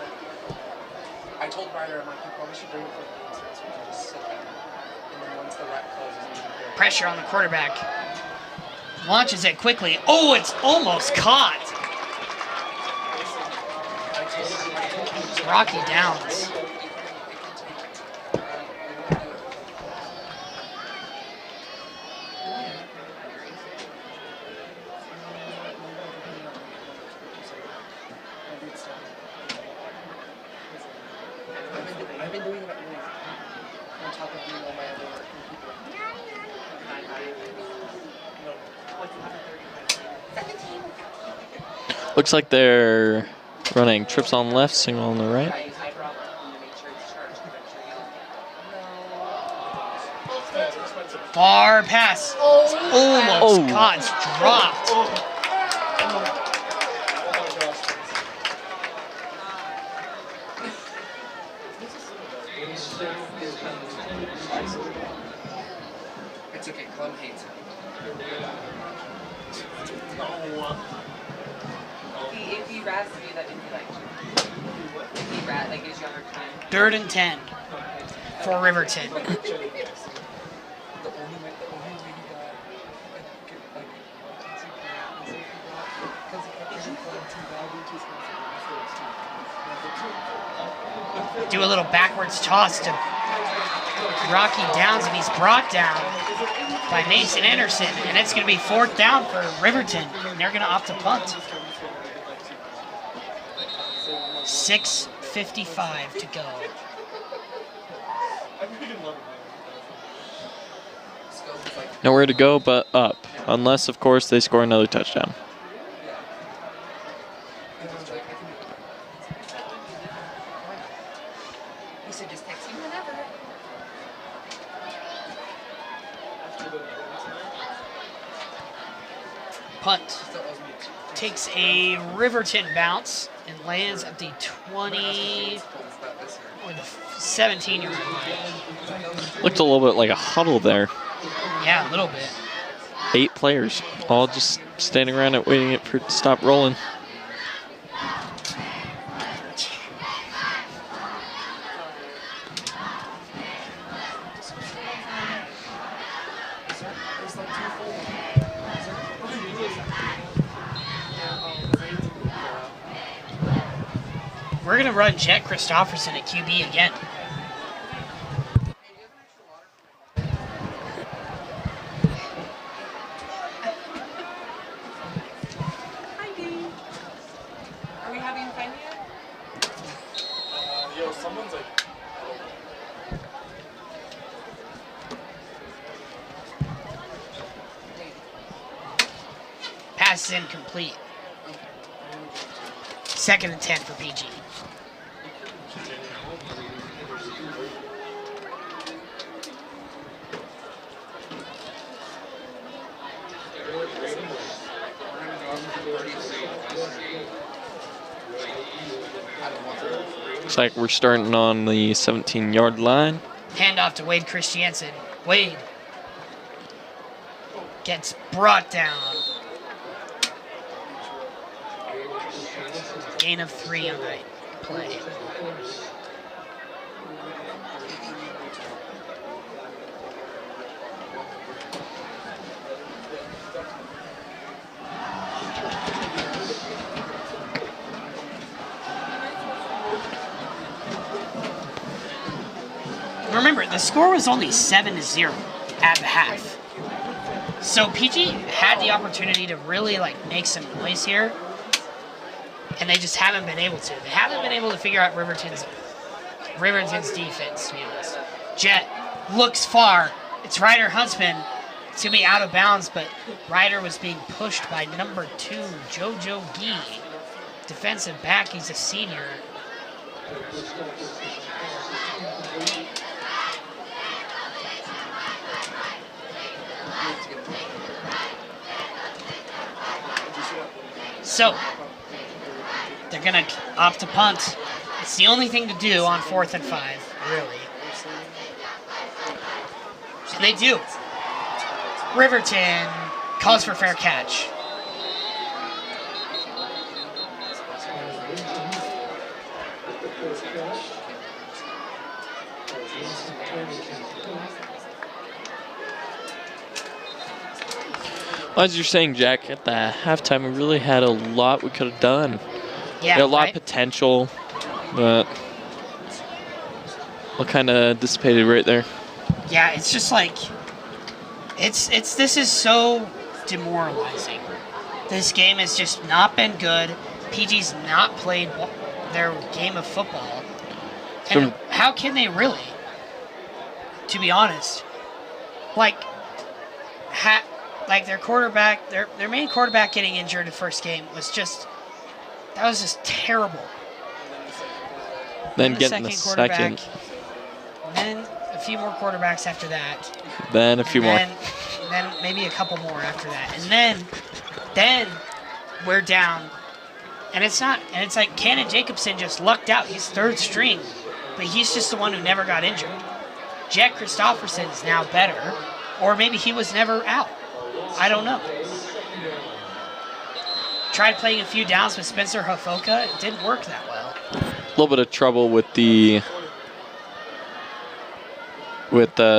I told Ryder, I'm like, you probably should bring it for the game so we can just sit down. And then once the rep closes, we can go. Pressure on the quarterback. Launches it quickly. Oh, it's almost caught. It's Rocky Downs. I've been doing that on top of doing all my other work for people. Looks like they're running trips on left, single on the right. I use eyebrow to make sure it's charged. Far pass. It's almost caught. It's dropped. It's okay, Clem hates it. If he rats you, that means he likes you. If he like gives you a hard time. 3rd and 10 for Riverton. The only way he got because he kept getting Clem too bad, which is do a little backwards toss to Rocky Downs, and he's brought down by Mason Anderson, and it's going to be 4th down for Riverton, and they're going to opt to punt. 6:55 to go. Nowhere to go but up, unless, of course, they score another touchdown. You should just text me whenever. Punt takes a Riverton bounce and lands at the 20 or the 17-yard line. Looked a little bit like a huddle there. Yeah, a little bit. 8 players, all just standing around it waiting for it to stop rolling. We're going to run Jet Christopherson at QB again. Hi, Dee. Are we having fun yet? Yo, someone's like. Pass is incomplete. 2nd and 10 for PG. Looks like we're starting on the 17-yard line. Handoff to Wade Christiansen. Wade gets brought down. Gain of 3 on that play. Remember, the score was only 7-0 at the half. So PG had the opportunity to really make some noise here, and they just haven't been able to. They haven't been able to figure out Riverton's defense, to be honest. Jet looks far. It's Ryder Huntsman. It's going to be out of bounds, but Ryder was being pushed by number 2, JoJo Gee. Defensive back, he's a senior. So, they're going to opt to punt. It's the only thing to do on 4th and 5, really. And they do. Riverton calls for fair catch. As you're saying, Jack, at the halftime, we really had a lot we could have done. Yeah, a lot right? of potential, but all kind of dissipated right there. Yeah, it's just this is so demoralizing. This game has just not been good. PG's not played their game of football. And how can they really? To be honest. Their quarterback, their main quarterback getting injured the first game was just terrible. Then getting the second. And then a few more quarterbacks after that. Then a few more. Then maybe a couple more after that. And then we're down. And it's like Cannon Jacobson just lucked out. He's 3rd string. But he's just the one who never got injured. Jet Christopherson's now better. Or maybe he was never out. I don't know. Tried playing a few downs with Spencer Hofoka. It didn't work that well. A little bit of trouble with the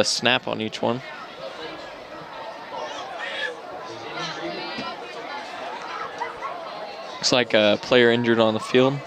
snap on each one. Looks like a player injured on the field.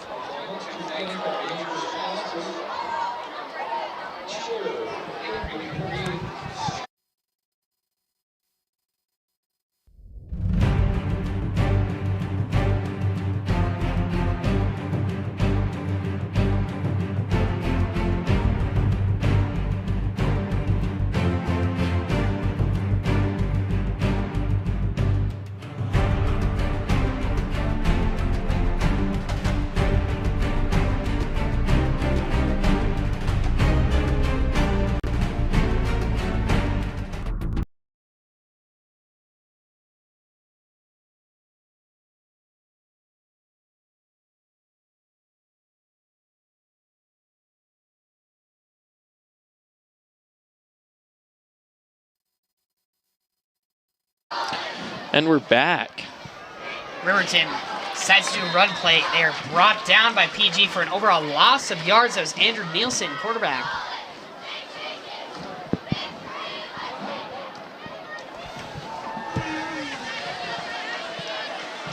And we're back. Riverton decides to do a run play. They are brought down by PG for an overall loss of yards. That was Andrew Nielsen, quarterback.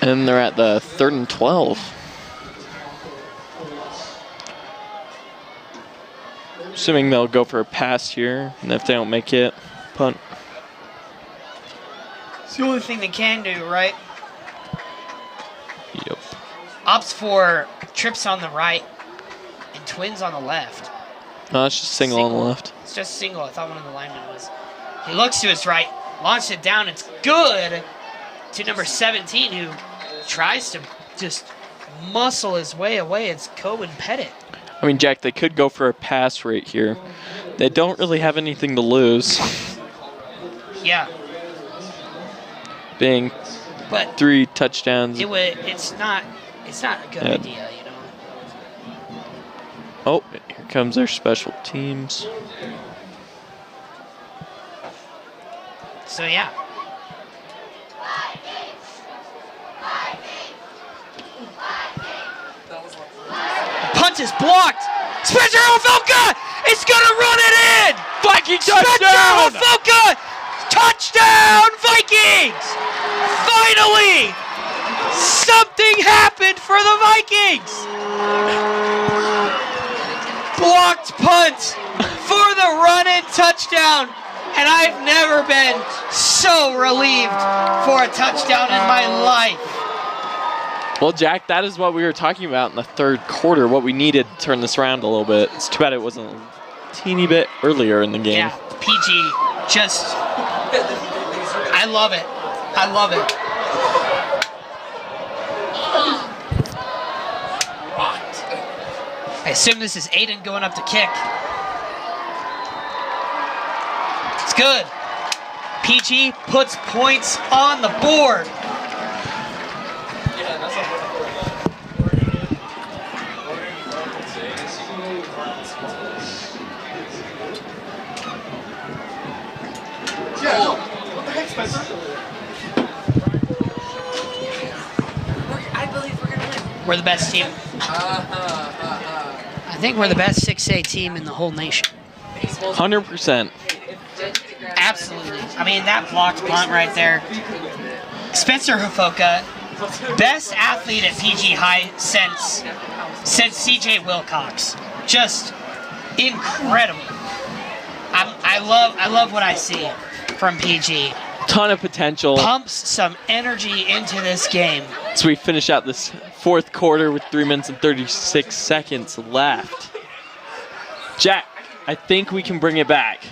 And they're at the 3rd and 12. Assuming they'll go for a pass here, and if they don't make it, punt. It's the only thing they can do, right? Yep. Opts for trips on the right and twins on the left. No, it's just single on the left. It's just single. I thought one of the linemen was. He looks to his right, launched it down. It's good to number 17, who tries to just muscle his way away. It's Cohen Pettit. I mean, Jack, they could go for a pass right here. They don't really have anything to lose. Yeah. Being But 3 touchdowns. it's not a good idea, you know. Oh, here comes their special teams. So yeah. Punt is blocked. Spencer Ofoka is gonna run it in. Viking Spencer touchdown! Ofoka, touchdown Vikings! Finally, something happened for the Vikings. Blocked punt for the run-in touchdown. And I've never been so relieved for a touchdown in my life. Well, Jack, that is what we were talking about in the 3rd quarter, what we needed to turn this around a little bit. It's too bad it wasn't a teeny bit earlier in the game. Yeah, PG just, I love it. I love it. I assume this is Aiden going up to kick. It's good. PG puts points on the board. Yeah, no. What the heck, Spencer? I believe we're gonna win. We're the best team. I think we're the best 6A team in the whole nation. 100%. Absolutely. I mean, that blocked punt right there. Spencer Hufoka, best athlete at PG High since CJ Wilcox. Just incredible. I love what I see from PG. Ton of potential. Pumps some energy into this game. So we finish out this 4th quarter with 3 minutes and 36 seconds left. Jack, I think we can bring it back.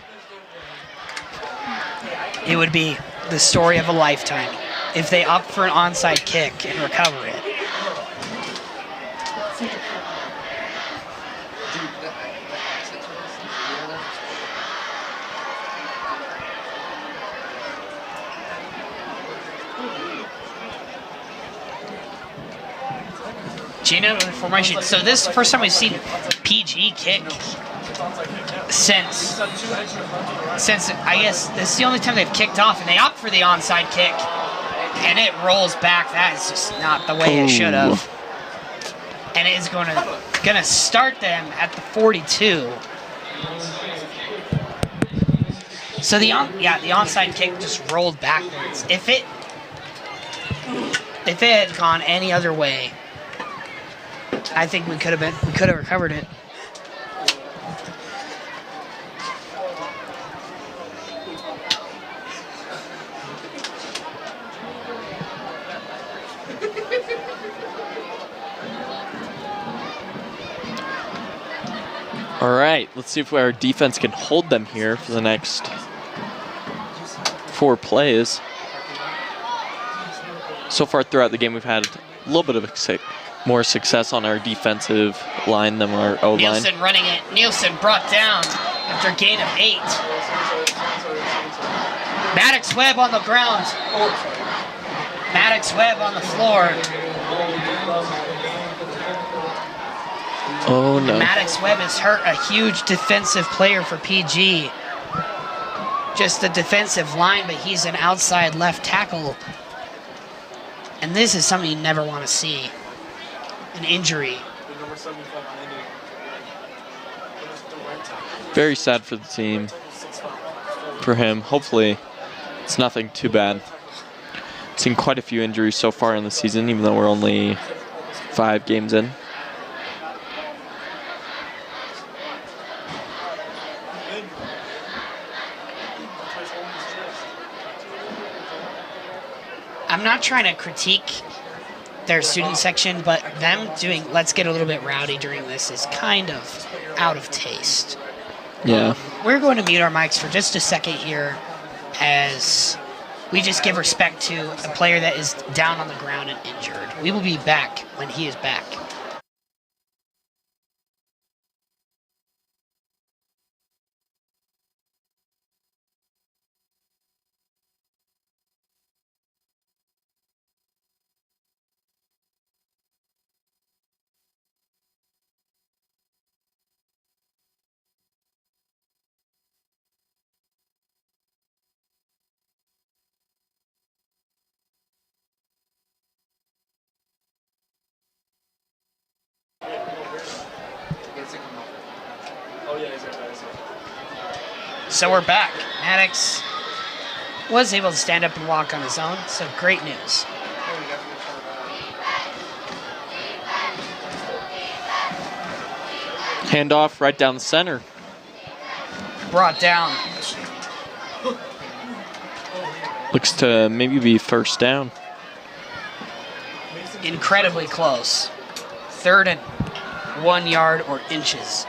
It would be the story of a lifetime if they opt for an onside kick and recover it. Gina formation. So this is the first time we've seen PG kick since I guess this is the only time they've kicked off, and they opt for the onside kick, and it rolls back. That is just not the way it should have. And it is gonna start them at the 42. So the onside kick just rolled backwards. If it had gone any other way, I think we could have recovered it. All right, let's see if our defense can hold them here for the next 4 plays. So far throughout the game, we've had a little bit of more success on our defensive line than our O-line. Nielsen running it. Nielsen brought down after a gain of 8. Maddox Webb on the ground. Maddox Webb on the floor. Oh no. Maddox Webb has hurt, a huge defensive player for PG. Just the defensive line, but he's an outside left tackle And this is something you never want to see. An injury. The number 75 landed. Very sad for the team. For him, hopefully it's nothing too bad. Seen quite a few injuries so far in the season, even though we're only 5 games in. I'm not trying to critique their student section, but them doing let's get a little bit rowdy during this is kind of out of taste. Yeah. We're going to mute our mics for just a second here as we just give respect to a player that is down on the ground and injured. We will be back when he is back. Oh, yeah, he's right there. So we're back. Maddox was able to stand up and walk on his own, so great news. Handoff right down the center. Brought down. Looks to maybe be first down. Incredibly close. 3rd and 1 yard or inches.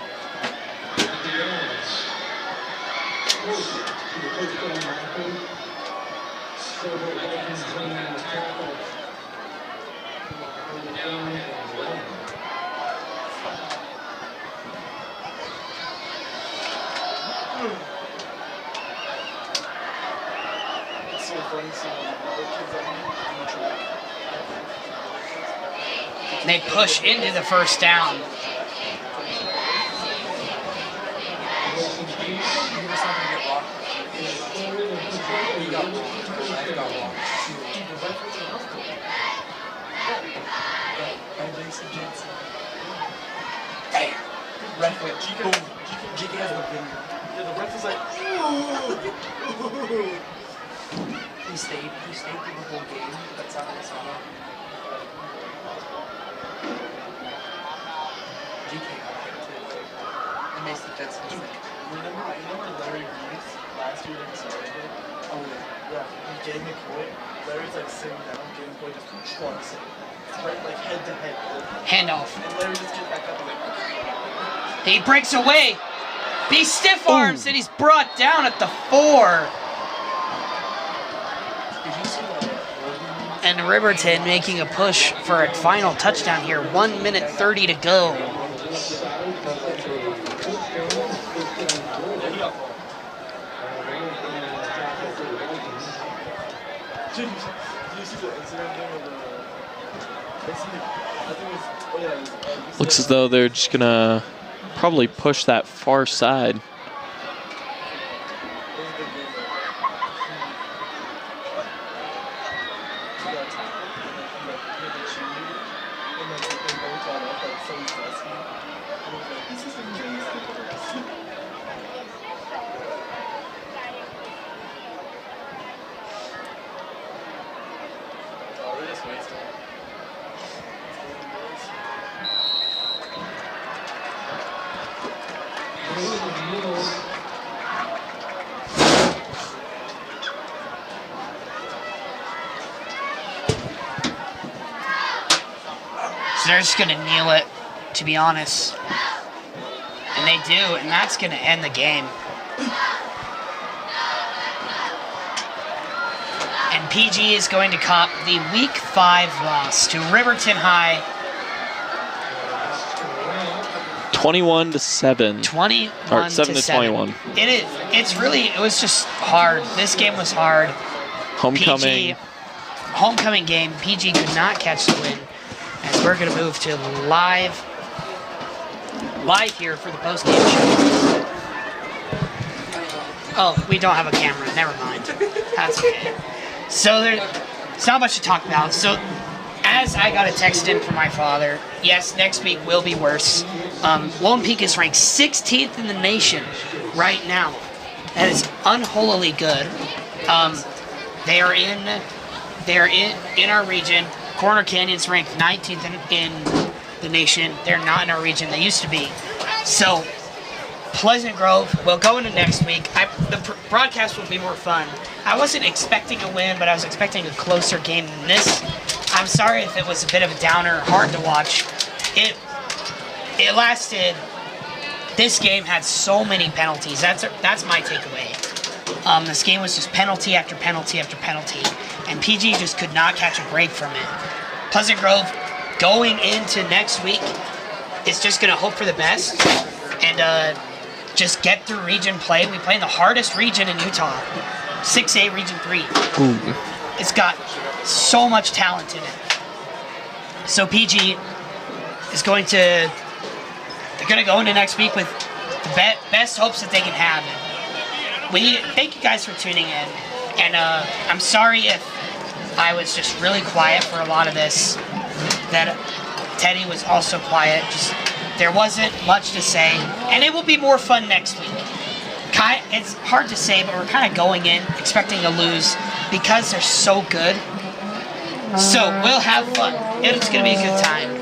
They push into the first down. Hey, ref went. GK has the video. Yeah, the ref was like, ooh. He stayed through the whole game. That's how I saw him. GK got hit too. It makes the Jets look like. Remember Larry Reeves last year in Saturday? Oh yeah. And Jay McCoy, Larry's like sitting down, Jay McCoy just trucks it. Right, like head to head. Handoff. And Larry just gets back up and like, He breaks away. He stiff arms and he's brought down at the 4. And Riverton making a push for a final touchdown here. 1 minute 30 to go. Looks as though they're just gonna probably push that far side. So they're just going to kneel it, to be honest. And they do, and that's going to end the game. And PG is going to cop the Week 5 loss to Riverton High. 21-7. 21 or 7 to to 21. It was just hard. This game was hard. Homecoming. Homecoming game. PG could not catch the win. As we're going to move to live here for the post-game show. Oh, we don't have a camera. Never mind. That's okay. So It's not much to talk about. So, as I got a text in from my father, yes, next week will be worse. Lone Peak is ranked 16th in the nation right now. That is unholily good. They are in our region. Corner Canyon's ranked 19th in the nation. They're not in our region. They used to be. So, Pleasant Grove will go into next week. The broadcast will be more fun. I wasn't expecting a win, but I was expecting a closer game than this. I'm sorry if it was a bit of a downer, hard to watch. It lasted. This game had so many penalties. That's my takeaway. This game was just penalty after penalty after penalty, and PG just could not catch a break from it. Pleasant Grove going into next week is just going to hope for the best and just get through region play. We play in the hardest region in Utah, 6A Region 3. Ooh. It's got so much talent in it. So PG is going to go into next week with the best hopes that they can have. Thank you guys for tuning in, and I'm sorry if I was just really quiet for a lot of this. That Teddy was also quiet. Just there wasn't much to say, and it will be more fun next week. It's hard to say, but we're kind of going in expecting to lose because they're so good. So we'll have fun. It's going to be a good time.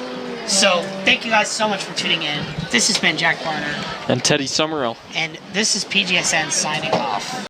So thank you guys so much for tuning in. This has been Jack Barner. And Teddy Summerall. And this is PGSN signing off.